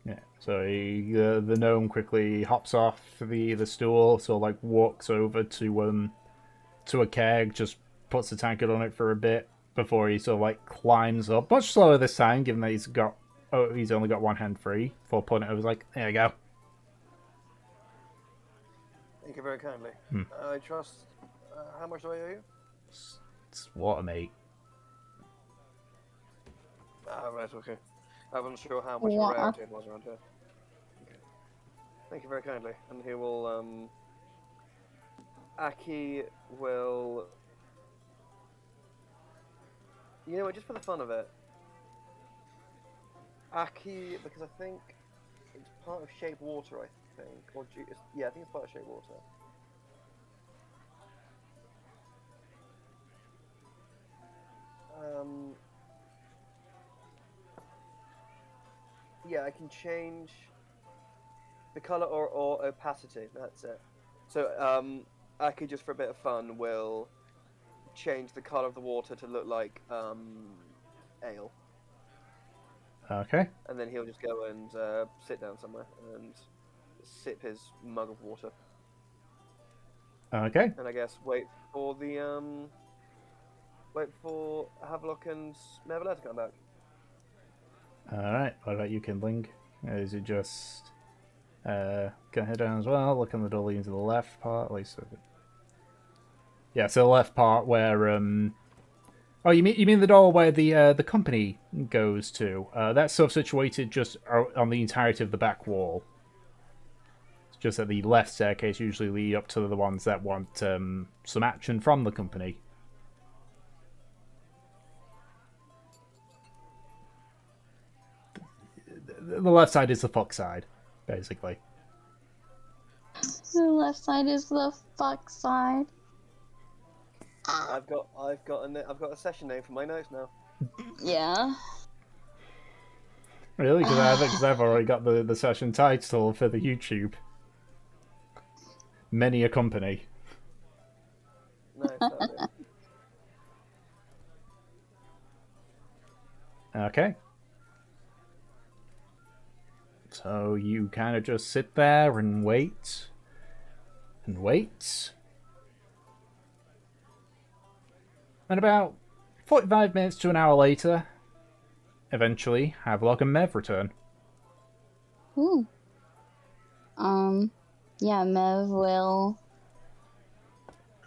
Yeah. So the gnome quickly hops off the stool, so like walks over to a keg, just puts the tankard on it for a bit before he sort of like climbs up, much slower this time, given that he's only got one hand free. Before putting it over, like, there you go. Thank you very kindly. Hmm. I trust. How much do I owe you? It's water, mate. Ah, right, okay. I wasn't sure how much What? rarity it was around here. Okay. Thank you very kindly. And he will, Aki will... You know what, just for the fun of it, Aki, because I think it's part of Shape Water, I think. Or, yeah, I think it's part of Shape Water. Yeah, I can change the color or opacity. That's it. So Aki, just for a bit of fun, will change the color of the water to look like ale, Okay. and then he'll just go and sit down somewhere and sip his mug of water. Okay. And I guess wait for Havelock and Neverland to come back. Alright, what about you, Kindling? Is it just gonna head down as well? Look on the door leading to the left part, at least. Yeah, so the left part where oh, you mean the door where the company goes to? That's sort of situated just on the entirety of the back wall. It's just that the left staircase usually lead up to the ones that want some action from the company. The left side is the fuck side, basically. The left side is the fuck side. I've got a session name for my notes now. Yeah. Really? Because I've already got the session title for the YouTube. Many a company. Nice. That'll do. Okay. So you kind of just sit there and wait. And wait. And about 45 minutes to an hour later, eventually, Havelock and Mev return. Ooh. Yeah, Mev will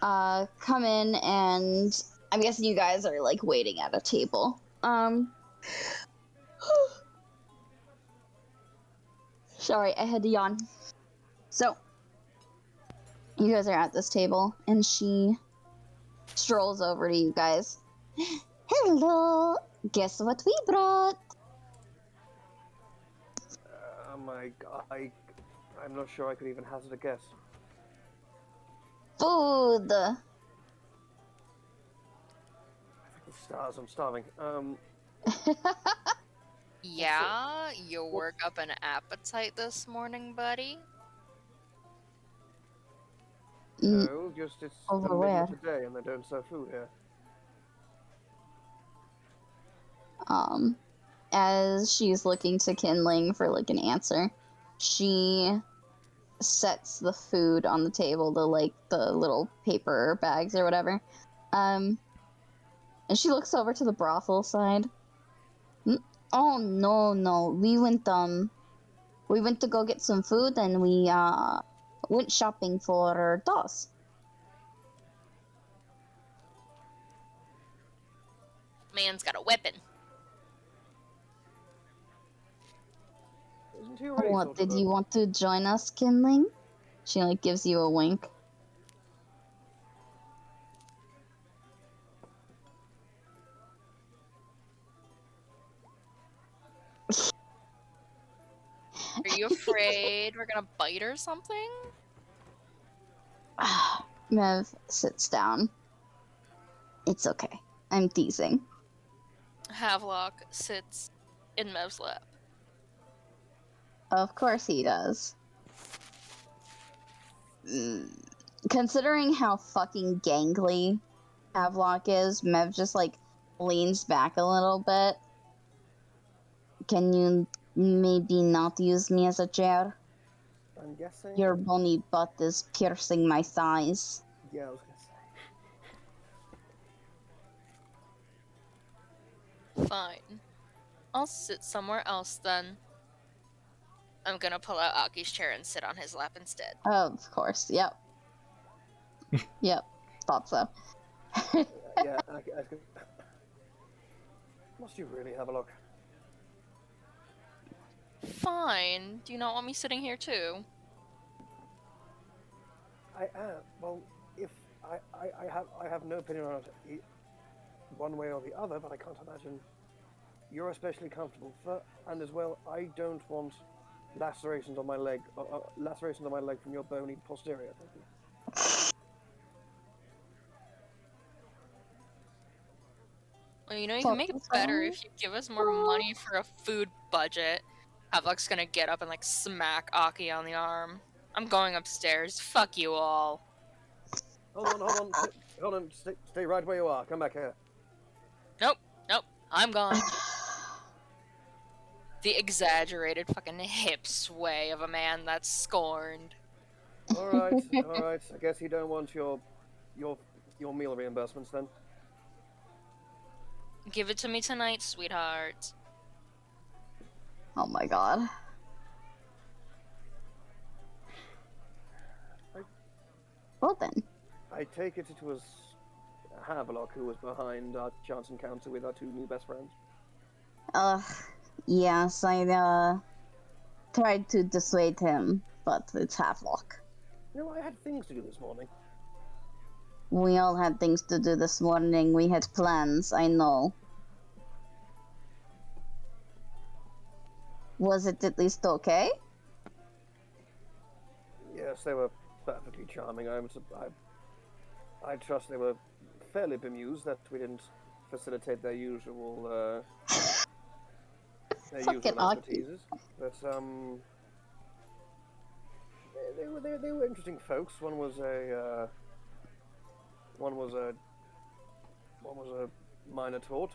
come in, and I'm guessing you guys are like waiting at a table. Sorry, I had to yawn. So, you guys are at this table, and she strolls over to you guys. Hello! Guess what we brought? I'm not sure I could even hazard a guess. Food! I think the stars. I'm starving. Yeah, you work up an appetite this morning, buddy? No, just it's the Over middle where? of the day and they don't serve food here. As she's looking to Kindling for like an answer, she sets the food on the table, the little paper bags or whatever. And she looks over to the brothel side. Oh no, we went to go get some food and we went shopping for DOS. Man's got a weapon. Isn't he already What, sort did of a... you want to join us, Kinling? She, like, gives you a wink. Are you afraid we're gonna bite or something? Mev sits down. It's okay. I'm teasing. Havelock sits in Mev's lap. Of course he does. Considering how fucking gangly Havelock is, Mev just, like, leans back a little bit. Can you maybe not use me as a chair? I'm guessing... Your bony butt is piercing my thighs. Yeah, I was gonna say. Fine. I'll sit somewhere else then. I'm gonna pull out Aki's chair and sit on his lap instead. Of course, yep. Yep, thought so. Yeah, I could... Must you really have a look? Fine. Do you not want me sitting here too? Well, if... I have no opinion on it one way or the other, but I can't imagine you're especially comfortable. And as well, I don't want lacerations on my leg from your bony posterior. Thank you. Well, you know, you can make it better if you give us more money for a food budget. Havelock's gonna get up and, like, smack Aki on the arm. I'm going upstairs. Fuck you all. Hold on. Stay right where you are. Come back here. Nope. I'm gone. The exaggerated fucking hip sway of a man that's scorned. All right. I guess you don't want your meal reimbursements then. Give it to me tonight, sweetheart. Oh my god. Well then. I take it was Havelock who was behind our chance encounter with our two new best friends. Yes, I tried to dissuade him, but it's Havelock. You know, I had things to do this morning. We all had things to do this morning. We had plans, I know. Was it at least okay? Yes, they were perfectly charming. I trust they were fairly bemused that we didn't facilitate their usual expertises. But they were interesting folks. One was a minotaur,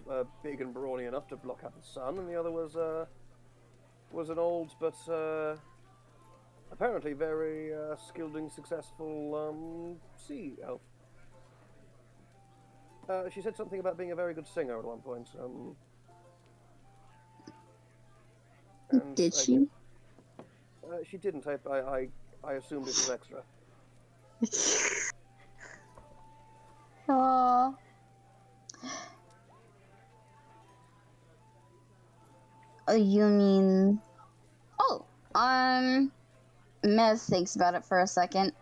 big and brawny enough to block out the sun, and the other was an old but apparently very skilled and successful sea elf. She said something about being a very good singer at one point. Did she? She didn't. I assumed it was extra. Aww. You mean... Oh, Mez thinks about it for a second.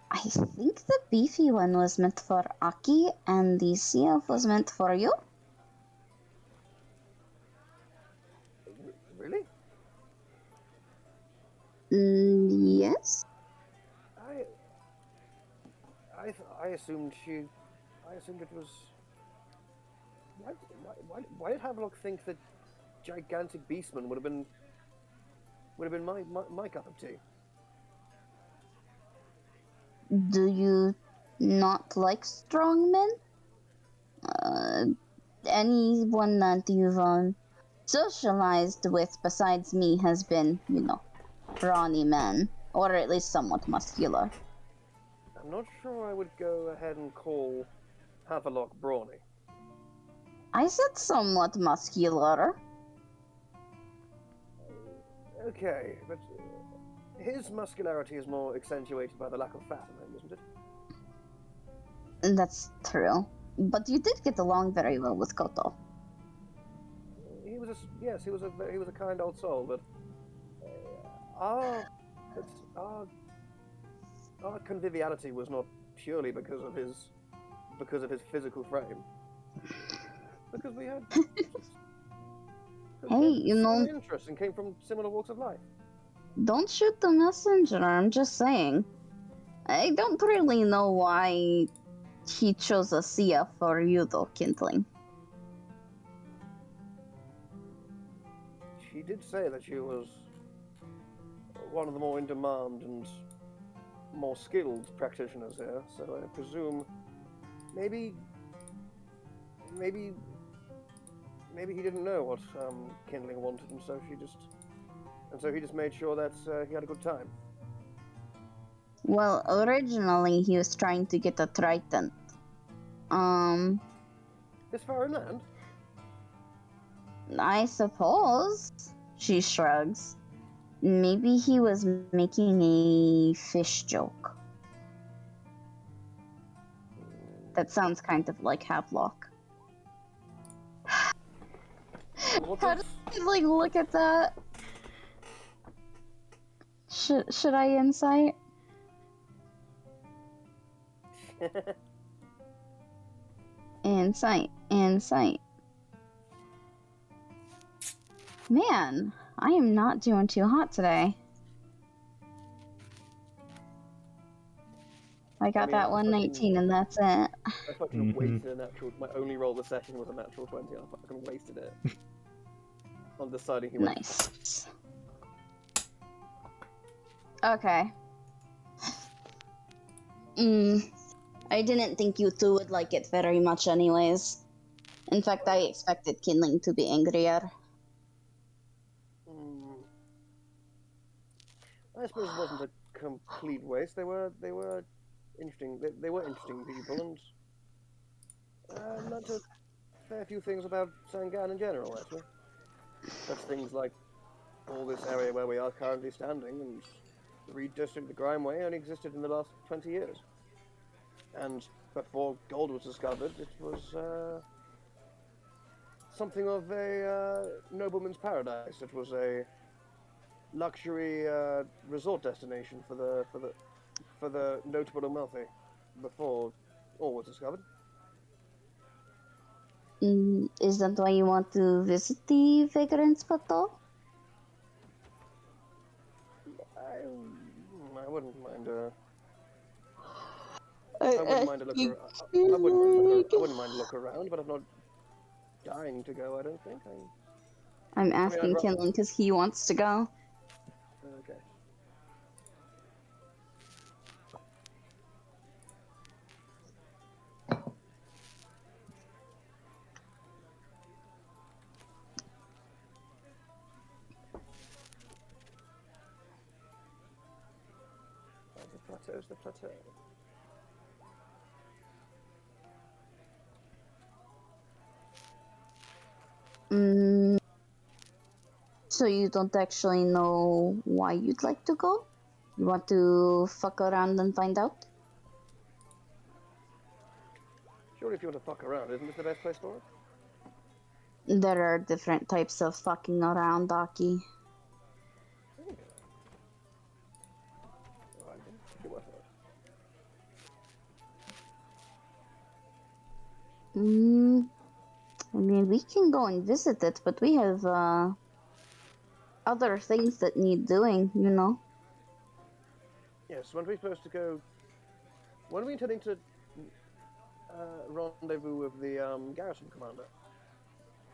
I think the beefy one was meant for Aki, and the sea elf was meant for you? Really? Yes? I assumed it was... Why did Havelock think that gigantic beastman would have been my cup of tea? Do you not like strong men? Anyone that you've socialized with besides me has been, brawny men, or at least somewhat muscular. I'm not sure I would go ahead and call Havelock brawny. I said somewhat muscular. Okay, but his muscularity is more accentuated by the lack of fat in him, isn't it? That's true. But you did get along very well with Koto. He was he was a kind old soul, but our our conviviality was not purely because of his physical frame. Because we had Hey, you know, similar interests and came from similar walks of life. don't shoot the messenger, I'm just saying. I don't really know why he chose Asiya for you though, Kindling. She did say that she was one of the more in demand and more skilled practitioners here, so I presume maybe he didn't know what Kindling wanted, and so he just made sure that he had a good time. Well, originally he was trying to get a trident. This far inland? I suppose. She shrugs. Maybe he was making a fish joke. That sounds kind of like Havelock. What How is... did I look at that? Should I insight? Insight. Man, I am not doing too hot today. I got that 119 and that's it. I fucking wasted a natural. My only roll of the session was a natural 20. I fucking wasted it. On deciding he went. Nice. Okay. I didn't think you two would like it very much anyways. In fact, I expected Kindling to be angrier. I suppose it wasn't a complete waste. They were interesting. They were interesting people, and learned a fair few things about Sangaan in general, actually. Such things like all this area where we are currently standing, and the Reed District, the Grimeway, only existed in the last 20 years. And before gold was discovered, it was something of a nobleman's paradise. It was a luxury resort destination for the notable and wealthy before all was discovered. Is that why you want to visit the vagrant spot though? I wouldn't mind. I wouldn't mind a look around. I wouldn't mind a look around, but I'm not dying to go. I don't think. I'm asking Kindling because he wants to go. Okay. The plateau. So you don't actually know why you'd like to go? You want to fuck around and find out? Surely if you want to fuck around, isn't this the best place for it? There are different types of fucking around, Aki. I mean, we can go and visit it, but we have other things that need doing, you know? Yes, when are we supposed to go? When are we intending to rendezvous with the garrison commander?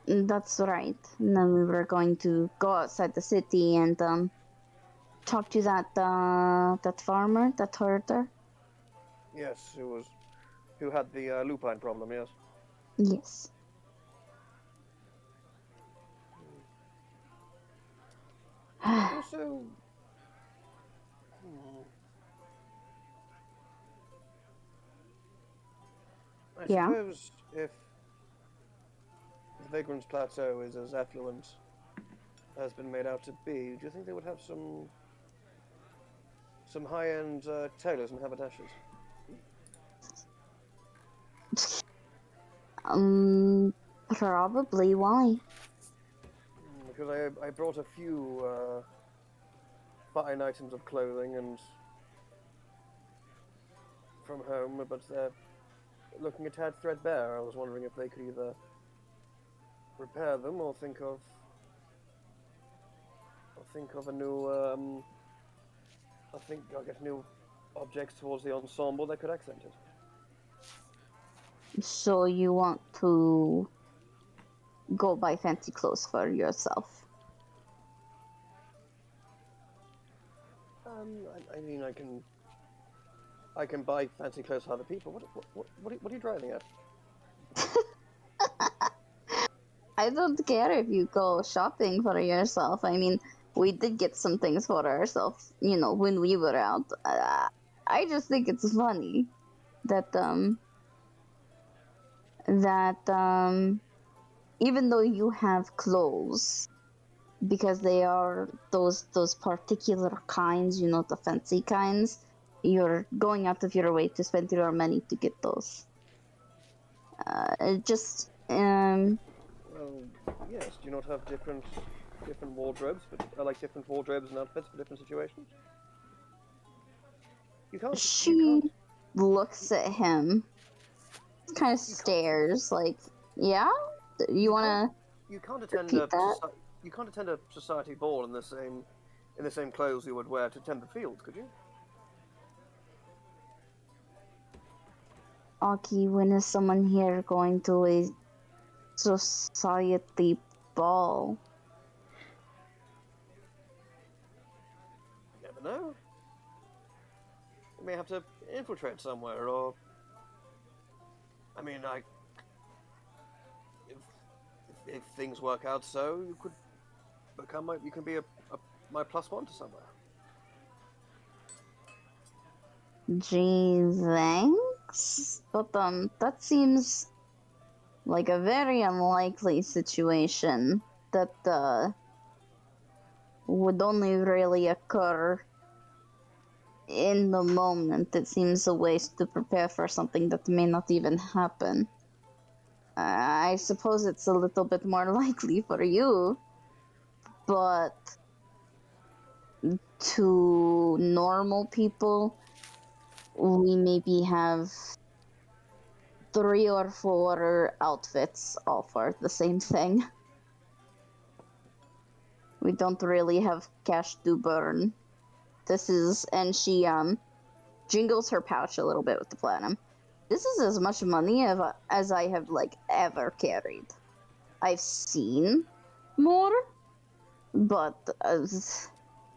That's right. And then we were going to go outside the city and talk to that farmer, that herder. Yes, who had the lupine problem? Yes. Yes. Also, I suppose if the Vagrant's Plateau is as affluent as been made out to be, do you think they would have some high-end tailors and haberdashers? Probably. Why? Because I brought a few fine items of clothing and from home, but they're looking a tad threadbare. I was wondering if they could either repair them or think of a new I'll get new objects towards the ensemble that could accent it. So you want to go buy fancy clothes for yourself? I mean, I can buy fancy clothes for other people. What are you driving at? I don't care if you go shopping for yourself. I mean, we did get some things for ourselves, you know, when we were out. I just think it's funny that even though you have clothes, because they are those particular kinds, you know, the fancy kinds, you're going out of your way to spend your money to get those. Just Well, yes. Do you not have different wardrobes, but like different wardrobes and outfits for different situations? You can't. she looks at him, kind of stares, like, yeah, you wanna You can't attend repeat that? you can't attend a society ball in the same clothes you would wear to tend the fields, could you? Aki, when is someone here going to a society ball? You never know. You may have to infiltrate somewhere, or I mean, if things work out, so you could you can be my +1 to somewhere. Gee, thanks. But that seems like a very unlikely situation that would only really occur in the moment. It seems a waste to prepare for something that may not even happen. I suppose it's a little bit more likely for you, but to normal people, we maybe have 3 or 4 outfits all for the same thing. We don't really have cash to burn. And she jingles her pouch a little bit with the platinum. This is as much money as I have like ever carried. I've seen more, but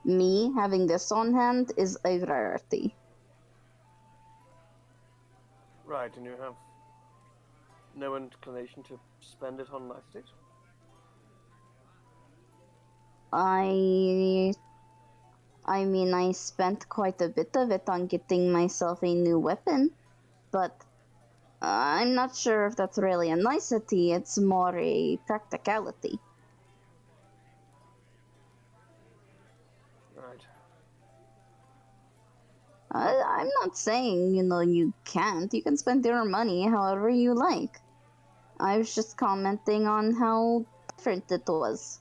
me having this on hand is a rarity. Right, and you have no inclination to spend it on niceties? I mean, I spent quite a bit of it on getting myself a new weapon, but I'm not sure if that's really a nicety. It's more a practicality. Right. I'm not saying, you know, you can't. You can spend your money however you like. I was just commenting on how different it was.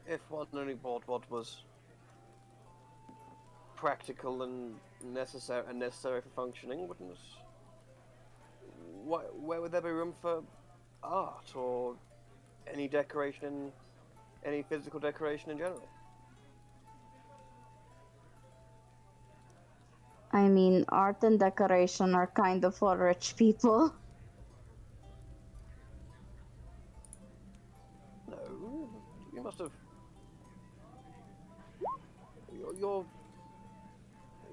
If one only bought what was practical and necessary for functioning, where would there be room for art or any decoration, any physical decoration in general? I mean, art and decoration are kind of for rich people. No, you must have.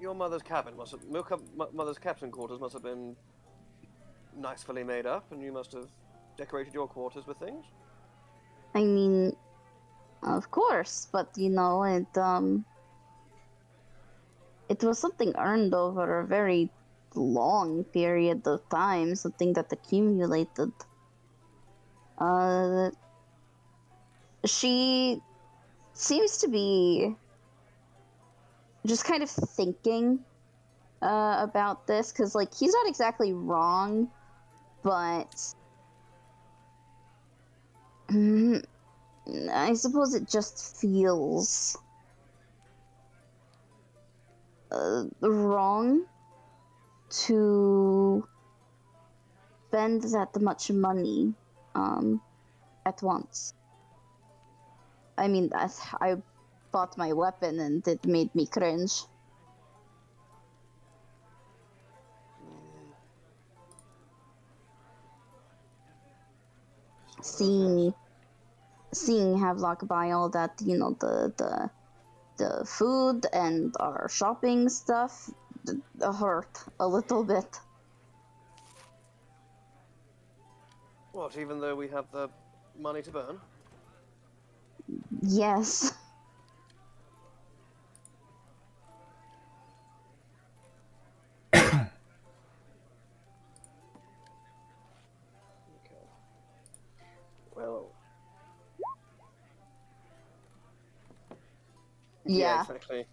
Your mother's cabin must have. Mother's captain quarters must have been nicely made up, and you must have decorated your quarters with things. I mean, of course, but you know, it was something earned over a very long period of time, something that accumulated. She seems to be just kind of thinking about this, because, like, he's not exactly wrong, but I suppose it just feels wrong to spend that much money at once. I mean, I bought my weapon and it made me cringe. Seeing Havelock buy all that, the food and our shopping stuff hurt a little bit. What, even though we have the money to burn? Yes. Okay. Well... Yeah. Exactly.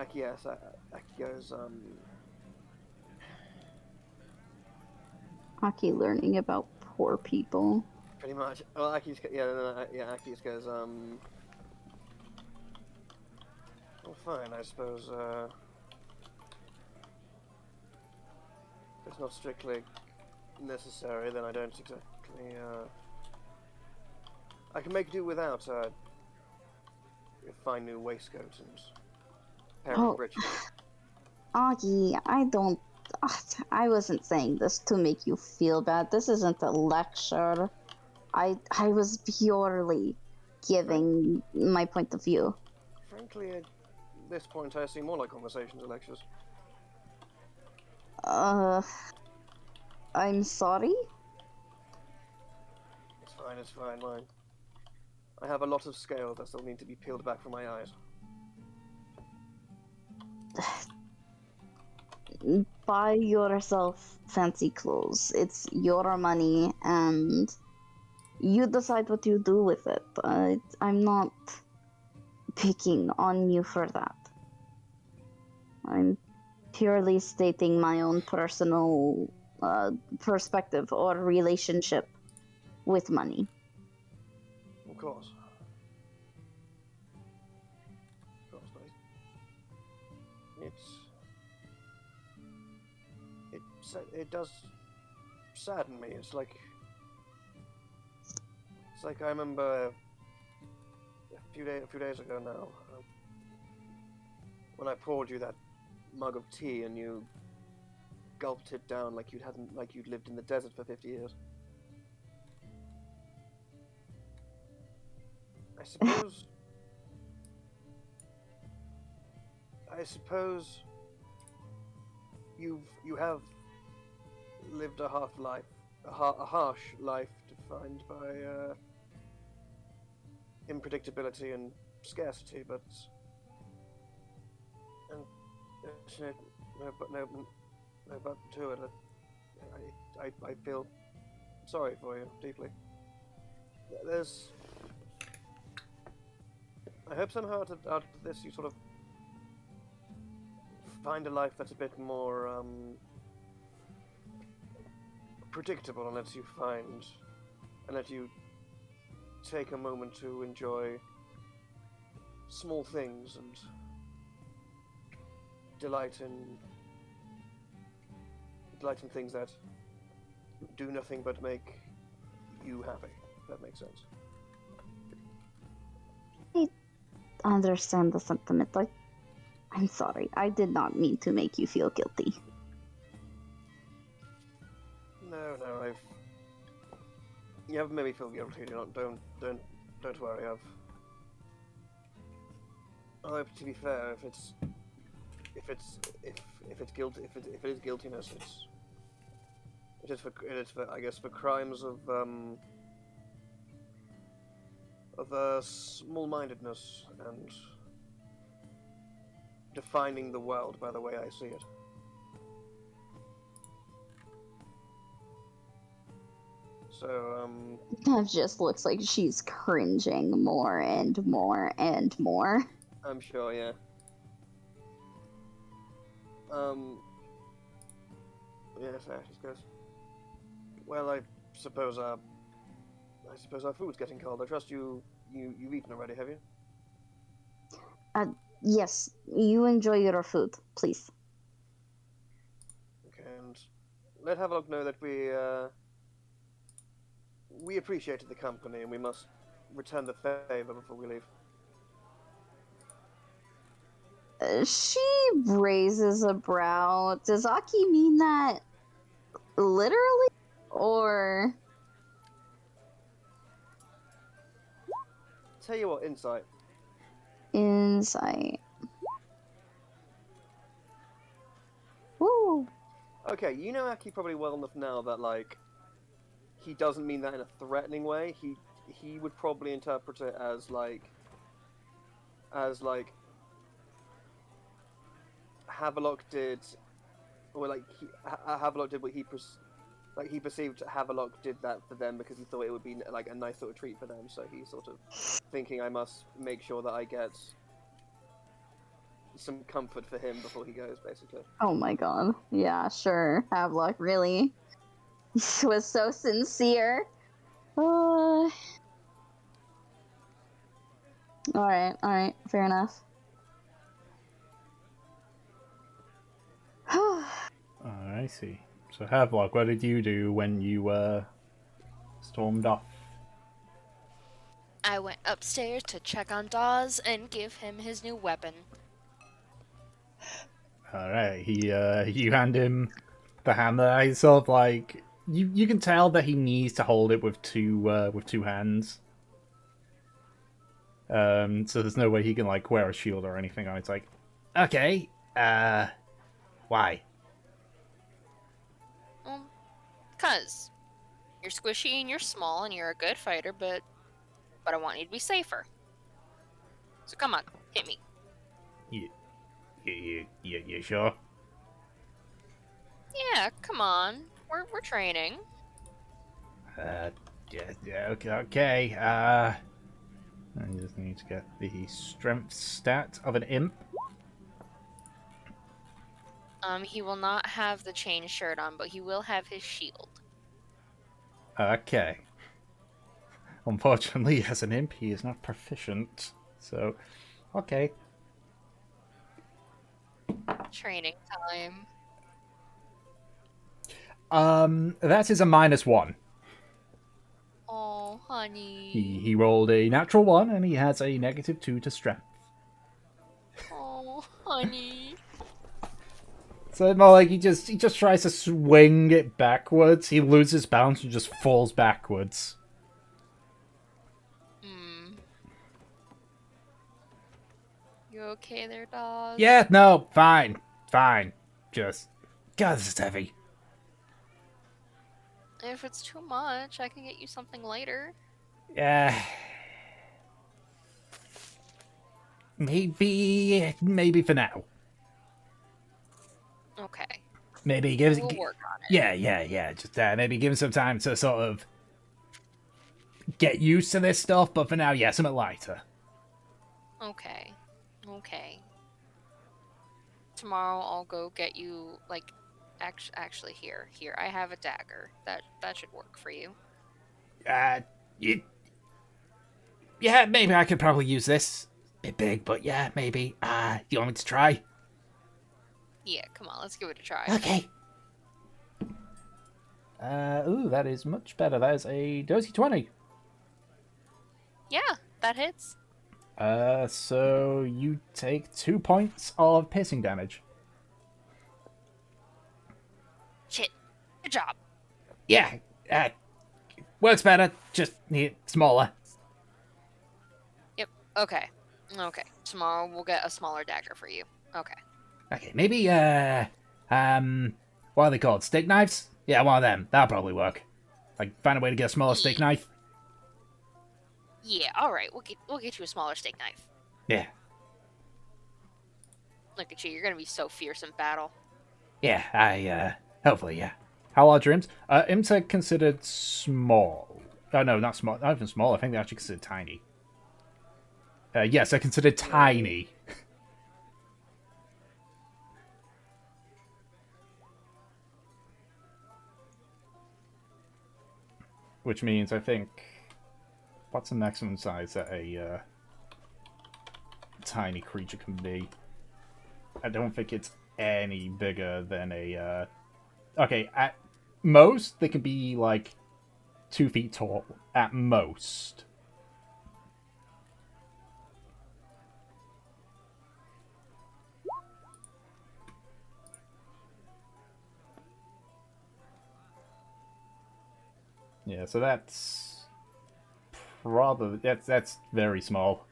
Aki, yes, Aki goes, Aki learning about poor people. pretty much. Well, Aki's, yeah, no, yeah, Aki just goes, well, fine, I suppose, if it's not strictly necessary, then I don't exactly, I can make do without, a fine new waistcoat and pair of breeches. Aki, I wasn't saying this to make you feel bad. This isn't a lecture. I was purely giving my point of view. Frankly, at this point, I see more like conversations or lectures. I'm sorry? It's fine, mine. I have a lot of scales that still need to be peeled back from my eyes. Buy yourself fancy clothes. It's your money, and you decide what you do with it. I'm not picking on you for that. I'm purely stating my own personal perspective or relationship with money. Of course. But it does sadden me. It's like I remember a few days ago now, when I poured you that mug of tea and you gulped it down like you'd lived in the desert for 50 years. I suppose you have lived a harsh life defined by unpredictability and scarcity, but no but to it. I feel sorry for you deeply. I hope somehow out of this you sort of find a life that's a bit more predictable, and lets you take a moment to enjoy small things and delight in things that do nothing but make you happy. If that makes sense. I understand the sentiment. I'm sorry. I did not mean to make you feel guilty. No, you haven't made me feel guilty. Don't worry. Although, to be fair, if it is guiltiness, it is for I guess for crimes of small-mindedness and defining the world by the way I see it. So, That just looks like she's cringing more and more and more. I'm sure, yeah. Yes, Ashes goes. Well, I suppose our food's getting cold. I trust you've eaten already, have you? Yes, you enjoy your food, please. Okay, and let Havelock know that we appreciated the company and we must return the favor before we leave. She raises a brow. Does Aki mean that literally? Or. Tell you what, insight. Insight. Woo! Okay, you know Aki probably well enough now that like he doesn't mean that in a threatening way. He would probably interpret it as Havelock did, or like Havelock did what he perceived Havelock did that for them because he thought it would be like a nice sort of treat for them. So he's sort of thinking, I must make sure that I get some comfort for him before he goes, basically. Oh my god. Yeah, sure. Havelock really was so sincere. Alright, fair enough. Oh, I see. So, Havelock, what did you do when you stormed off? I went upstairs to check on Dawes and give him his new weapon. Alright, you hand him the hammer. He's sort of like you can tell that he needs to hold it with two hands. So there's no way he can like wear a shield or anything on it. It's like, okay, why? 'Cause you're squishy and you're small and you're a good fighter, but I want you to be safer. So come on, hit me. You sure? Yeah, come on. We're training. Yeah, okay. I just need to get the strength stat of an imp. He will not have the chain shirt on, but he will have his shield. Okay. Unfortunately, as an imp, he is not proficient. So, okay. Training time. That is a -1. Oh, honey. He rolled a natural 1, and he has a -2 to strength. Oh, honey. So it's more like he just tries to swing it backwards. He loses balance and just falls backwards. You okay there, dog? Yeah, no, fine. Just, God, this is heavy. If it's too much, I can get you something later. Yeah. Maybe for now. Okay. Maybe give We'll work on it. Yeah. Just maybe give him some time to sort of get used to this stuff. But for now, yeah, something lighter. Okay. Tomorrow I'll go get you, like, actually here. I have a dagger. That should work for you. Yeah, maybe I could probably use this. Bit big, but yeah, maybe. You want me to try? Yeah, come on, let's give it a try. Okay. Ooh, that is much better. That is a dirty 20. Yeah, that hits. So you take 2 points of piercing damage. Shit. Good job. Yeah, works better. Just need it smaller. Yep. Okay. Tomorrow we'll get a smaller dagger for you. Okay. Okay, maybe what are they called? Steak knives? Yeah, one of them. That'll probably work. Like, find a way to get a smaller steak knife. Yeah. All right. We'll get you a smaller steak knife. Yeah. Look at you. You're gonna be so fierce in battle. Yeah, hopefully, yeah. How large are imps? Imps are considered small. Oh, no, not small. Not even small. I think they're actually considered tiny. Yes, they're considered tiny. Which means, I think... What's the maximum size that a tiny creature can be? I don't think it's any bigger than a... Okay, at most, they can be, like, 2 feet tall. At most. Yeah, so that's... Probably... That's very small.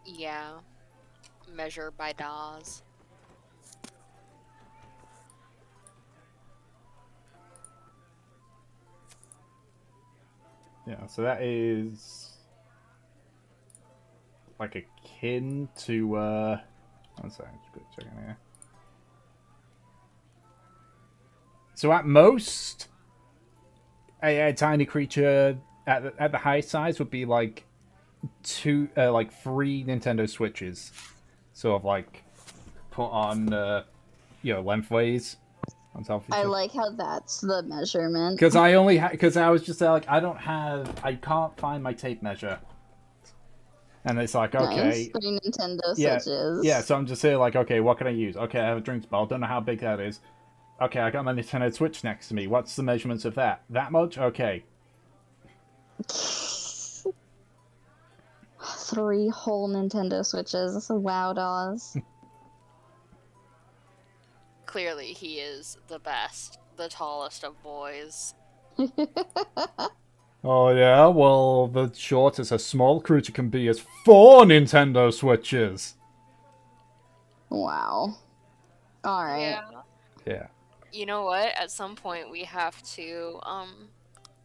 Yeah. Measure by DAWs. Yeah, so that is... like akin to, one second, just checking here. So at most, a tiny creature at the high size would be like 3 Nintendo Switches, sort of like put on, lengthways on top of each I other. like how that's the measurement. Because because I was just there, like, I can't find my tape measure. And it's like, okay. Nice. 3 Nintendo Yeah, Switches. yeah, so I'm just here like, okay, what can I use? Okay, I have a drinks bottle, don't know how big that is. Okay, I got my Nintendo Switch next to me. What's the measurements of that? That much? Okay. 3 whole Nintendo Switches. Wow, DAWs. Clearly, he is the best, the tallest of boys. Oh yeah, well, the shortest a small creature can be is 4 Nintendo Switches. Wow. Alright. Yeah. Yeah. You know what? At some point, we have to,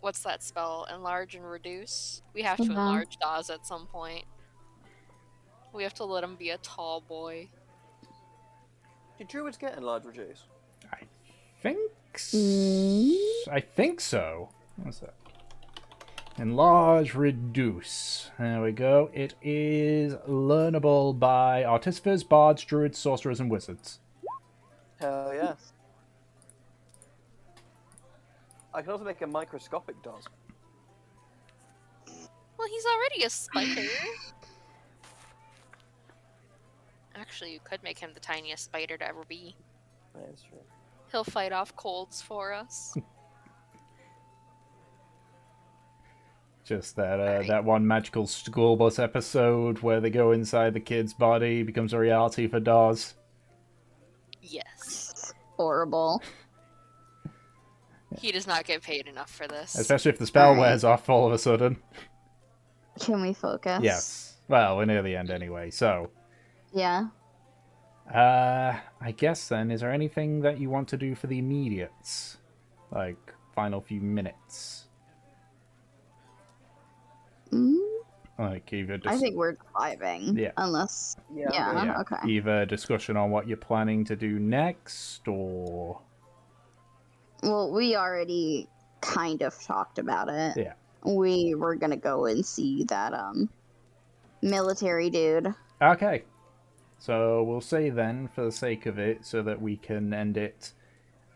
what's that spell? Enlarge and reduce? We have to Mhm. enlarge Dawes at some point. We have to let him be a tall boy. Did druids get enlarge reduce? I think Mm. I think so. What's that? Enlarge, reduce. There we go. It is learnable by artificers, bards, druids, sorcerers, and wizards. Hell yeah. I can also make a microscopic dot. Well, he's already a spider. Actually, you could make him the tiniest spider to ever be. That is true. He'll fight off colds for us. Just that Alright. that one magical school bus episode where they go inside the kid's body, becomes a reality for Dawes. Yes. Horrible. He does not get paid enough for this. Especially if the spell Alright. wears off all of a sudden. Can we focus? Yes. Well, we're near the end anyway, so... Yeah. I guess then, is there anything that you want to do for the immediates? Like, final few minutes? Mm, Like, either I think we're driving. Yeah. Unless. Yeah. Yeah, okay. Either discussion on what you're planning to do next, or... Well, we already kind of talked about it. Yeah. We were gonna go and see that, military dude. Okay. So we'll say then, for the sake of it, so that we can end it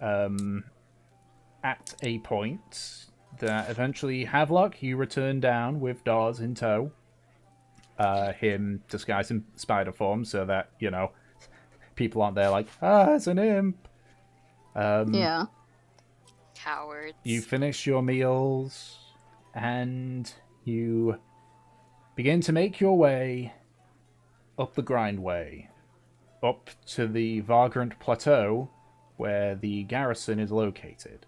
at a point, that eventually Havelock, you return down with Dawes in tow. Him disguised in spider form so that, people aren't there like, it's an imp. Yeah. Cowards. You finish your meals, and you begin to make your way up the Grindway, up to the Vagrant Plateau, where the garrison is located.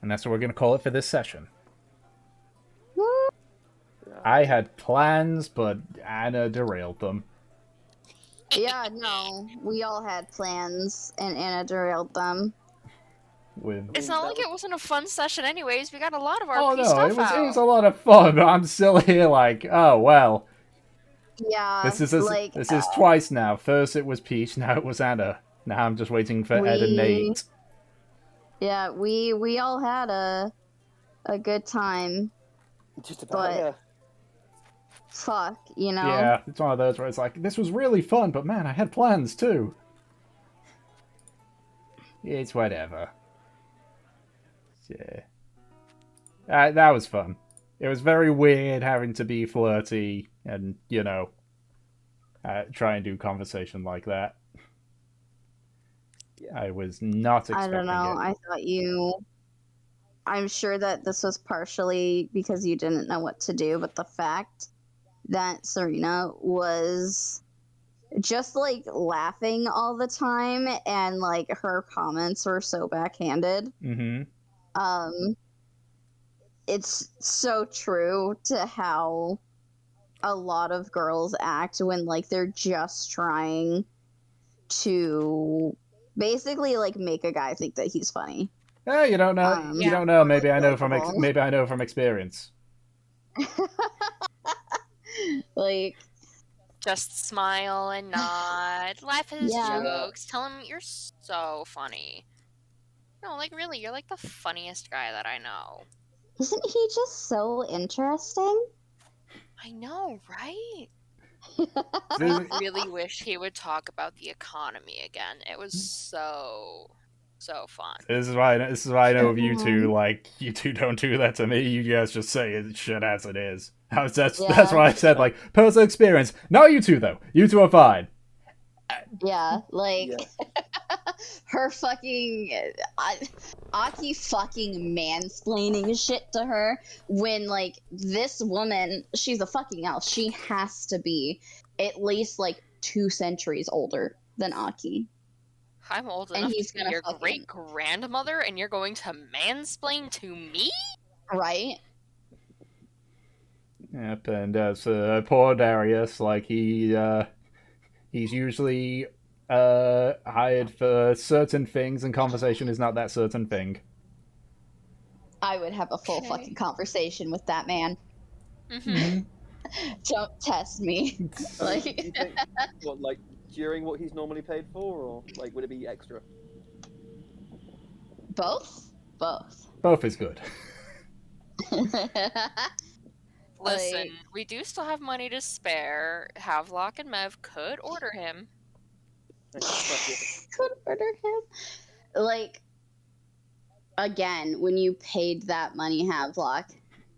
And that's what we're going to call it for this session. I had plans, but Anna derailed them. Yeah, no, we all had plans, and Anna derailed them. With It's mean, not that like was- it wasn't a fun session, anyways. We got a lot of oh RP no, stuff it was out. a lot of fun, but I'm still here like, oh well. Yeah, This like is twice now. First it was Peach, now it was Anna. Now I'm just waiting for Ed and We- Nate. yeah, we all had a good time. just about, But- yeah. Fuck, you know. Yeah, it's one of those where it's like, this was really fun, but man, I had plans too. It's whatever. Yeah. That was fun. It was very weird having to be flirty and, you know, try and do conversation like that. Yeah. I was not expecting I don't know. it. I thought you. I'm sure that this was partially because you didn't know what to do, but the fact that Serena was just like laughing all the time and like her comments were so backhanded. Mm-hmm. It's so true to how a lot of girls act when like they're just trying to basically like make a guy think that he's funny. You don't know. You Yeah. don't know. Maybe I know Likable. maybe I know from experience. Like, Just smile and nod, laugh at his Yeah. jokes, tell him you're so funny. No, like really, you're like the funniest guy that I know. isn't he just so interesting? I know, right? This, I really wish he would talk about the economy again. It was so fun. this is why I know of you two. Like, you two don't do that to me. You guys just say it shit as it is. That's Yeah. why I said like personal experience. Not you two though. You two are fine. Yeah, like Yeah. her fucking Aki fucking mansplaining shit to her when like this woman, she's a fucking elf. She has to be at least like 2 centuries older than Aki. I'm old And enough he's to be gonna your fucking- great grandmother, and you're going to mansplain to me? Right? Yep. And as poor Darius, like he's usually hired for certain things, and conversation is not that certain thing. I would have a full Okay. fucking conversation with that man. Mm-hmm. Don't test me. Do Like you think, what, like, during what he's normally paid for, or, like, would it be extra? both? Both. Both is good. Listen, Like- we do still have money to spare. Havelock and Mev could order him. Fuck it. Could order him. Like, again, when you paid that money, Havelock,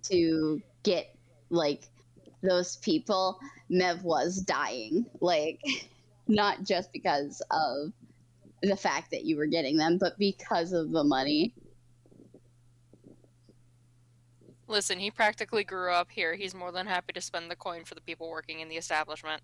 to get, like, those people, Mev was dying. Like, not just because of the fact that you were getting them, but because of the money. Listen, he practically grew up here. He's more than happy to spend the coin for the people working in the establishment.